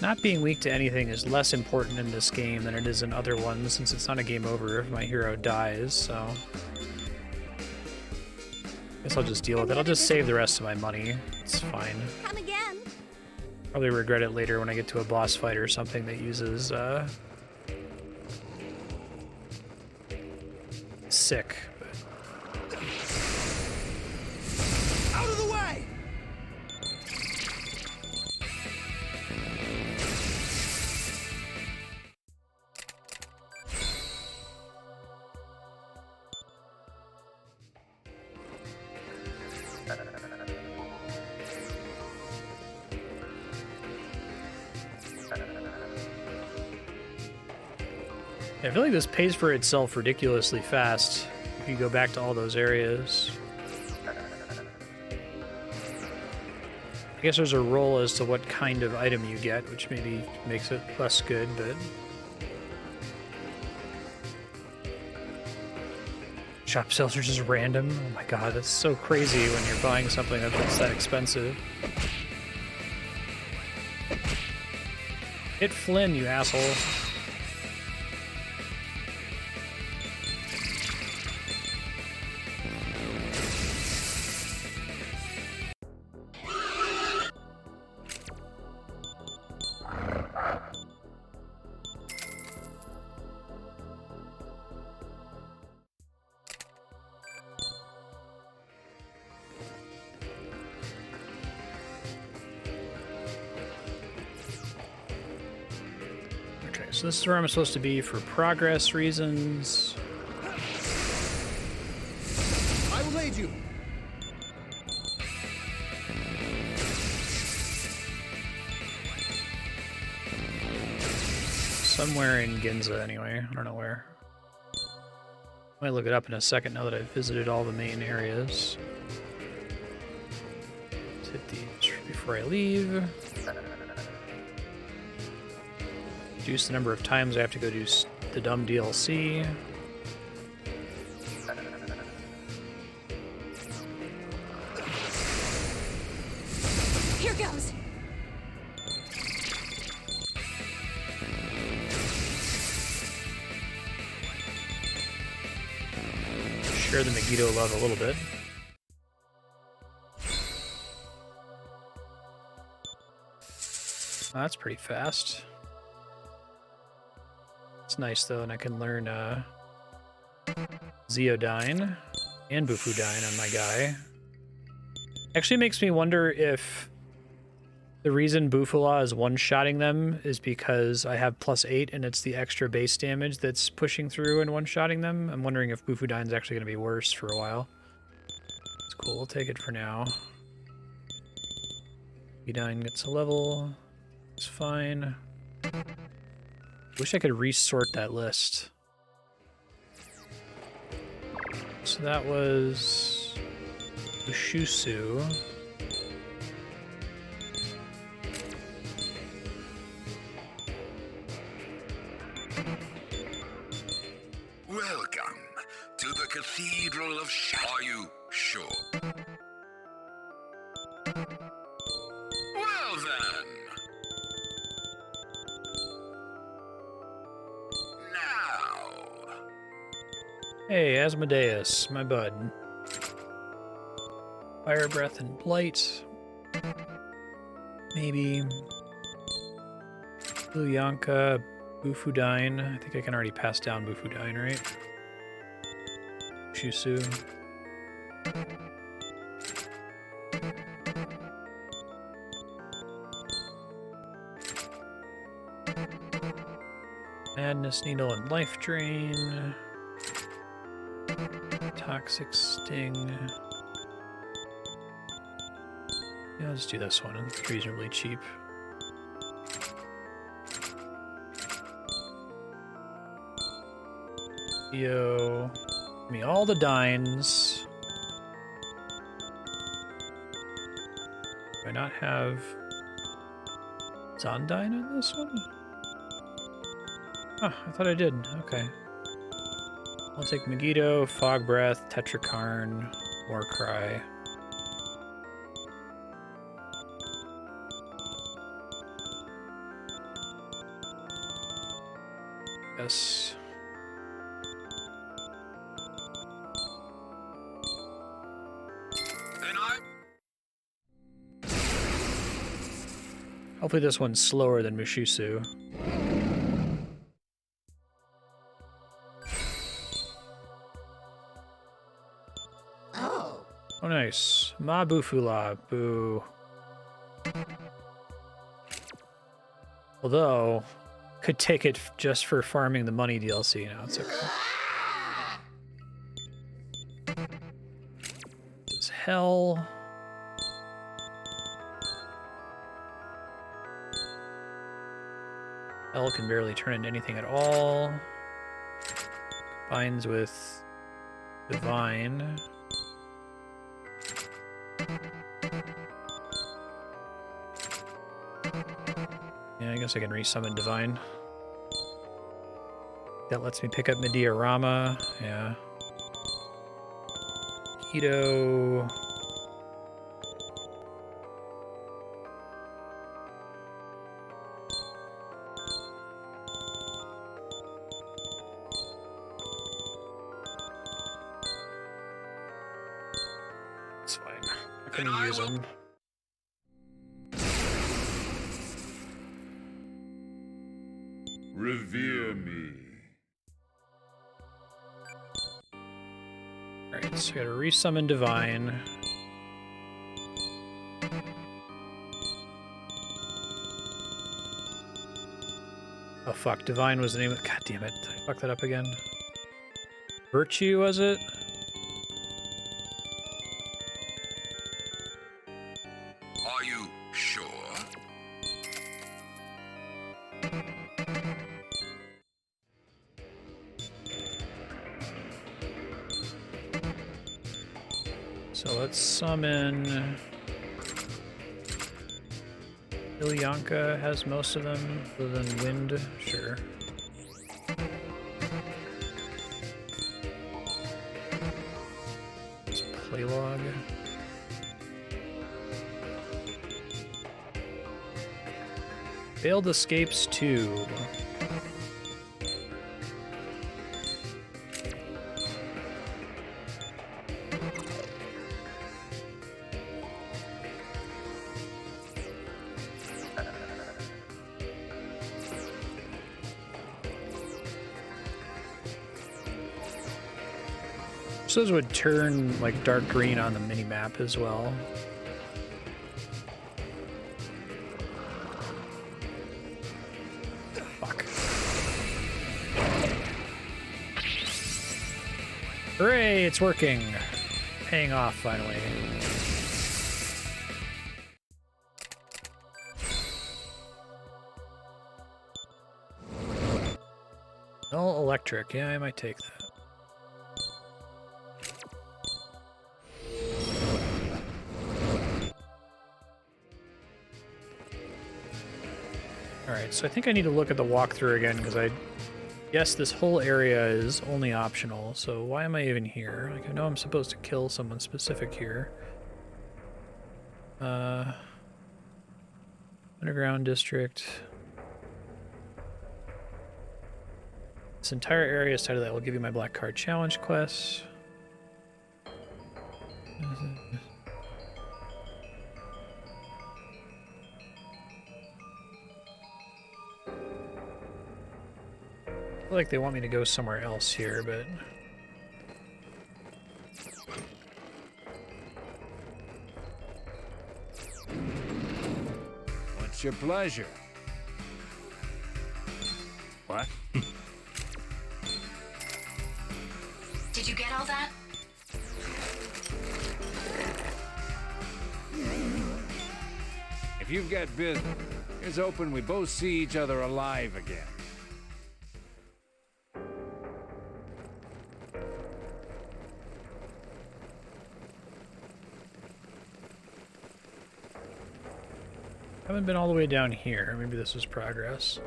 Not being weak to anything is less important in this game than it is in other ones, since it's not a game over if my hero dies, so... Guess I'll just deal with it. I'll just save the rest of my money. It's fine. Come again. Probably regret it later when I get to a boss fight or something that uses, sick. Out of the way! I feel like this pays for itself ridiculously fast if you go back to all those areas. I guess there's a rule as to what kind of item you get, which maybe makes it less good, but... Shop sales are just random. Oh my god, that's so crazy when you're buying something that's that expensive. Hit Flynn, you asshole. So this is where I'm supposed to be for progress reasons. I will aid you. Somewhere in Ginza, anyway. I don't know where. I might look it up in a second now that I've visited all the main areas. Let's hit these before I leave. Reduce the number of times I have to go do the dumb DLC. Here goes. Share the Megiddo love a little bit. Oh, that's pretty fast. It's nice though, and I can learn Zeodyne and Bufudyne on my guy. Actually makes me wonder if the reason Bufula is one-shotting them is because I have +8 and it's the extra base damage that's pushing through and one-shotting them. I'm wondering if Bufudyne's actually going to be worse for a while. It's cool, we'll take it for now. Zeodyne gets a level. It's fine. Wish I could resort that list. So that was Ushusu. Welcome to the Cathedral of Shadow. Are you sure? Well then. Now. Hey, Asmodeus, my bud. Fire Breath and Blight. Maybe. Luyanka, Bufudyne. I think I can already pass down Bufudyne, right? Shusu. Madness Needle and Life Drain. Toxic Sting. Yeah, let's do this one. It's reasonably cheap. Yo, give me all the dines. Do I not have Zondine on this one? Oh, I thought I did. Okay. I'll take Megiddo, Fog Breath, Tetrakarn, Warcry. Yes. Hopefully this one's slower than Mushisu. Oh, nice. Mabufula. Boo. Although, could take it just for farming the money DLC. Now it's okay. It's hell. Hell can barely turn into anything at all. Combines with Divine. Yeah, I guess I can resummon Divine. That lets me pick up Mediarama. Yeah. Keto. It's fine. I can use them. Revere me. Alright, so I gotta resummon Divine. Oh fuck, Divine was the name of— God damn it, did I fuck that up again? Virtue, was it? Are you sure? So let's summon... Ilyanka has most of them, other than Wind, sure. Let's playlog. Failed Escapes 2. Those would turn like dark green on the mini map as well. Fuck. Hooray, it's working. Paying off finally. No electric. Yeah, I might take that. Alright, so I think I need to look at the walkthrough again, because I guess this whole area is only optional, so why am I even here? Like, I know I'm supposed to kill someone specific here. Underground District. This entire area is titled that will give you my Black Card Challenge quest. I feel like they want me to go somewhere else here, but... What's your pleasure? What? Did you get all that? If you've got business, here's hoping we both see each other alive again. Haven't been all the way down here. Maybe this is progress.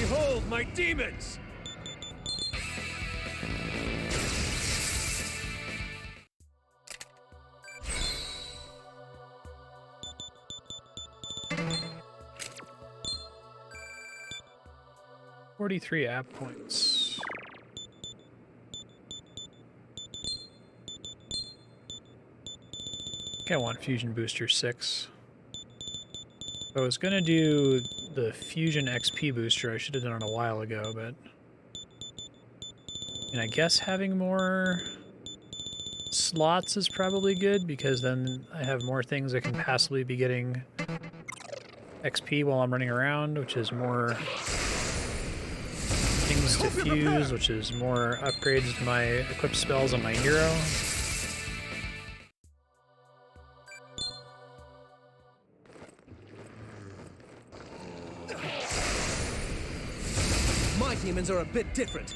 Behold my demons! $43 app points. Okay, I want Fusion Booster 6. I was gonna do the Fusion XP booster. I should have done it a while ago, but... And I guess having more slots is probably good, because then I have more things I can possibly be getting XP while I'm running around, which is more things to fuse, which is more upgrades to my equipped spells on my hero. My demons are a bit different.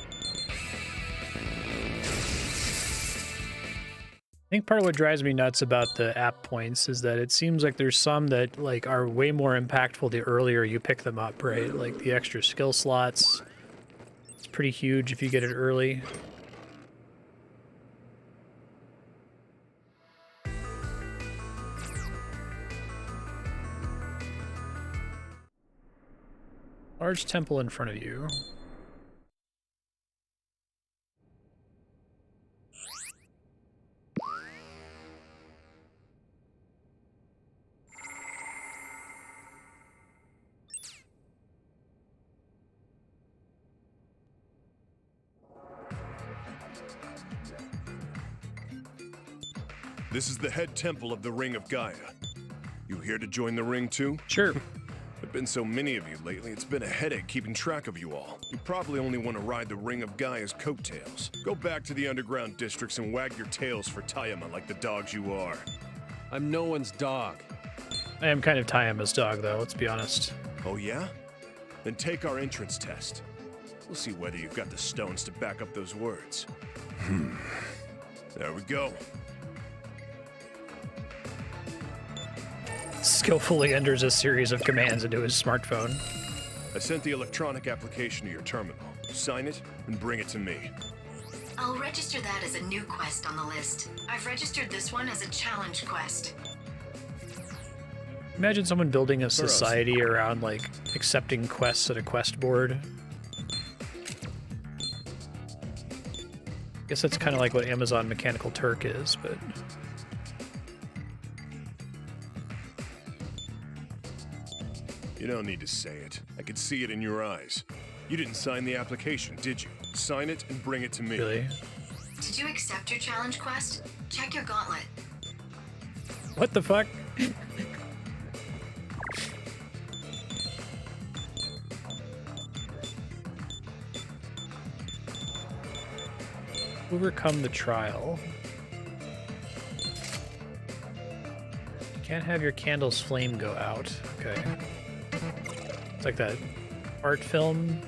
I think part of what drives me nuts about the app points is that it seems like there's some that like are way more impactful the earlier you pick them up, right? Like the extra skill slots. It's pretty huge if you get it early. Large temple in front of you. This is the head temple of the Ring of Gaia. You here to join the ring too? Sure. There've been so many of you lately, it's been a headache keeping track of you all. You probably only want to ride the Ring of Gaia's coattails. Go back to the underground districts and wag your tails for Tayama like the dogs you are. I'm no one's dog. I am kind of Tayama's dog, though, let's be honest. Oh yeah? Then take our entrance test. We'll see whether you've got the stones to back up those words. There we go. Skillfully enters a series of commands into his smartphone. I sent the electronic application to your terminal. Sign it and bring it to me. I'll register that as a new quest on the list. I've registered this one as a challenge quest. Imagine someone building a society around, like, accepting quests at a quest board. I guess that's kind of like what Amazon Mechanical Turk is, but... You don't need to say it. I can see it in your eyes. You didn't sign the application, did you? Sign it and bring it to me. Really? Did you accept your challenge quest? Check your gauntlet. What the fuck? Overcome the trial. You can't have your candle's flame go out. Okay. It's like that art film.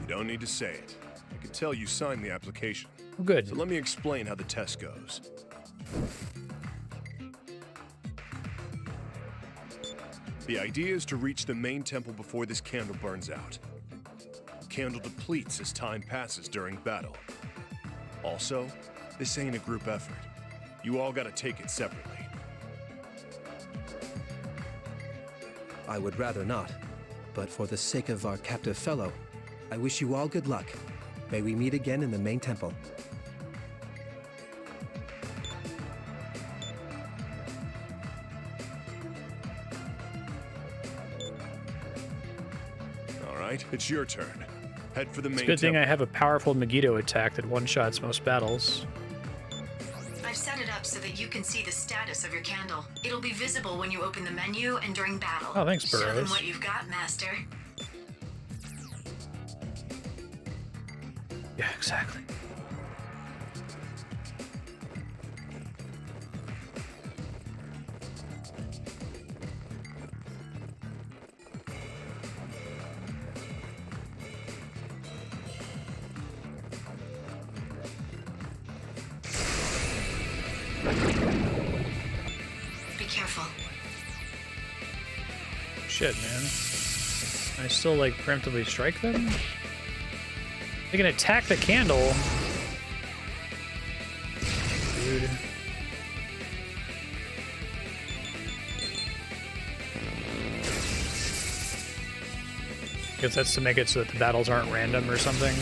You don't need to say it. I can tell you signed the application. Oh, good. So let me explain how the test goes. The idea is to reach the main temple before this candle burns out. The candle depletes as time passes during battle. Also, this ain't a group effort. You all gotta take it separately. I would rather not, but for the sake of our captive fellow, I wish you all good luck. May we meet again in the main temple. All right, it's your turn. Head for the main It's a good thing temple. I have a powerful Megiddo attack that one-shots most battles. I've set it up so that you can see the status of your candle. It'll be visible when you open the menu and during battle. Oh, thanks, Show them Burroughs. what you've got, Master. Yeah, exactly. Be careful. Shit, man. Can I still, like, preemptively strike them? They can attack the candle. Dude. Guess that's to make it so that the battles aren't random or something.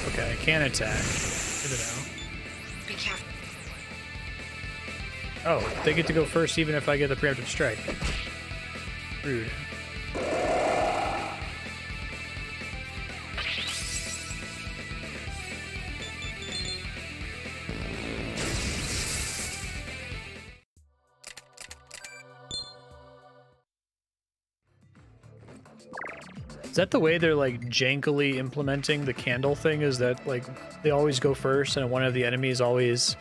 Okay, I can attack. Good to know. Be careful. Oh, they get to go first even if I get the preemptive strike. Rude. Is that the way they're, like, jankily implementing the candle thing? Is that, like, they always go first and one of the enemies always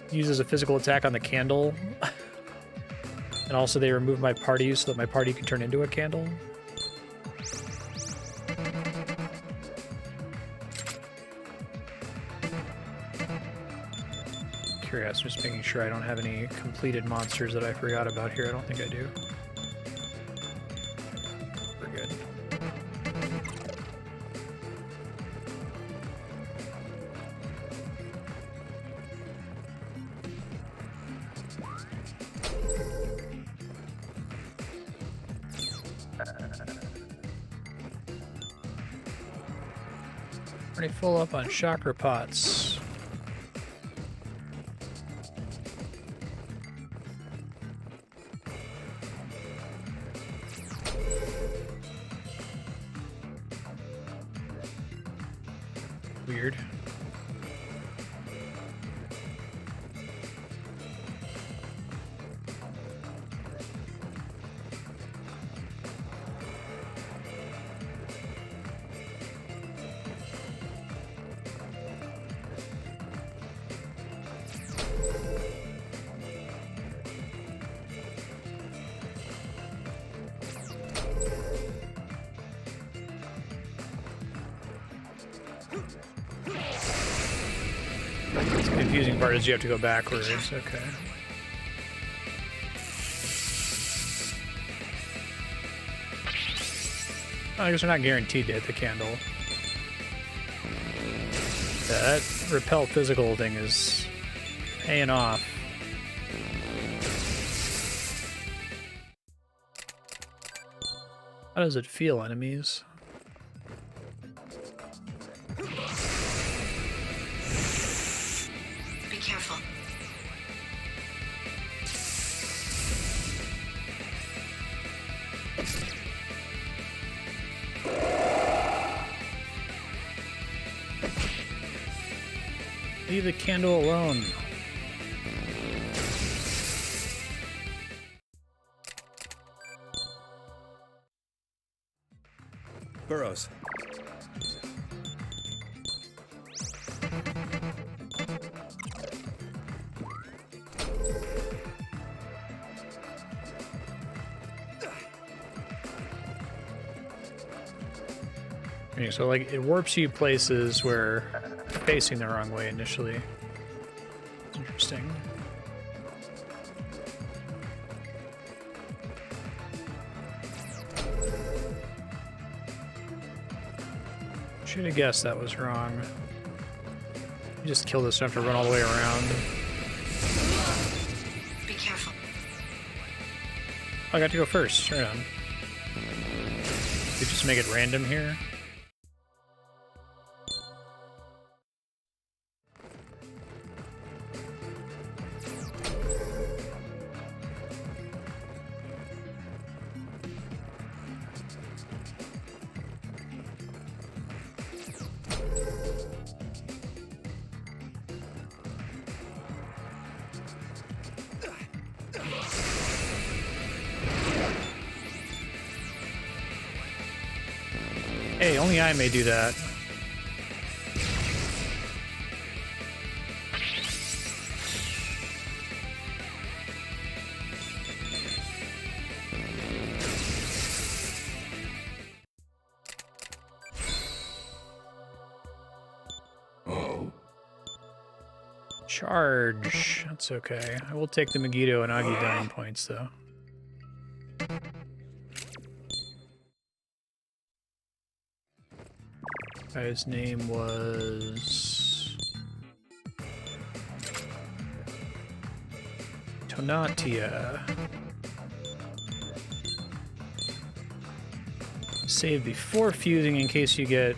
uses a physical attack on the candle? And also they remove my party so that my party can turn into a candle? Curious, just making sure I don't have any completed monsters that I forgot about here. I don't think I do. Pretty full up on chakra pots. Weird. The confusing part is you have to go backwards. Okay. Oh, I guess we're not guaranteed to hit the candle. Yeah, that repel physical thing is paying off. How does it feel, enemies? Be careful. Leave the candle alone. Burrows. Okay, so like it warps you places where you're facing the wrong way initially. Interesting. Should have guessed that was wrong. You just kill this stuff to run all the way around. Be careful. Oh, I got to go first. Right on. You just make it random here. Hey, only I may do that. Charge. That's okay. I will take the Megiddo and Agi dying points, though. Guy's name was Tonatia. Save before fusing in case you get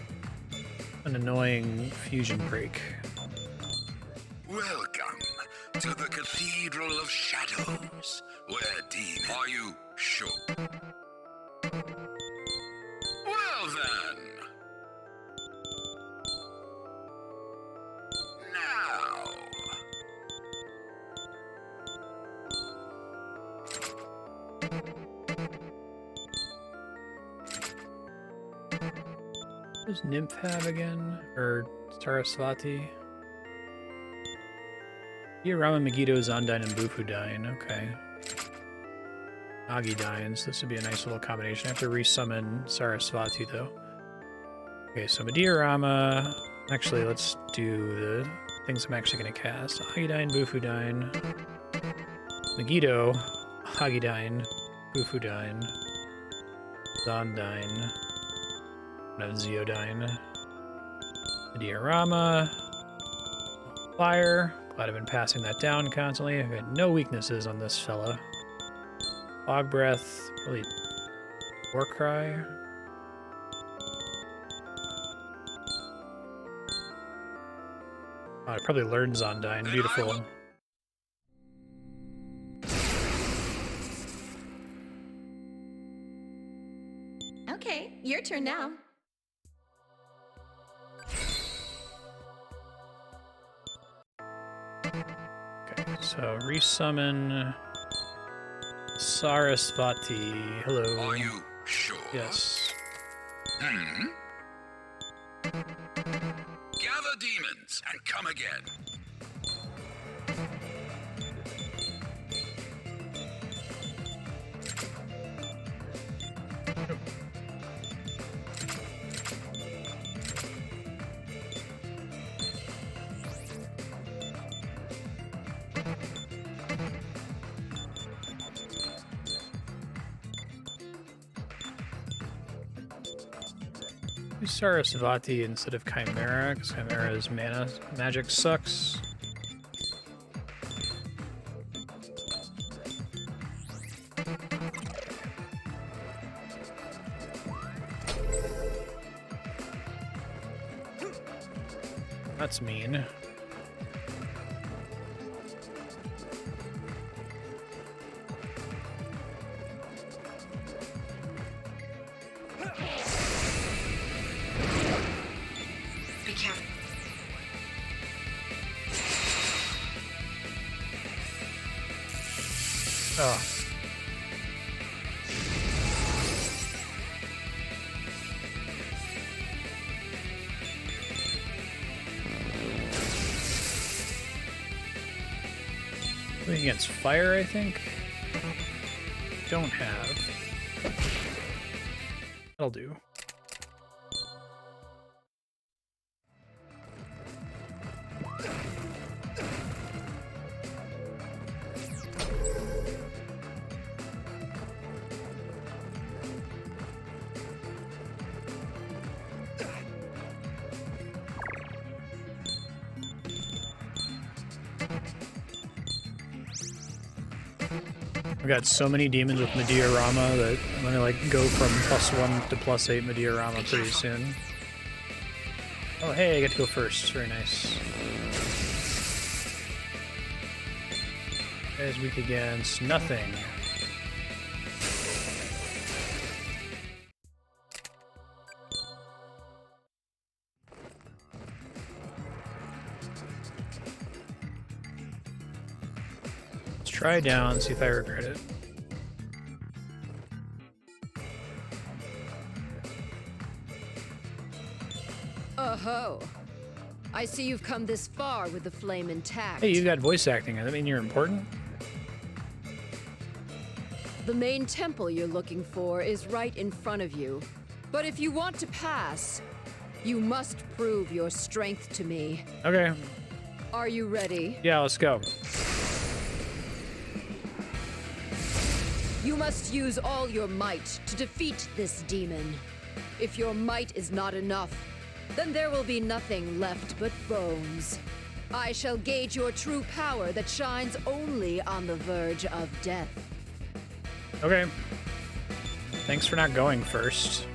an annoying fusion break. Welcome to the Cathedral of Shadows, where demons... Are you sure? Well then. Now. What does Nymph have again? Or Sarasvati? Diorama, Megiddo, Zondyne, and Bufudyne. Okay. Agi Dynes. This would be a nice little combination. I have to resummon Sarasvati, though. Okay, so Diorama. Actually, let's do the things I'm actually going to cast. Agidyne, Bufudyne. Megiddo. Agidyne. Bufudyne. Zondyne. I have Zeodyne. Diorama. Fire. Glad I've been passing that down constantly. I've got no weaknesses on this fella. Fog Breath. Really. Warcry. Oh, I probably learned Zondyne. Beautiful. Okay, your turn now. Okay, so resummon Sarasvati. Hello. Are you sure? Yes. Hmm? Gather demons and come again. Use Sarasvati instead of Chimera, because Chimera's mana magic sucks. That's mean. Be careful. Oh. Going against fire, I think. Don't have. That'll do. I've got so many demons with Mediarama that I'm gonna like go from +1 to +8 Mediarama pretty soon. Oh hey, I get to go first. Very nice. Guys weak against nothing. Try down, see if I regret it. Oh-ho. I see you've come this far with the flame intact. Hey, you got voice acting. Does that mean you're important? The main temple you're looking for is right in front of you. But if you want to pass, you must prove your strength to me. Okay. Are you ready? Yeah, let's go. You must use all your might to defeat this demon. If your might is not enough, then there will be nothing left but bones. I shall gauge your true power that shines only on the verge of death. Okay. Thanks for not going first.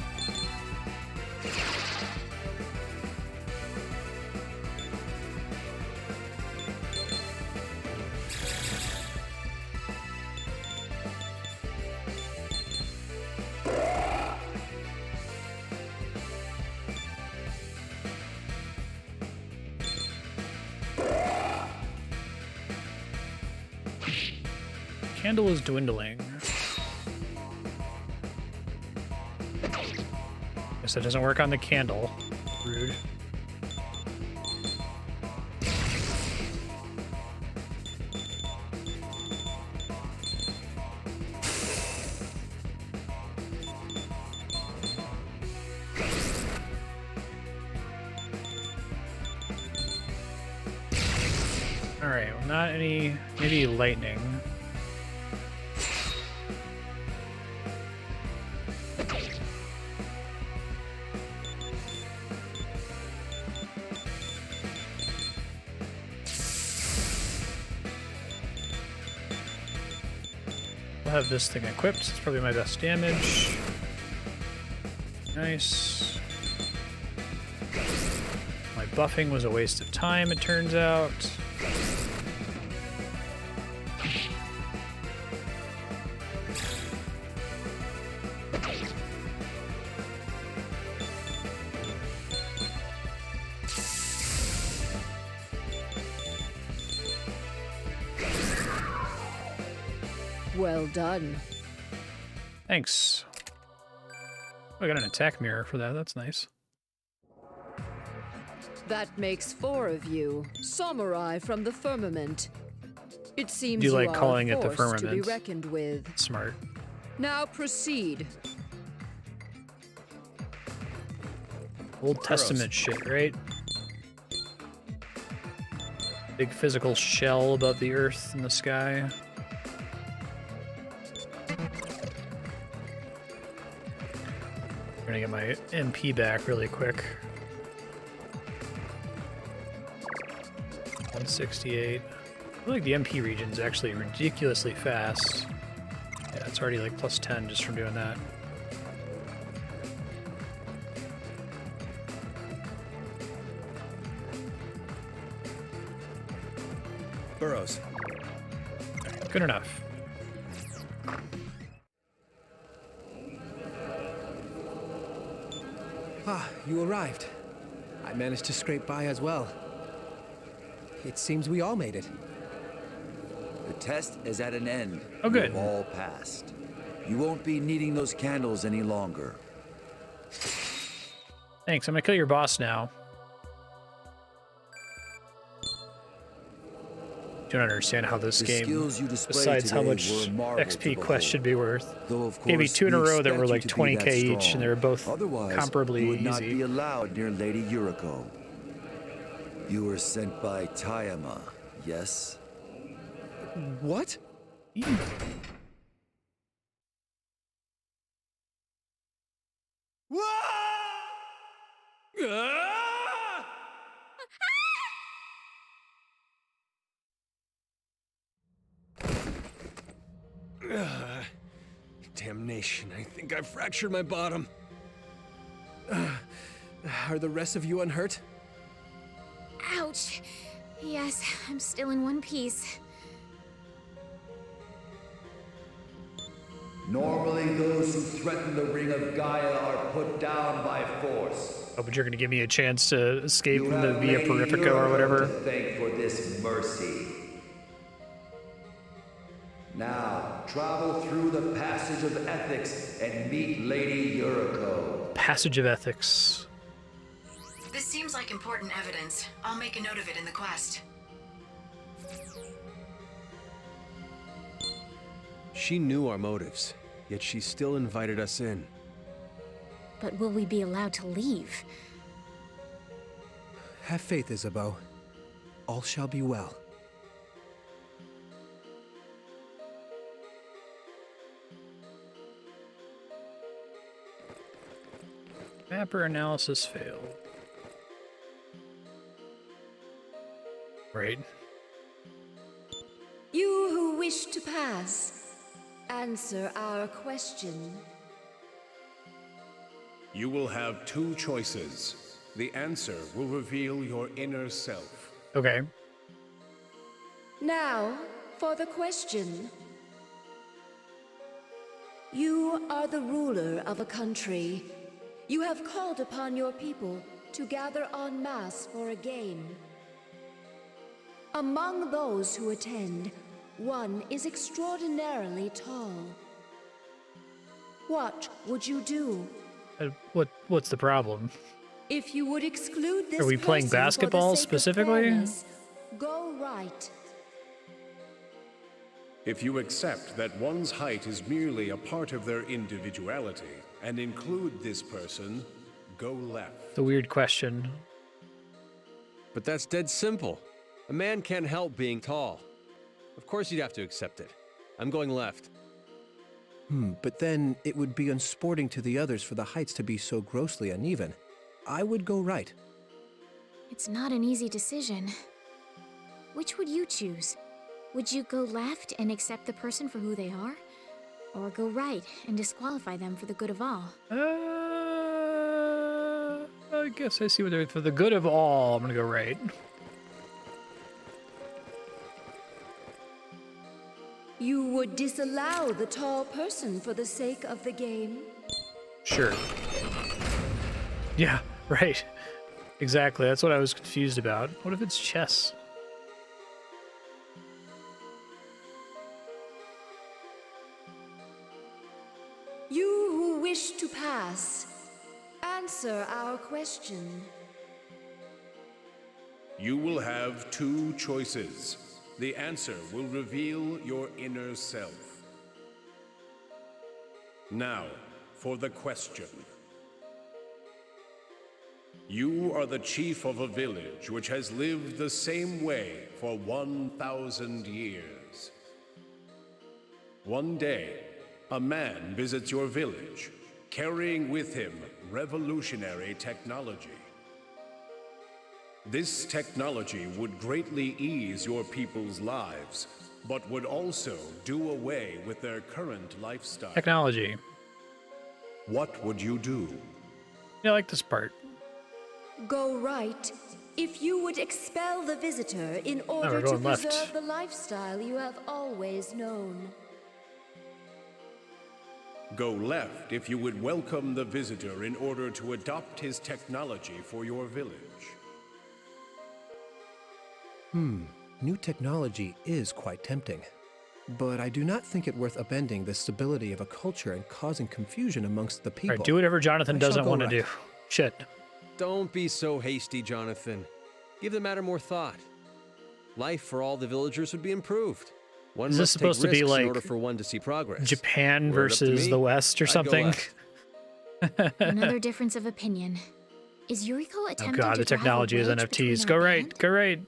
Candle is dwindling. Guess that doesn't work on the candle. Rude. Alright, well, not any... maybe lightning. I'll have this thing equipped. It's probably my best damage. Nice. My buffing was a waste of time, it turns out. Well done. Thanks. Oh, I got an attack mirror for that. That's nice. That makes 4 of you, samurai from the firmament. It seems Do you like are calling a it the force to be firmament? reckoned with. Smart. Now proceed. Old Testament shit, right? Big physical shell above the earth and the sky. I'm gonna get my MP back really quick. 168. I feel like the MP region's actually ridiculously fast. Yeah, it's already like plus 10 just from doing that. Burrows. Good enough. Ah, you arrived. I managed to scrape by as well. It seems we all made it. The test is at an end. Oh, good. You've all passed. You won't be needing those candles any longer. Thanks, I'm gonna kill your boss now. Don't understand how this The game skills you displayed decides how today much were a marvel XP to quests should be worth. Though, of Maybe course, 2 in a we row that were expect like you to be 20k that each, strong. and they were both Otherwise, comparably you would not easy. be allowed near Lady Yuriko. You were sent by Tayama, yes? What? Damnation, I think I fractured my bottom. Are the rest of you unhurt? Ouch. Yes, I'm still in one piece. Normally, those who threaten the ring of Gaia are put down by force. Oh, but you're gonna give me a chance to escape You from the have Via Lady Purifica Yuriko or whatever. to thank for this mercy. Now, travel through the Passage of Ethics and meet Lady Yuriko. Passage of Ethics. This seems like important evidence. I'll make a note of it in the quest. She knew our motives, yet she still invited us in. But will we be allowed to leave? Have faith, Isabeau. All shall be well. Mapper analysis failed. Right. You who wish to pass, answer our question. You will have two choices. The answer will reveal your inner self. Okay. Now, for the question. You are the ruler of a country. You have called upon your people to gather en masse for a game. Among those who attend, one is extraordinarily tall. What would you do? What's the problem? If you would exclude this Are we playing person for the basketball sake of specifically? fairness, go right. If you accept that one's height is merely a part of their individuality and include this person, go left. The weird question. But that's dead simple. A man can't help being tall. Of course you'd have to accept it. I'm going left. But then it would be unsporting to the others for the heights to be so grossly uneven. I would go right. It's not an easy decision. Which would you choose? Would you go left and accept the person for who they are? Or go right and disqualify them for the good of all? I guess I see what they're... For the good of all, I'm gonna go right. You would disallow the tall person for the sake of the game? Sure. Yeah, right. Exactly, that's what I was confused about. What if it's chess? You who wish to pass, answer our question. You will have two choices. The answer will reveal your inner self. Now, for the question. You are the chief of a village which has lived the same way for 1,000 years. One day, a man visits your village, carrying with him revolutionary technology. This technology would greatly ease your people's lives, but would also do away with their current lifestyle. Technology. What would you do? Yeah, I like this part. Go right if you would expel the visitor in order we're to going preserve left. the lifestyle you have always known. Go left if you would welcome the visitor in order to adopt his technology for your village. New technology is quite tempting. But I do not think it worth upending the stability of a culture and causing confusion amongst the people. Alright, do whatever Jonathan I shall doesn't go want to right. do. Shit. Don't be so hasty, Jonathan. Give the matter more thought. Life for all the villagers would be improved. One Is this must take supposed to be risks like in order for one to see progress. Japan Were it up to versus me, the West or I'd go something? left. Another difference of opinion. Is Yuriko Oh attempting god, to the drive a technology is wedge NFTs. between Go our right, band? go right.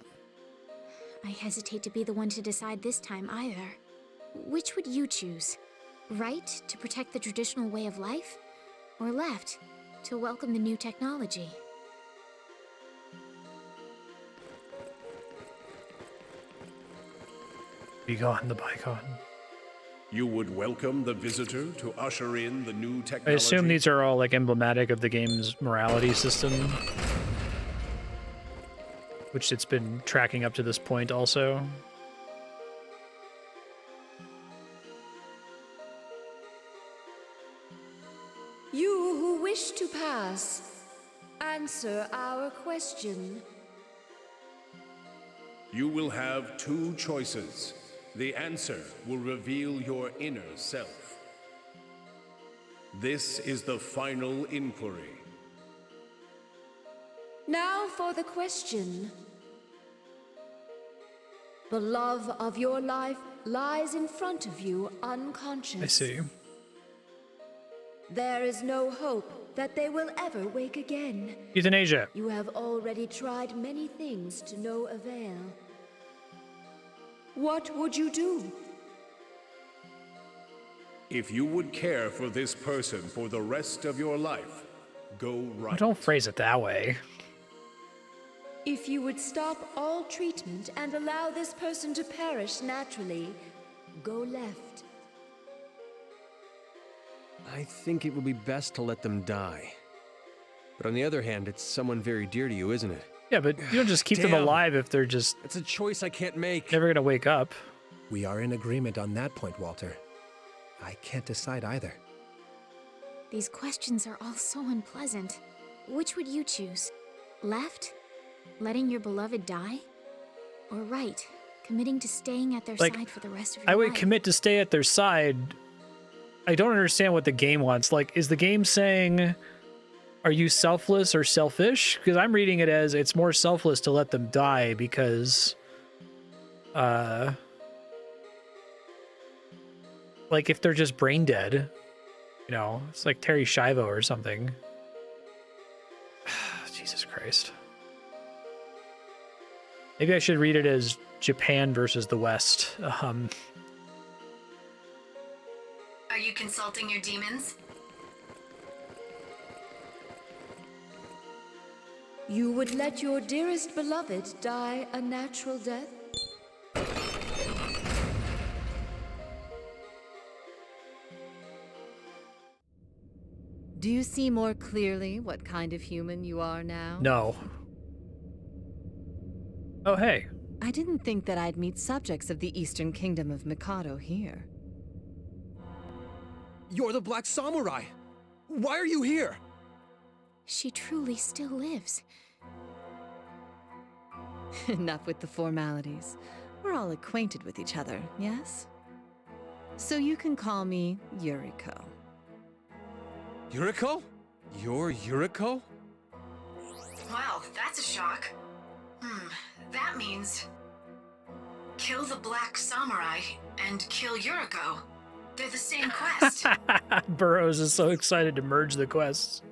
I hesitate to be the one to decide this time either. Which would you choose? Right, to protect the traditional way of life? Or left, to welcome the new technology? Be gone, the bygone. You would welcome the visitor to usher in the new technology? I assume these are all like emblematic of the game's morality system, which it's been tracking up to this point also. You who wish to pass, answer our question. You will have two choices. The answer will reveal your inner self. This is the final inquiry. Now for the question. The love of your life lies in front of you, unconscious. I see. There is no hope that they will ever wake again. Euthanasia. You have already tried many things to no avail. What would you do? If you would care for this person for the rest of your life, go right. Don't phrase it that way. If you would stop all treatment and allow this person to perish naturally, go left. I think it would be best to let them die. But on the other hand, it's someone very dear to you, isn't it? Yeah, but you don't just keep them Damn. alive if they're just... It's a choice I can't make. Never gonna wake up. We are in agreement on that point, Walter. I can't decide either. These questions are all so unpleasant. Which would you choose? Left? Letting your beloved die? Or right? Committing to staying at their side for the rest of your life? I would commit to stay at their side. I don't understand what the game wants. Like, is the game saying, are you selfless or selfish? Because I'm reading it as it's more selfless to let them die because, like if they're just brain dead, you know, it's like Terry Schiavo or something. Jesus Christ. Maybe I should read it as Japan versus the West. Are you consulting your demons? You would let your dearest beloved die a natural death? Do you see more clearly what kind of human you are now? No. Oh, hey. I didn't think that I'd meet subjects of the Eastern Kingdom of Mikado here. You're the Black Samurai! Why are you here? She truly still lives. Enough with the formalities. We're all acquainted with each other, yes? So you can call me Yuriko. Yuriko? You're Yuriko? Wow, that's a shock. That means... kill the Black Samurai and kill Yuriko. They're the same quest. Burroughs is so excited to merge the quests.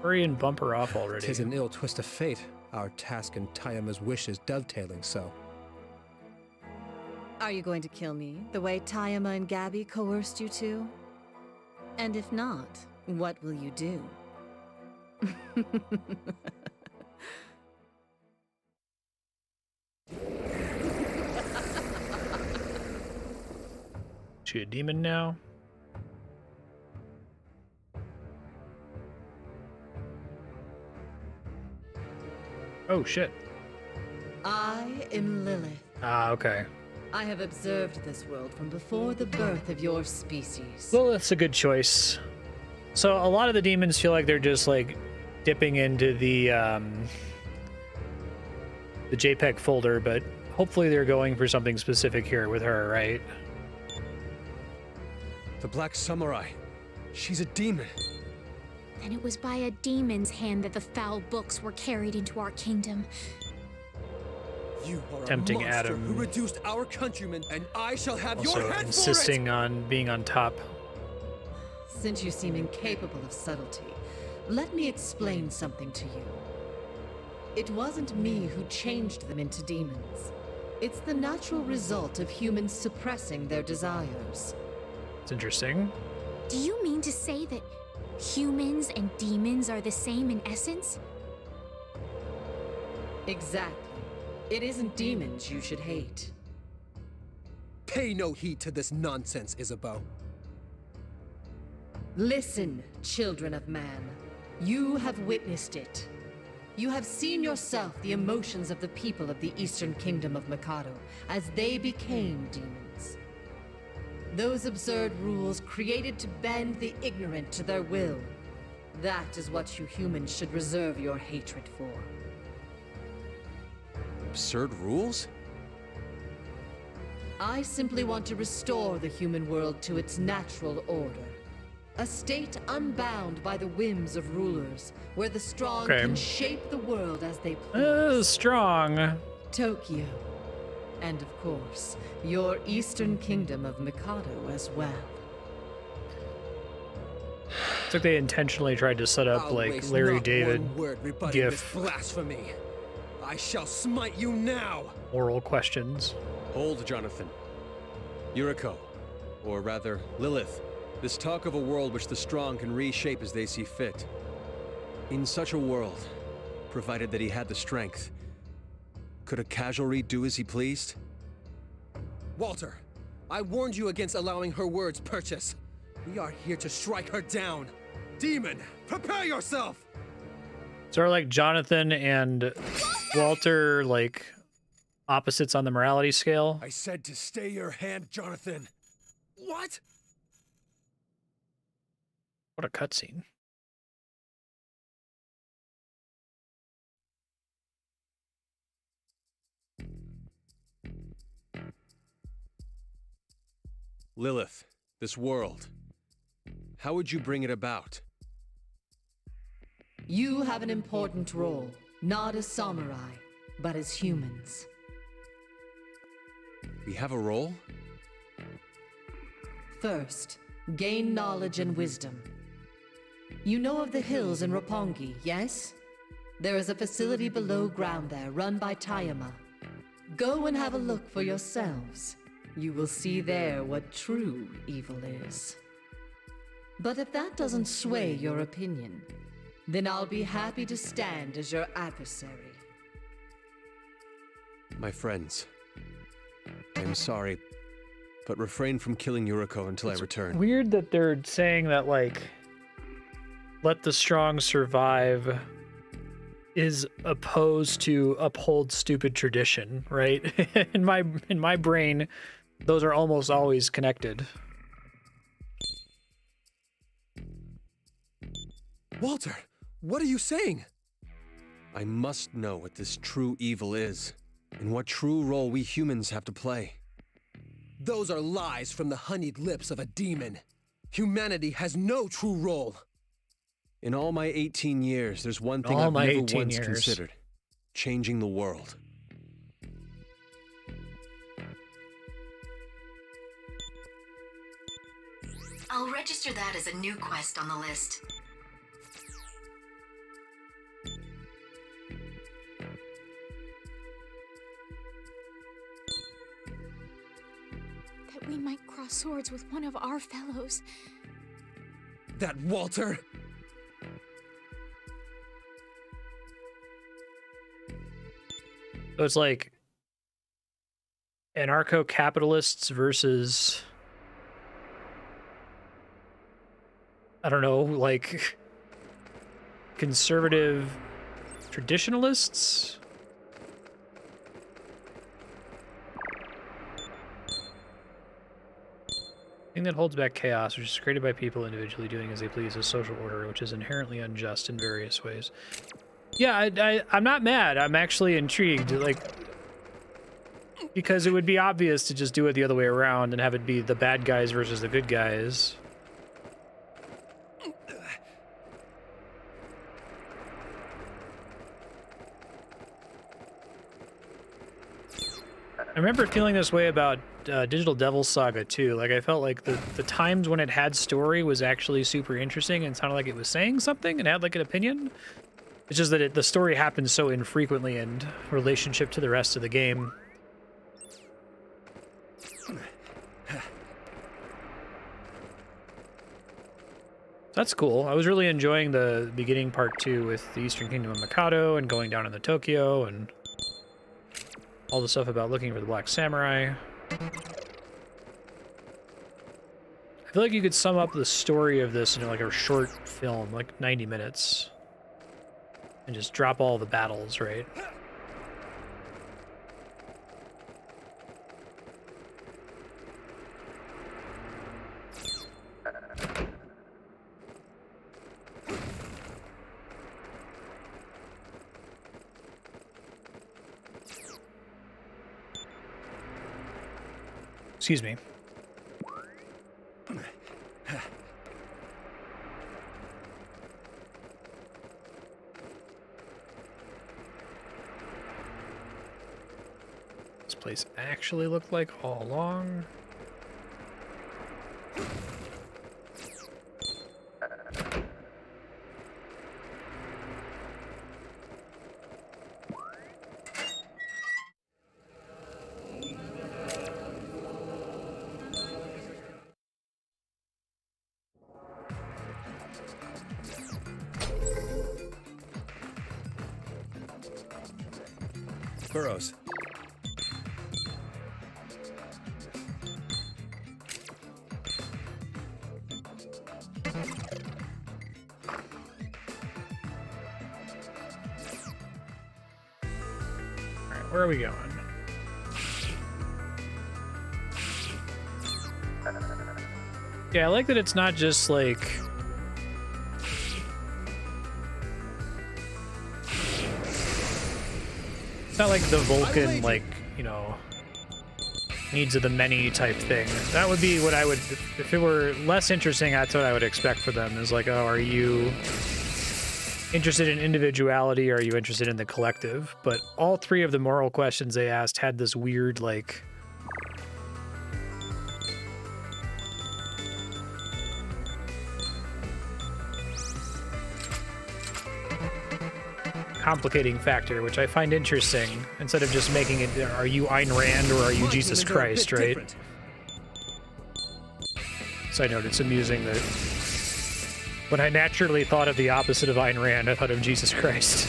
Hurry and bump her off already. 'Tis an ill twist of fate, our task and Tayama's wishes dovetailing so. Are you going to kill me, the way Tayama and Gabby coerced you to? And if not, what will you do? She a demon now? Oh, shit. I am Lilith. Ah, okay. I have observed this world from before the birth of your species. Lilith's a good choice. So a lot of the demons feel like they're just like dipping into the JPEG folder, but hopefully they're going for something specific here with her, right? The Black Samurai. She's a demon. Then it was by a demon's hand that the foul books were carried into our kingdom. You are Tempting a monster Adam. who reduced our countrymen, and I shall have Also your head insisting on being on top. Since you seem incapable of subtlety, let me explain something to you. It wasn't me who changed them into demons. It's the natural result of humans suppressing their desires. It's interesting. Do you mean to say that humans and demons are the same in essence? Exactly. It isn't demons you should hate. Pay no heed to this nonsense, Isabeau. Listen, children of man. You have witnessed it. You have seen yourself the emotions of the people of the Eastern Kingdom of Mikado as they became demons. Those absurd rules created to bend the ignorant to their will. That is what you humans should reserve your hatred for. Absurd rules? I simply want to restore the human world to its natural order. A state unbound by the whims of rulers, where the strong Okay. can shape the world as they please. Strong. Tokyo. And of course, your Eastern Kingdom of Mikado as well. It's like they intentionally tried to set up I'll like waste Larry not David one word rebutting gif this blasphemy. I shall smite you now. oral questions. Hold, Jonathan. Yuriko, or rather, Lilith. This talk of a world which the strong can reshape as they see fit. In such a world, provided that he had the strength, could a casualry do as he pleased? Walter, I warned you against allowing her words purchase. We are here to strike her down. Demon, prepare yourself! So are like Jonathan and Walter like opposites on the morality scale? I said to stay your hand, Jonathan. What? What a cutscene. Lilith, this world. How would you bring it about? You have an important role, not as samurai, but as humans. We have a role? First, gain knowledge and wisdom. You know of the hills in Roppongi, yes? There is a facility below ground there, run by Tayama. Go and have a look for yourselves. You will see there what true evil is. But if that doesn't sway your opinion, then I'll be happy to stand as your adversary. My friends, I'm sorry, but refrain from killing Yuriko until I return. Weird that they're saying that like let the strong survive is opposed to uphold stupid tradition, right? in my brain, those are almost always connected. Walter, what are you saying? I must know what this true evil is, and what true role we humans have to play. Those are lies from the honeyed lips of a demon. Humanity has no true role. In all my 18 years, there's one thing All I've my never 18 once years. considered. Changing the world. I'll register that as a new quest on the list. That we might cross swords with one of our fellows. That Walter? So it's like anarcho-capitalists versus, I don't know, like conservative traditionalists? Thing that holds back chaos, which is created by people individually doing as they please, is social order, which is inherently unjust in various ways. Yeah, I'm not mad. I'm actually intrigued, like, because it would be obvious to just do it the other way around and have it be the bad guys versus the good guys. I remember feeling this way about Digital Devil Saga too. Like, I felt like the times when it had story was actually super interesting and sounded like it was saying something and had like an opinion. It's just that the story happens so infrequently in relationship to the rest of the game. That's cool. I was really enjoying the beginning part 2 with the Eastern Kingdom of Mikado and going down into Tokyo and all the stuff about looking for the Black Samurai. I feel like you could sum up the story of this in like a short film, like 90 minutes. And just drop all the battles, right? Excuse me. place actually looked like all along. Burrows. Alright, where are we going? Yeah, I like that it's not just like... It's not like the Vulcan, like, you know, needs of the many type thing. That would be what I would... If it were less interesting, that's what I would expect for them, is like, oh, are you interested in individuality, or are you interested in the collective? But all three of the moral questions they asked had this weird, like... complicating factor, which I find interesting, instead of just making it, are you Ayn Rand or are you Jesus Christ, right? So I note it's amusing that when I naturally thought of the opposite of Ayn Rand, I thought of Jesus Christ.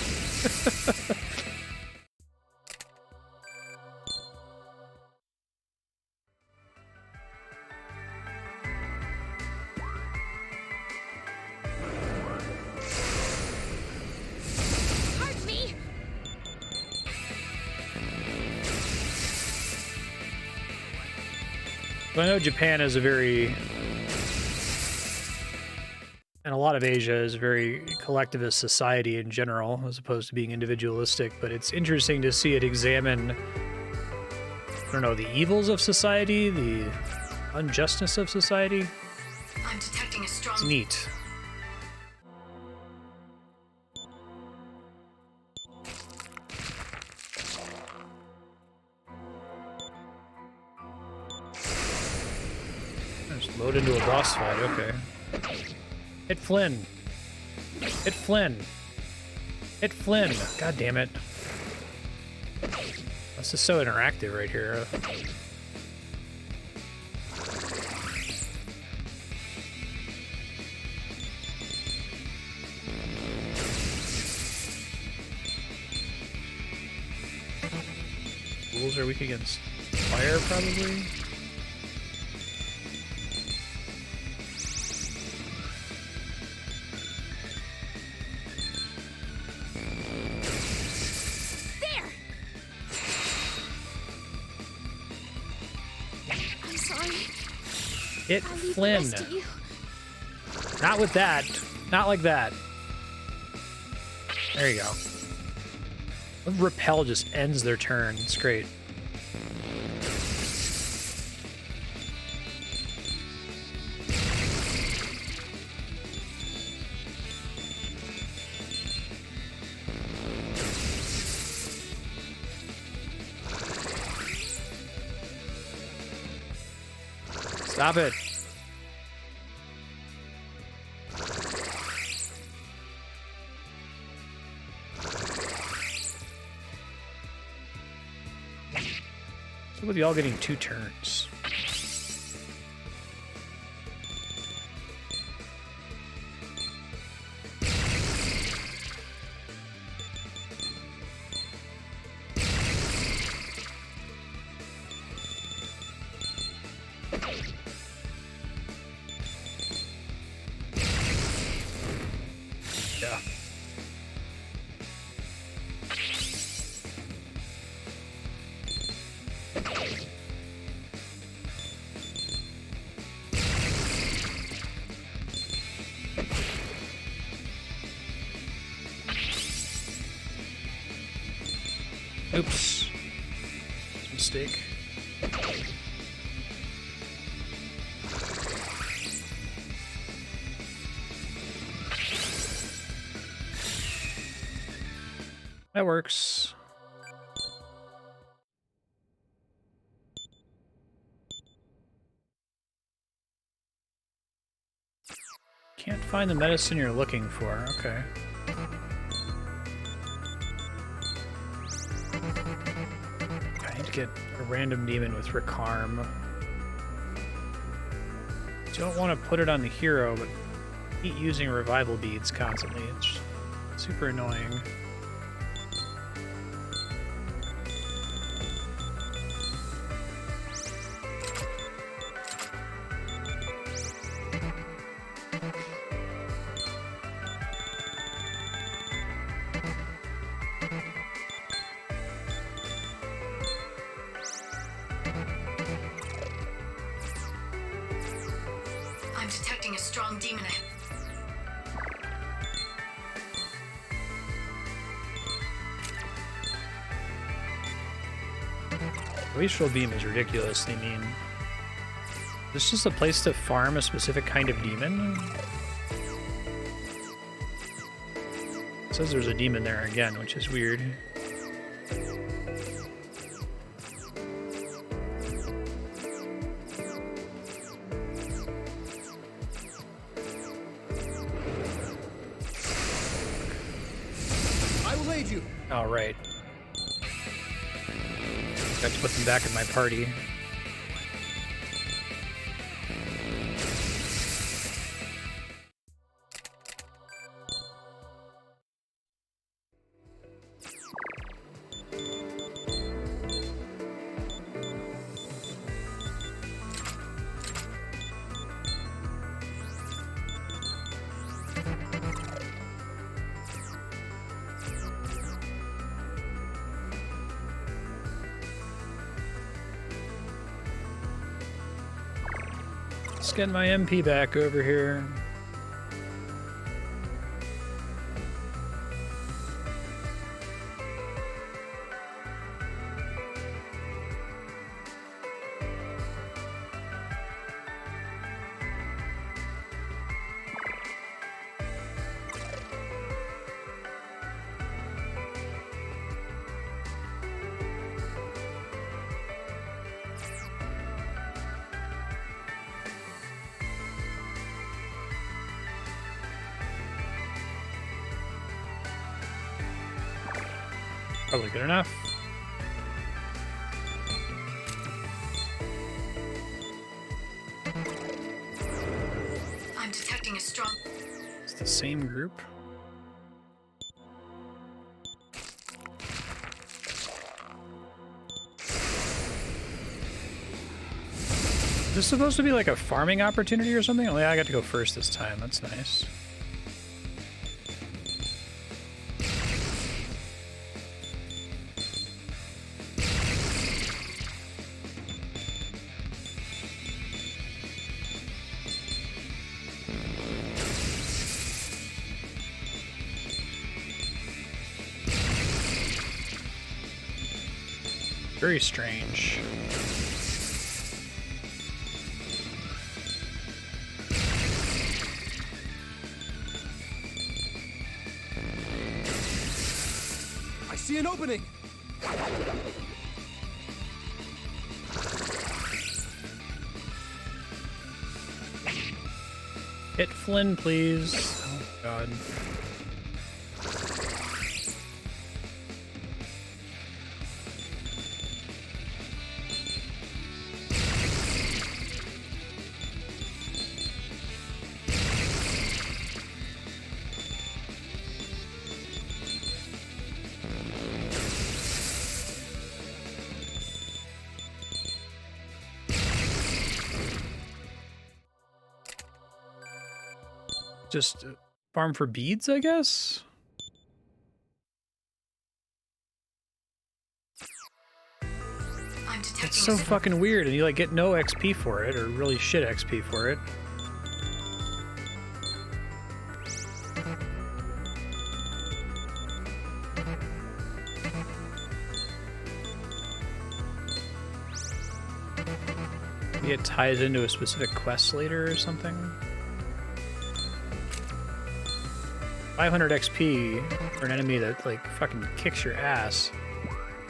I know Japan is a very, and a lot of Asia is a very collectivist society in general, as opposed to being individualistic, but it's interesting to see it examine, I don't know, the evils of society, the unjustness of society. I'm detecting a strong... It's neat. Load into a boss fight, okay. Hit Flynn. Hit Flynn. Hit Flynn. God damn it. This is so interactive right here. Ghouls are weak against fire, probably? Hit Flynn. Not with that. Not like that. There you go. Repel just ends their turn. It's great. Stop it. So with y'all getting 2 turns. Oops. Mistake. That works. Can't find the medicine you're looking for. Okay. I need to get a random demon with Recarm. Don't want to put it on the hero, but keep using revival beads constantly. It's super annoying. I'm detecting a strong demon ahead. Glacial Beam is ridiculously mean. Is this just a place to farm a specific kind of demon? It says there's a demon there again, which is weird. I will aid you. All right. Got to put them back in my party. Let's get my MP back over here. Probably good enough. I'm detecting a strong... It's the same group. Is this supposed to be like a farming opportunity or something? Oh yeah, I got to go first this time. That's nice. Very strange. I see an opening. Hit Flynn, please. Oh, God. Just farm for beads, I guess? It's so fucking weird, and you like get no XP for it, or really shit XP for it. Maybe it ties into a specific quest later or something. 500 XP for an enemy that like fucking kicks your ass.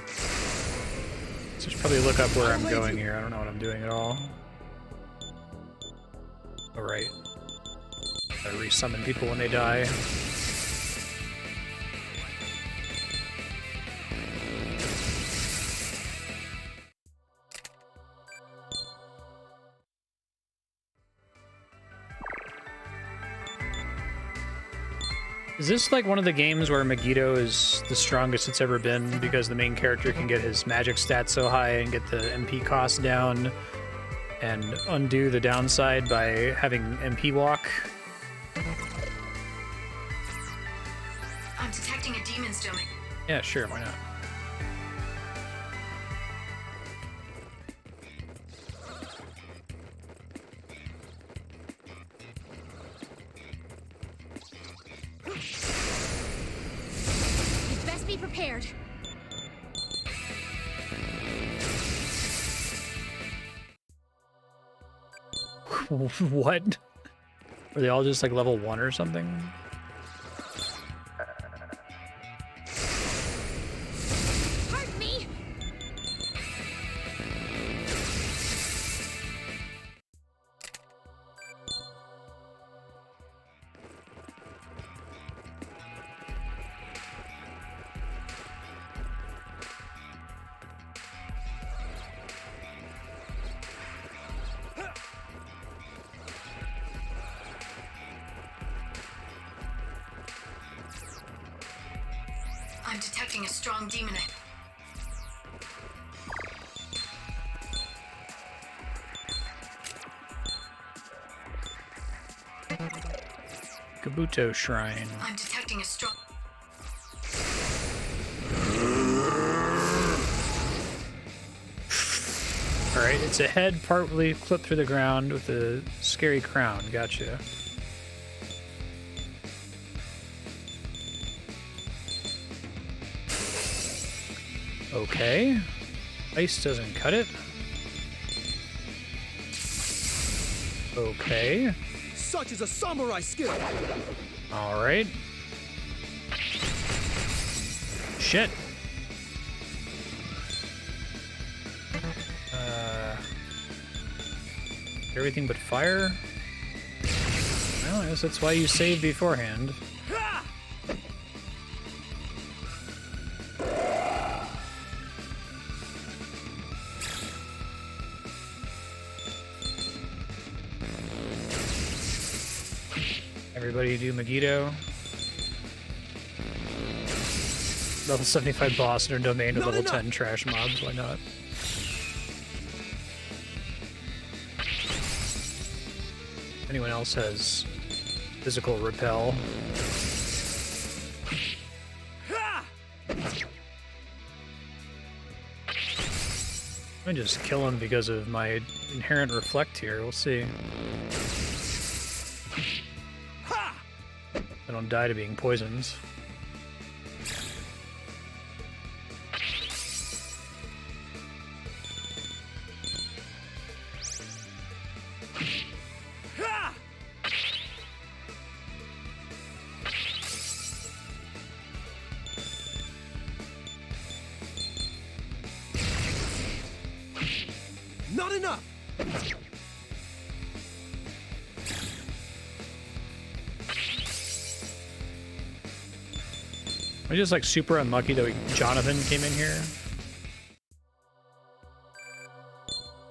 Let's just probably look up where I'm going here. I don't know what I'm doing at all. All right. I resummon people when they die. Is this like one of the games where Megiddo is the strongest it's ever been because the main character can get his magic stats so high and get the MP cost down and undo the downside by having MP walk? I'm detecting a demon's domain. Yeah, sure, why not? You'd best be prepared. What? Were they all just like level 1 or something? Pardon me. I'm detecting a strong demon. Kabuto Shrine. I'm detecting a strong... Alright, it's a head partly clipped through the ground with a scary crown. Gotcha. Okay. Ice doesn't cut it. Okay. Such is a samurai skill. Alright. Shit. Everything but fire? Well, I guess that's why you save beforehand. Everybody do Megiddo. Level 75 boss in a domain with level 10 trash mobs, why not? Anyone else has physical repel? I might just kill him because of my inherent reflect here, we'll see. I don't die to being poisoned. Not enough. I'm just like super unlucky that Jonathan came in here.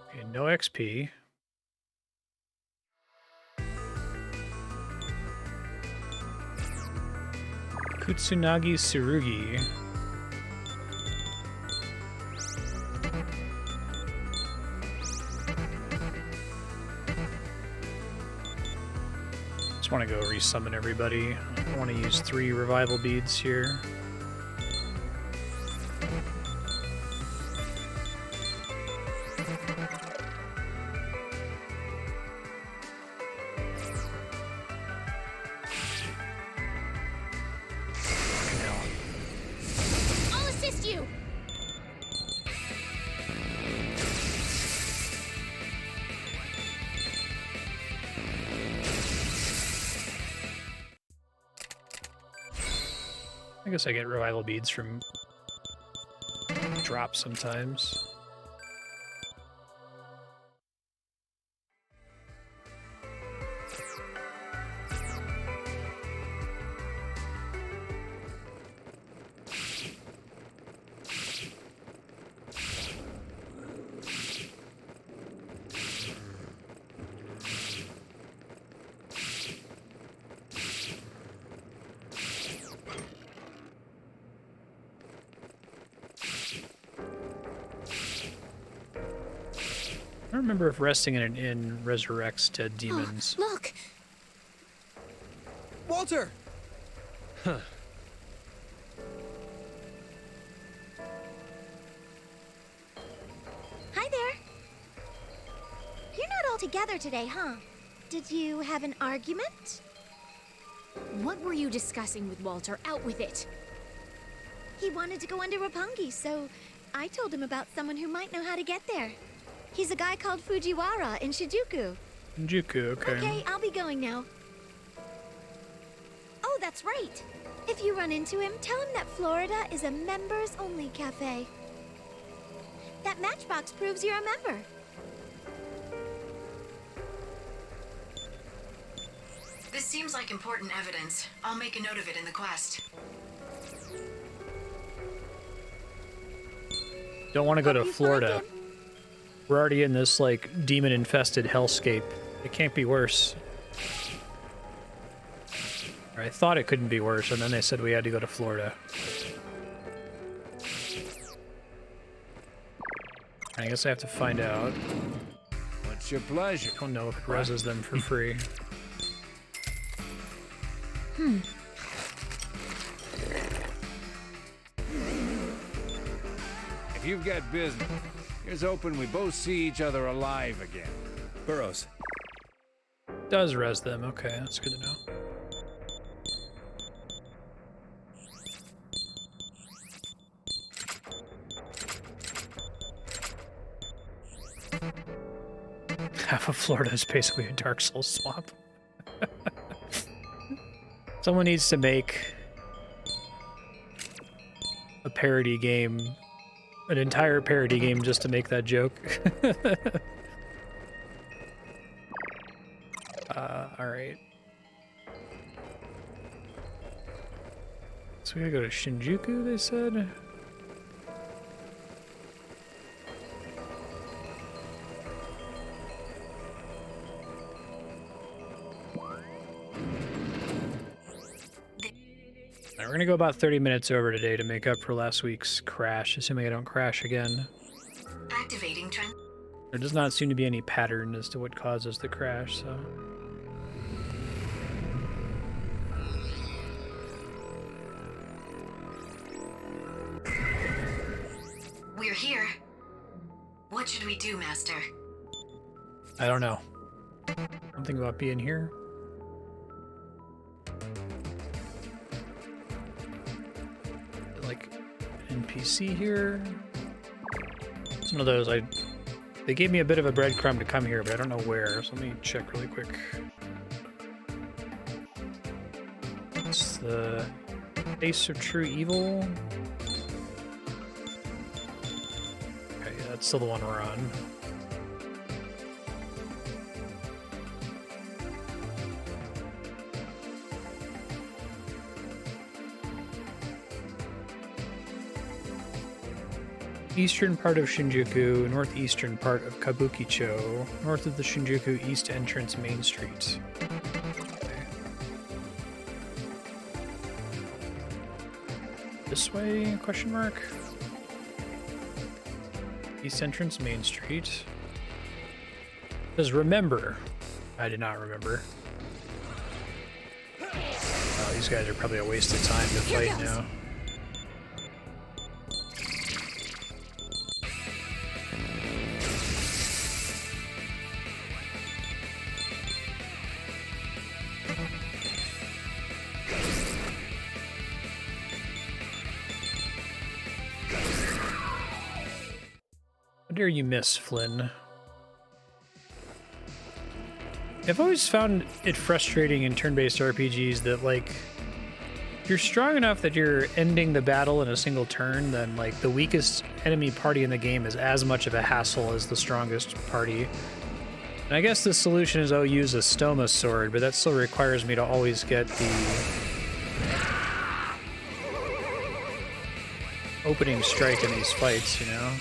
Okay, no XP. Kutsunagi Tsurugi. Just want to go resummon everybody. I want to use 3 revival beads here. I'll assist you. I guess I get revival beads from drops sometimes. don't remember if resting in an inn resurrects dead demons. Oh, look! Walter! Huh. Hi there. You're not all together today, huh? Did you have an argument? What were you discussing with Walter? Out with it! He wanted to go under Roppongi, so I told him about someone who might know how to get there. He's a guy called Fujiwara in Shijuku. Shinjuku, okay. Okay, I'll be going now. Oh, that's right. If you run into him, tell him that Florida is a members-only cafe. That matchbox proves you're a member. This seems like important evidence. I'll make a note of it in the quest. Don't want to go to Florida. We're already in this, like, demon-infested hellscape. It can't be worse. Or I thought it couldn't be worse, and then they said we had to go to Florida. I guess I have to find out. What's your pleasure? I don't know if it reses them for free. If you've got business, here's hoping we both see each other alive again. Burrows. Does res them, okay, that's good to know. Half of Florida is basically a Dark Souls swamp. Someone needs to make a parody game, an entire parody game just to make that joke. Alright. So we gotta go to Shinjuku, they said? We're gonna go about 30 minutes over today to make up for last week's crash, assuming I don't crash again. Activating trend. There does not seem to be any pattern as to what causes the crash, so... We're here. What should we do, Master? I don't know. Something about being here? Like, NPC here? It's one of those, they gave me a bit of a breadcrumb to come here, but I don't know where, so let me check really quick. It's the Face of True Evil. Okay, that's still the one we're on. Eastern part of Shinjuku, northeastern part of Kabukicho, north of the Shinjuku East Entrance Main Street. Okay. This way, question mark? East Entrance Main Street. Says remember. I did not remember. Oh, these guys are probably a waste of time to fight now. How dare you miss, Flynn? I've always found it frustrating in turn-based RPGs that, like, if you're strong enough that you're ending the battle in a single turn, then, like, the weakest enemy party in the game is as much of a hassle as the strongest party. And I guess the solution is, oh, use a Stoma sword, but that still requires me to always get the opening strike in these fights, you know?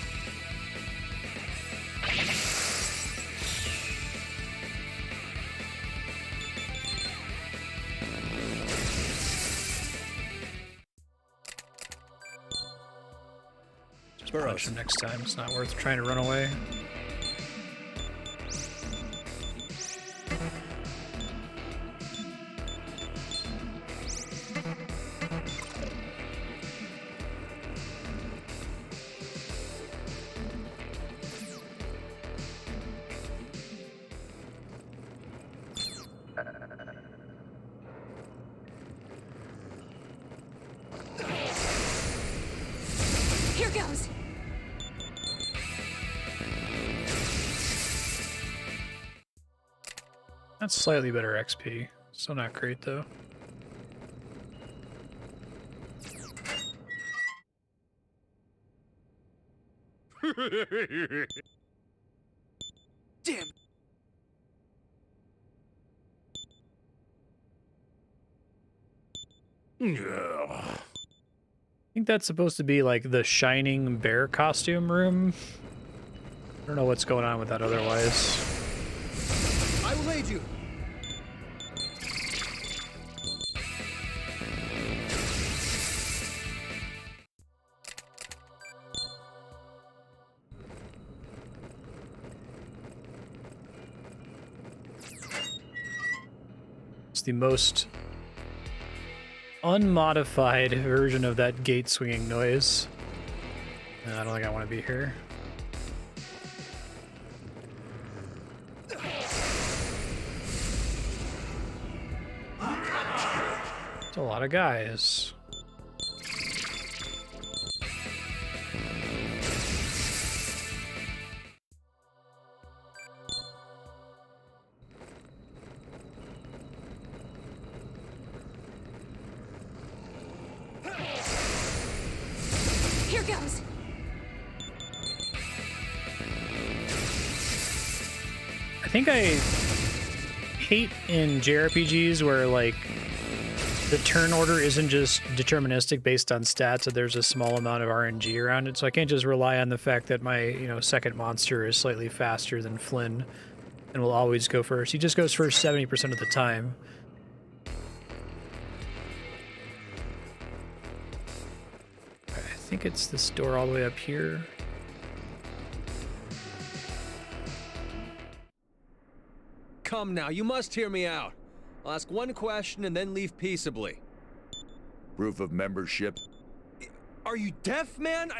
Just punch him next time. It's not worth trying to run away. Here goes! That's slightly better XP. Still not great, though. Damn. I think that's supposed to be like the shining bear costume room. I don't know what's going on with that otherwise. I will aid you. It's the most unmodified version of that gate swinging noise. I don't think I want to be here. It's a lot of guys. Here goes! I think I hate in JRPGs where like the turn order isn't just deterministic based on stats, so there's a small amount of RNG around it. So I can't just rely on the fact that my, second monster is slightly faster than Flynn and will always go first. He just goes first 70% of the time. I think it's this door all the way up here. Come now, you must hear me out. I'll ask one question and then leave peaceably. Proof of membership? Are you deaf, man?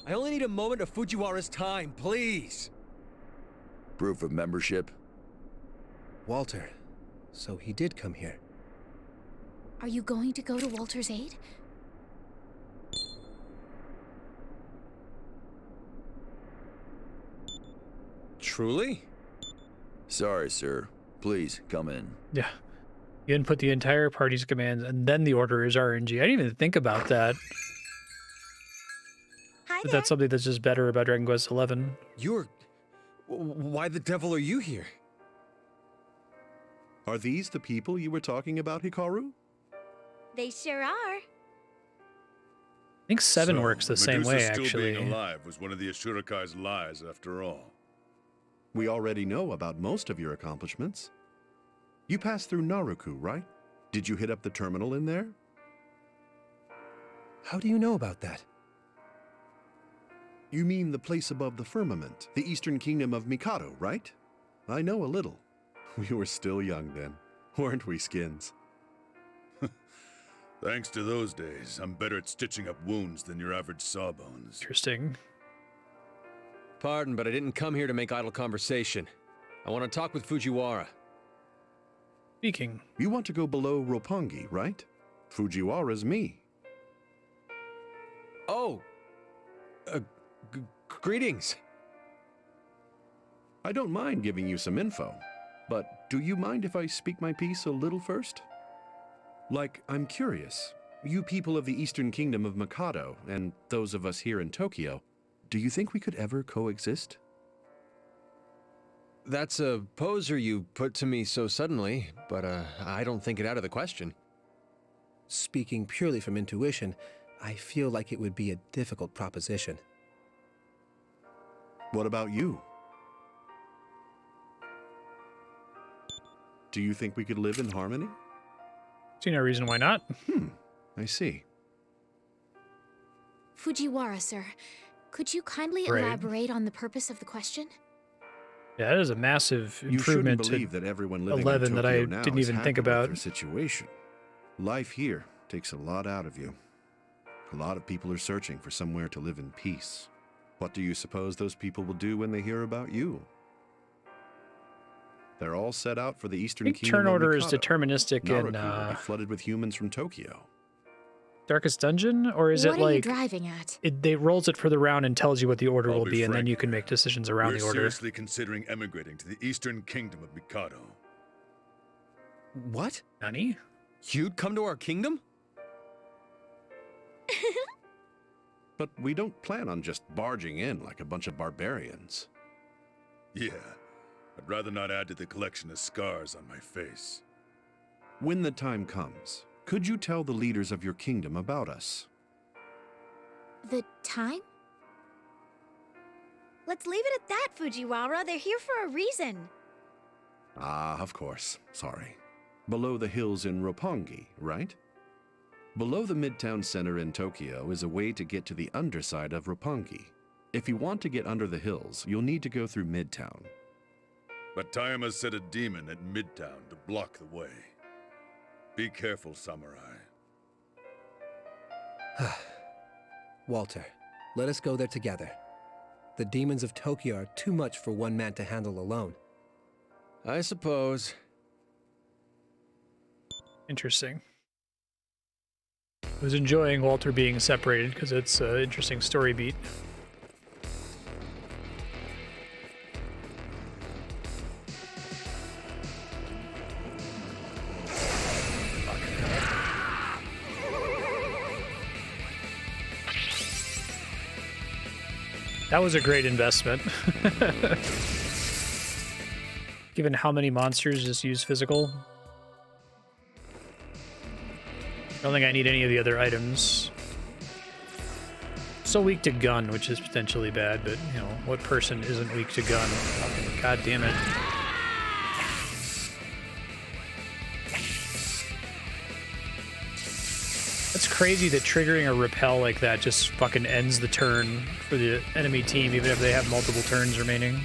I only need a moment of Fujiwara's time, please. Proof of membership? Walter, so he did come here. Are you going to go to Walter's aid? Truly? Sorry, sir. Please, come in. Yeah. You input the entire party's commands, and then the order is RNG. I didn't even think about that. But that's something that's just better about Dragon Quest XI. Why the devil are you here? Are these the people you were talking about, Hikaru? They sure are. I think 7 works the same way, still actually. Being alive was one of the Ashurikai's lies, after all. We already know about most of your accomplishments. You passed through Naruku, right? Did you hit up the terminal in there? How do you know about that? You mean the place above the firmament, the Eastern Kingdom of Mikado, right? I know a little. We were still young then, weren't we, Skins? Thanks to those days, I'm better at stitching up wounds than your average sawbones. Interesting. Pardon, but I didn't come here to make idle conversation. I want to talk with Fujiwara. Speaking. You want to go below Roppongi, right? Fujiwara's me. Oh! Greetings. I don't mind giving you some info, but do you mind if I speak my piece a little first? Like, I'm curious. You people of the Eastern Kingdom of Mikado, and those of us here in Tokyo, do you think we could ever coexist? That's a poser you put to me so suddenly, but I don't think it out of the question. Speaking purely from intuition, I feel like it would be a difficult proposition. What about you? Do you think we could live in harmony? See no reason why not. I see. Fujiwara, sir. Could you kindly Right. elaborate on the purpose of the question? Yeah, that is a massive You shouldn't improvement believe to that everyone living 11 in that Tokyo I now didn't is even happy think with about. their situation. Life here takes a lot out of you. A lot of people are searching for somewhere to live in peace. What do you suppose those people will do when they hear about you? They're all set out for the Eastern I think Kingdom turn of order is Mikado. deterministic Naruku in will be flooded with humans from Tokyo. Darkest dungeon, or is what it are you like driving at? it rolls it for the round and tells you what the order I'll will be be, and then frank. you can make decisions around We're the order. seriously considering emigrating to the Eastern Kingdom of Mikado. What? Nani? You'd come to our kingdom? But we don't plan on just barging in like a bunch of barbarians. Yeah, I'd rather not add to the collection of scars on my face. When the time comes, could you tell the leaders of your kingdom about us? The time? Let's leave it at that, Fujiwara. They're here for a reason. Ah, of course. Sorry. Below the hills in Roppongi, right? Below the Midtown Center in Tokyo is a way to get to the underside of Roppongi. If you want to get under the hills, you'll need to go through Midtown. But Tayama set a demon at Midtown to block the way. Be careful, samurai. Walter, let us go there together. The demons of Tokyo are too much for one man to handle alone. I suppose. Interesting. I was enjoying Walter being separated because it's an interesting story beat. That was a great investment. Given how many monsters just use physical. I don't think I need any of the other items. So weak to gun, which is potentially bad, but, you know, what person isn't weak to gun? God damn it. That's crazy that triggering a repel like that just fucking ends the turn for the enemy team, even if they have multiple turns remaining.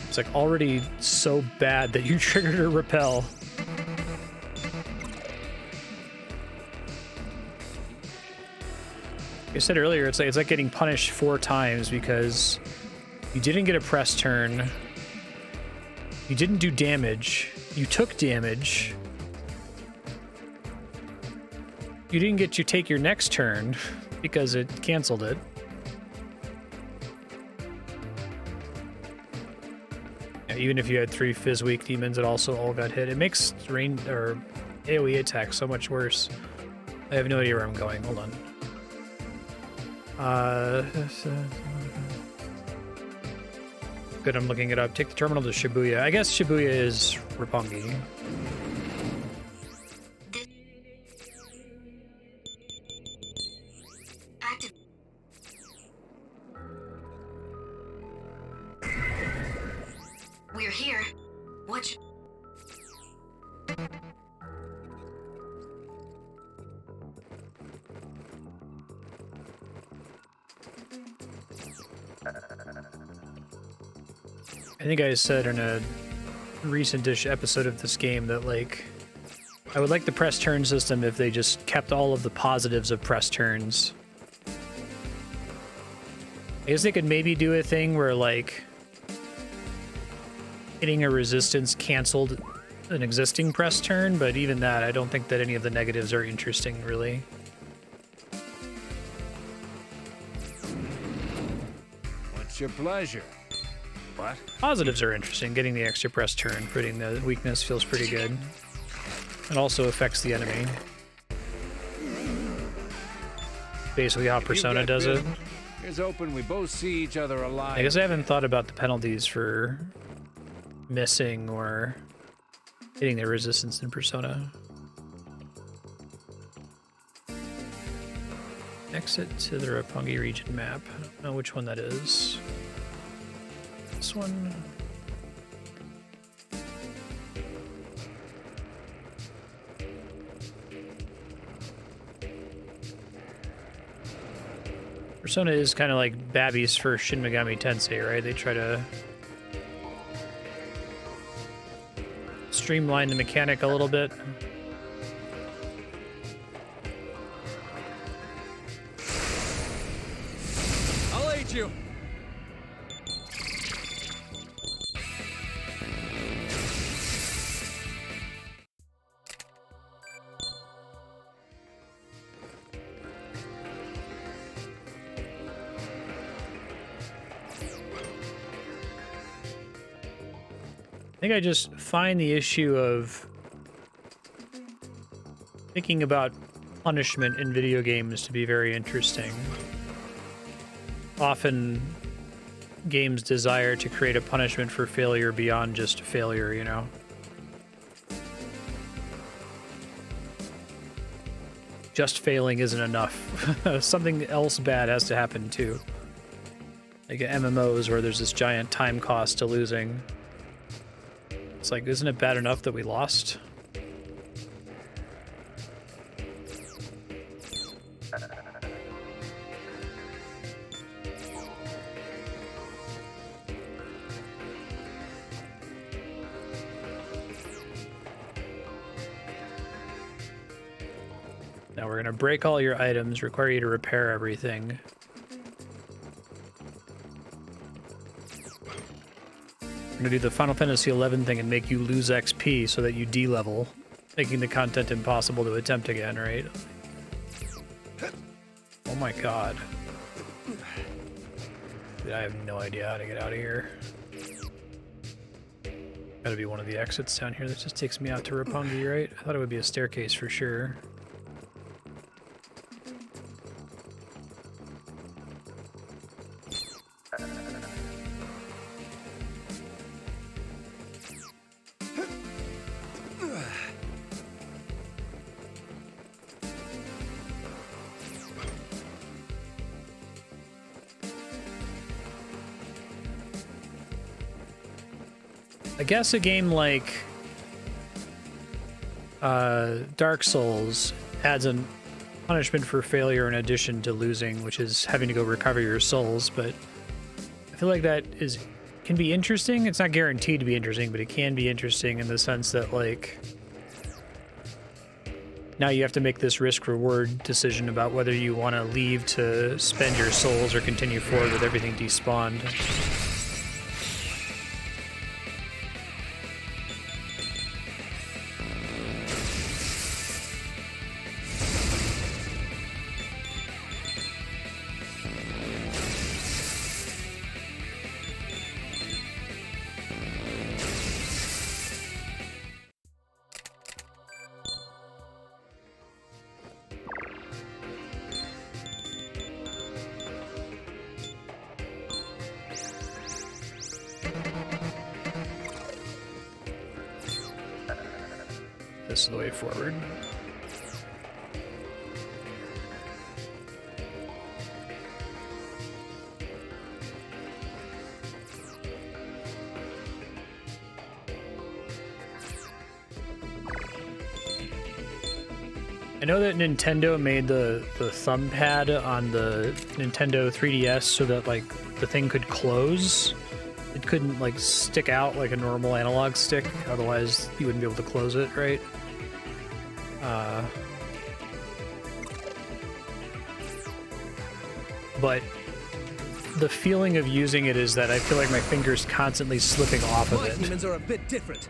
It's like already so bad that you triggered a repel. Like I said earlier, it's like getting punished 4 times because you didn't get a press turn. You didn't do damage. You took damage. You didn't get to take your next turn because it canceled it. Yeah, even if you had 3 Fizz weak demons, it also all got hit. It makes rain or AoE attacks so much worse. I have no idea where I'm going. Hold on. Good, I'm looking it up. Take the terminal to Shibuya. I guess Shibuya is Roppongi. Active. We're here. What? I think I said in a recent-ish episode of this game that, like, I would like the press turn system if they just kept all of the positives of press turns. I guess they could maybe do a thing where, like, hitting a resistance canceled an existing press turn, but even that, I don't think that any of the negatives are interesting, really. What's your pleasure? What? Positives are interesting. Getting the extra press turn, putting the weakness feels pretty good. It also affects the enemy. Basically how Persona does it. Here's open, we both see each other alive. I guess I haven't thought about the penalties for missing or hitting the resistance in Persona. Exit to the Roppongi region map. I don't know which one that is. This one. Persona is kind of like Babby's for Shin Megami Tensei, right? They try to streamline the mechanic a little bit. I'll aid you. I think I just find the issue of thinking about punishment in video games to be very interesting. Often, games desire to create a punishment for failure beyond just failure, you know? Just failing isn't enough. Something else bad has to happen too. Like MMOs where there's this giant time cost to losing. It's like, isn't it bad enough that we lost? Now we're gonna break all your items, require you to repair everything. We're gonna do the Final Fantasy XI thing and make you lose XP so that you D-level, making the content impossible to attempt again, right? Oh my god. Dude, I have no idea how to get out of here. Gotta be one of the exits down here that just takes me out to Roppongi, right? I thought it would be a staircase for sure. I guess a game like Dark Souls adds a punishment for failure in addition to losing, which is having to go recover your souls, but I feel like that can be interesting. It's not guaranteed to be interesting, but it can be interesting in the sense that, like, now you have to make this risk-reward decision about whether you want to leave to spend your souls or continue forward with everything despawned. This is the way forward. I know that Nintendo made the thumb pad on the Nintendo 3DS so that, like, the thing could close. It couldn't, like, stick out like a normal analog stick, otherwise you wouldn't be able to close it, right? But the feeling of using it is that I feel like my finger's constantly slipping off of it. My demons are a bit different.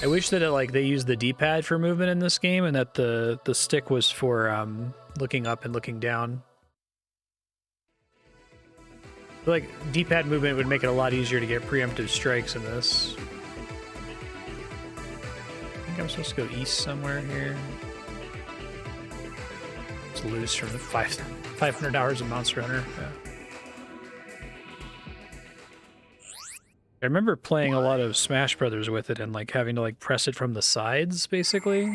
I wish that they used the D-pad for movement in this game, and that the stick was for looking up and looking down. I feel like D-pad movement would make it a lot easier to get preemptive strikes in this. I think I'm supposed to go east somewhere here. It's loose from the 500 hours of Monster Hunter. Yeah. I remember playing a lot of Smash Brothers with it and, like, having to, like, press it from the sides, basically.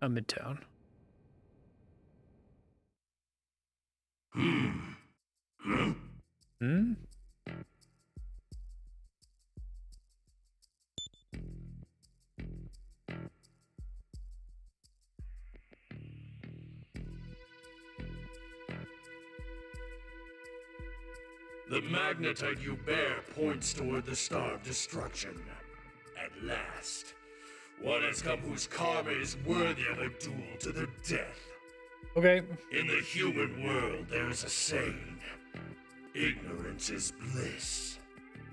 Midtown. Hmm? The magnetite you bear points toward the Star of Destruction. At last, one has come whose karma is worthy of a duel to the death. Okay. In the human world, there is a saying: ignorance is bliss.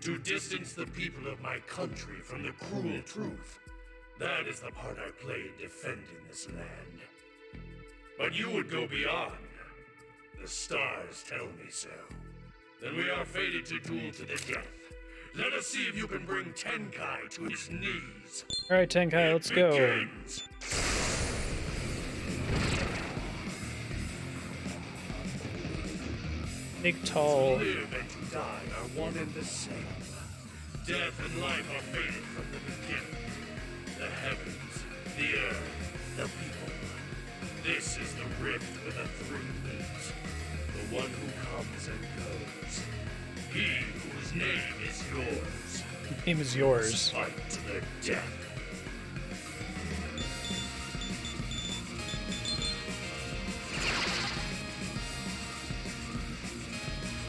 To distance the people of my country from the cruel truth, That is the part I play in defending this land. But you would go beyond. The stars tell me so. Then we are fated to duel to the death. Let us see if you can bring Tenkai to his knees. Alright, Tenkai, let's go. Begins. Big, tall. To live and to die are one and the same. Death and life are fated from the beginning. The heavens, the earth, the people. This is the rift where the three meet. The one who comes and goes. He whose name is yours. Name is yours. Fight to their death.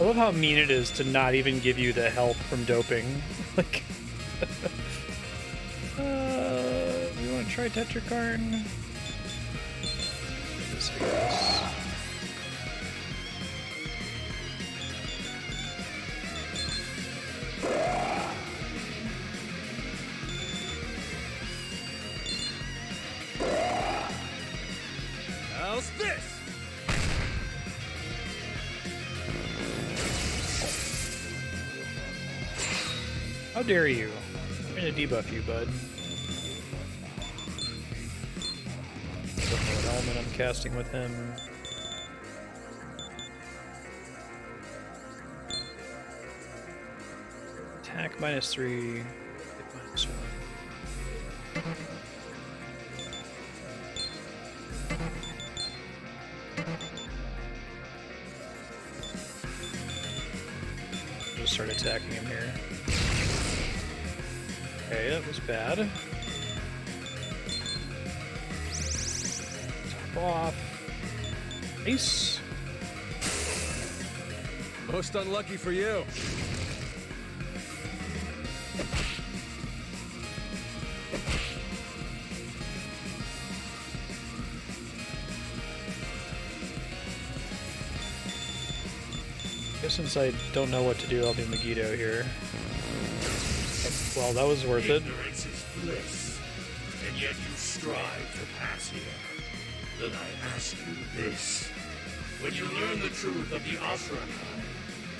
I love how mean it is to not even give you the help from doping. Like, we want to try Tetrakarn? This, I guess. How's this? How dare you? I'm gonna debuff you, bud. Don't know what element I'm casting with him. Attack -3, hit -1. Just start attacking him here. Okay, that was bad. Top off. Nice. Most unlucky for you. Guess since I don't know what to do, I'll be Megiddo here. Well, that was worth it. Ignorance is bliss, and yet you strive to pass here. Then I ask you this. When you learn the truth of the Asurakai,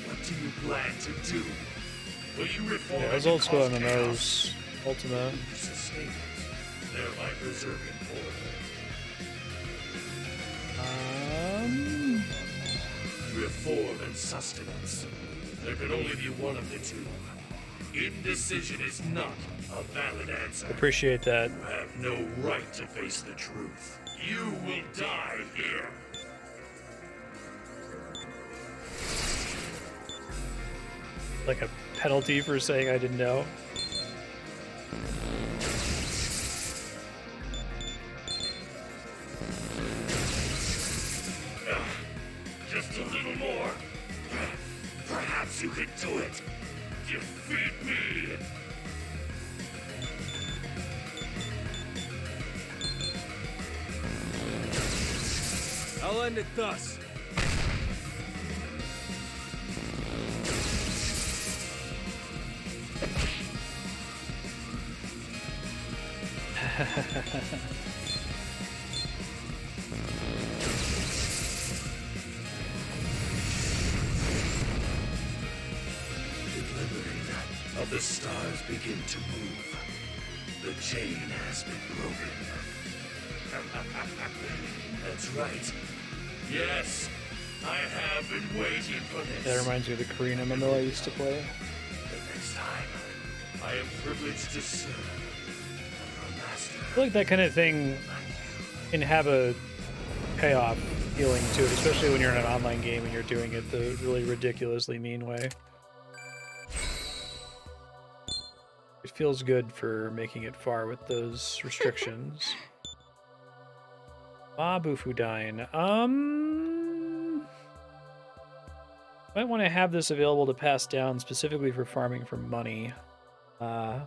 what do you plan to do? Will you reform Yeah, those and old school cause MMOs, Ultima. chaos? You sustain it, thereby preserving order. Reform and sustenance. There can only be one of the two. Indecision is not a valid answer. Appreciate that. You have no right to face the truth. You will die here. Like a penalty for saying I didn't know. Just a little more. Perhaps you can do it. Defeat me. I'll end it thus. Of the stars begin to move. The chain has been broken. That's right. Yes, I have been waiting for this. That reminds me of the Korean MMO I used to play. The next time, I am privileged to serve. I feel like that kind of thing can have a payoff feeling to it, especially when you're in an online game and you're doing it the really ridiculously mean way. It feels good for making it far with those restrictions. Bufudine. Might want to have this available to pass down specifically for farming for money. I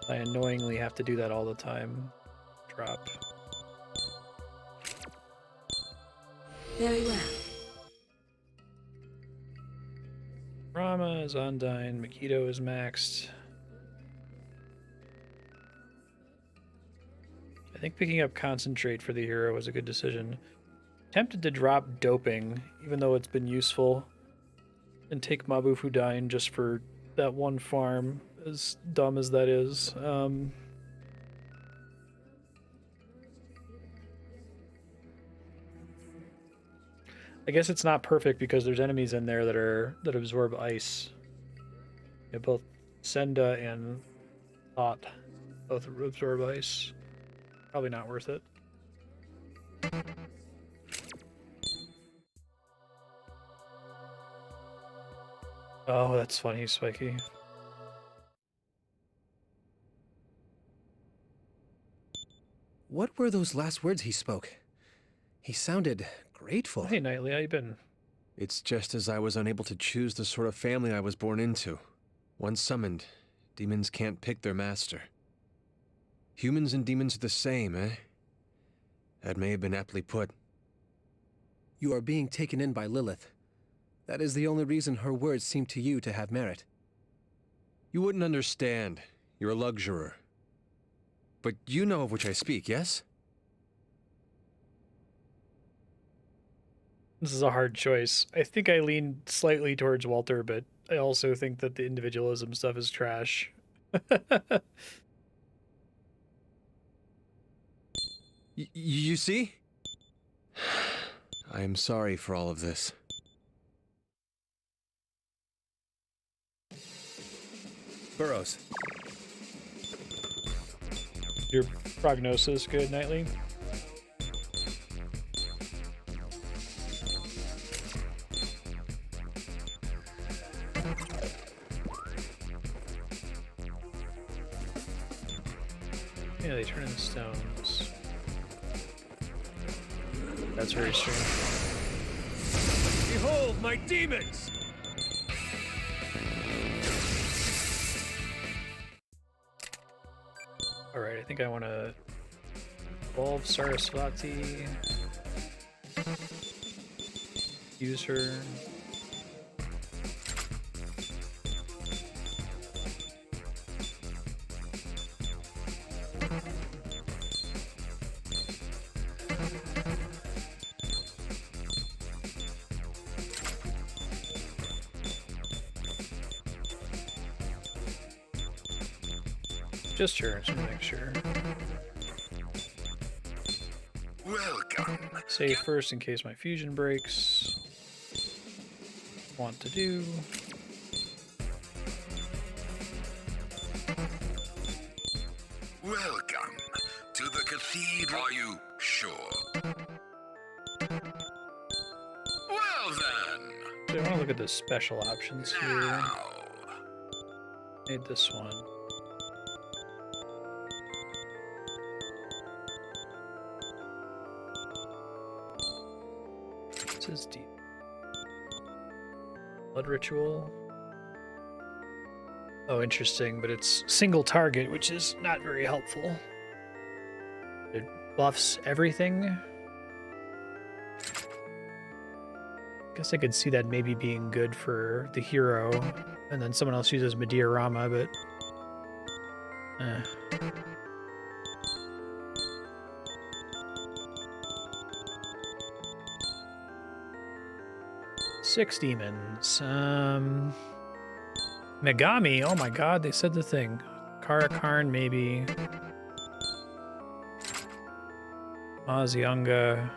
annoyingly have to do that all the time. Drop. Very well. Rama is undying. Megiddo is maxed. think picking up Concentrate for the hero was a good decision. Tempted to drop Doping, even though it's been useful, and take Mabu Fudain just for that one farm, as dumb as that is. I guess it's not perfect because there's enemies in there that absorb ice. Yeah, both Senda and Thought both absorb ice. Probably not worth it. Oh, that's funny, Spiky. What were those last words he spoke? He sounded grateful. Hey, Knightley, how you been? It's just as I was unable to choose the sort of family I was born into. Once summoned, demons can't pick their master. Humans and demons are the same, eh? That may have been aptly put. You are being taken in by Lilith. That is the only reason her words seem to you to have merit. You wouldn't understand. You're a luxurer. But you know of which I speak, yes? This is a hard choice. I think I lean slightly towards Walter, but I also think that the individualism stuff is trash. You see? I am sorry for all of this. Burrows. Your prognosis good, Knightley? Yeah, they turn into stones. That's very strange. Behold my demons! Alright, I think I want to evolve Sarasvati. Use her. Just her, just to make sure. Welcome. Save first in case my fusion breaks. Want to do. Welcome to the cathedral. Are you sure? Well then. So I want to look at the special options here. Made this one. This is deep. Blood ritual. Oh, interesting, but it's single target, which is not very helpful. It buffs everything. Guess I could see that maybe being good for the hero, and then someone else uses Mediarama, but... Six demons. Megami, oh my god, they said the thing. Karakarn, maybe. Mazianga.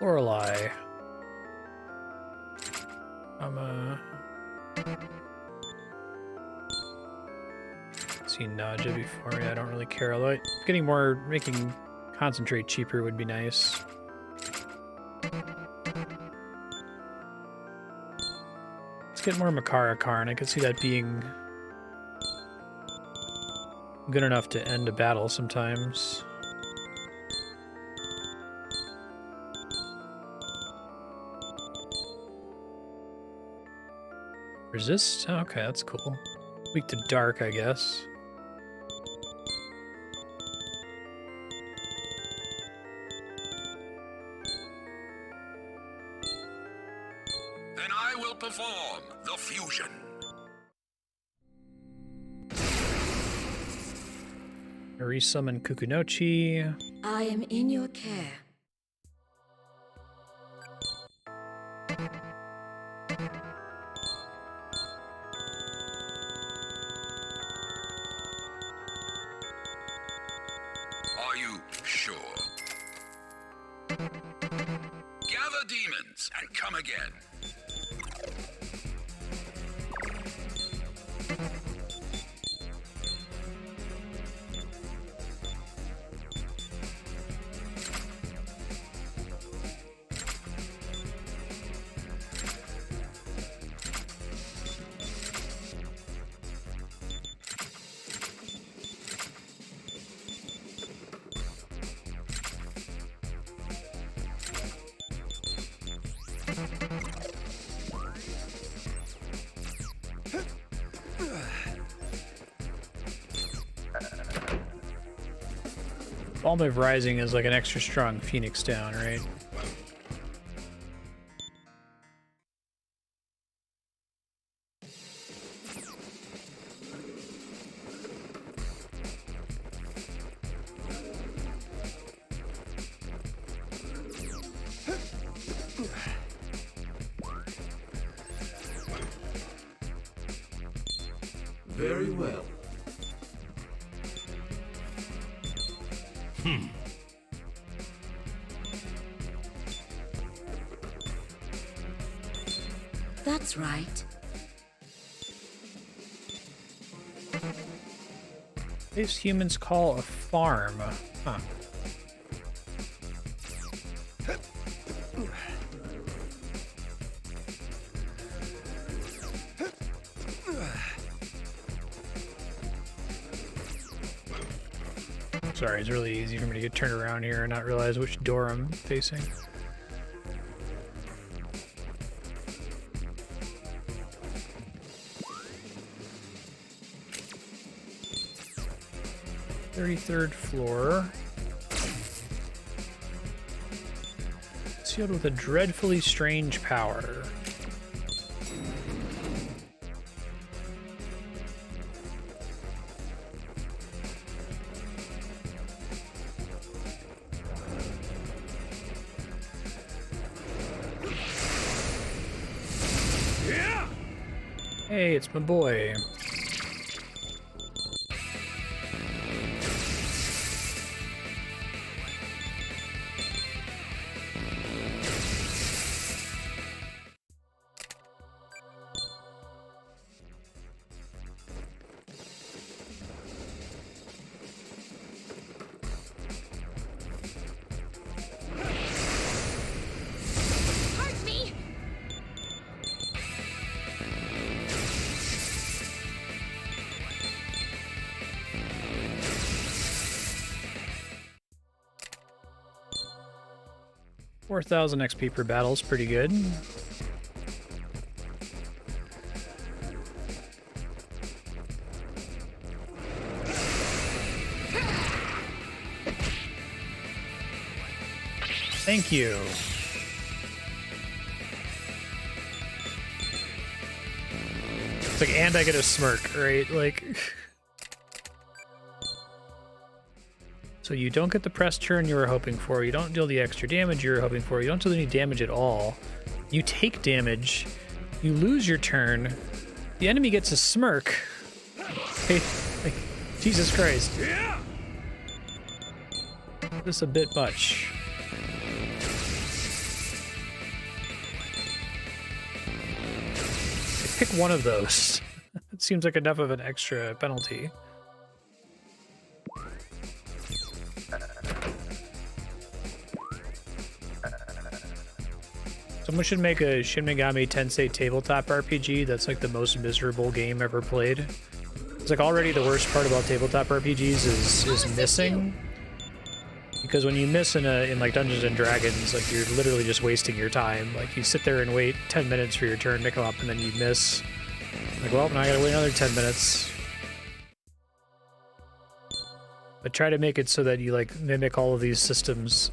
Lorelei. Seen Naja before. Yeah, I don't really care. Although getting more, making Concentrate cheaper would be nice. Let's get more Makara Karn. I could see that being good enough to end a battle sometimes. Resist? Oh, okay, that's cool. Weak to dark, I guess. Then I will perform the fusion. Resummon Kukunochi. I am in your care. Are you sure? Gather demons and come again. Balm of Rising is like an extra strong Phoenix down, right? Very well. That's right. These humans call a farm. Huh. Sorry, it's really easy for me to get turned around here and not realize which door I'm facing. Third floor. Sealed with a dreadfully strange power. Hey, it's my boy. Hurt me! 4,000 XP per battle is pretty good. Thank you. It's like, and I get a smirk, right? Like... So you don't get the press turn you were hoping for, you don't deal the extra damage you were hoping for, you don't deal any damage at all. You take damage, you lose your turn, the enemy gets a smirk. Hey, like, Jesus Christ. This is a bit much. Pick one of those. It seems like enough of an extra penalty. Someone should make a Shin Megami Tensei tabletop RPG that's like the most miserable game ever played. It's like already the worst part about tabletop RPGs is missing. Because when you miss in like Dungeons and Dragons, like you're literally just wasting your time. Like you sit there and wait 10 minutes for your turn to come up and then you miss. Like, well, now I gotta wait another 10 minutes. But try to make it so that you like mimic all of these systems.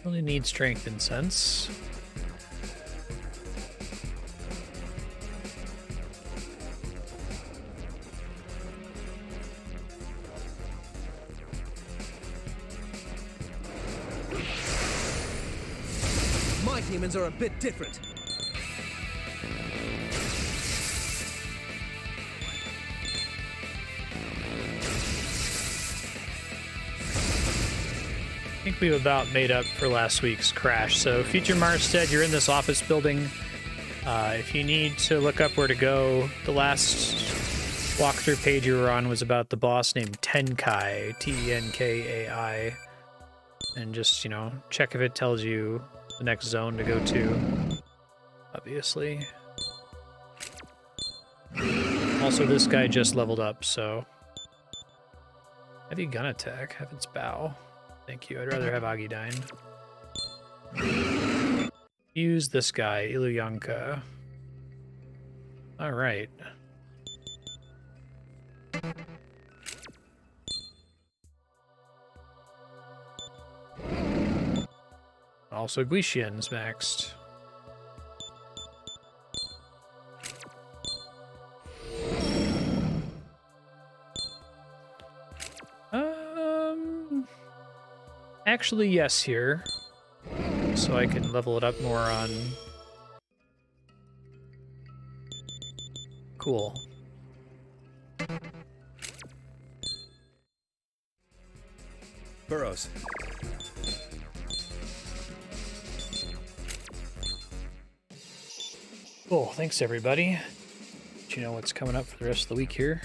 Only need strength and sense. My demons are a bit different. I think we've about made up for last week's crash. So, future Marstead, you're in this office building. If you need to look up where to go, the last walkthrough page you were on was about the boss named Tenkai, Tenkai. And just, you know, check if it tells you the next zone to go to, obviously. Also, this guy just leveled up, so... Heavy gun attack, Heaven's Bow. Thank you, I'd rather have Agidyne. Use this guy, Ilyanka. Alright. Also, Guishian's maxed. Actually, yes, here. So I can level it up more on... Cool. Burrows. Cool, thanks everybody. Let you know what's coming up for the rest of the week here.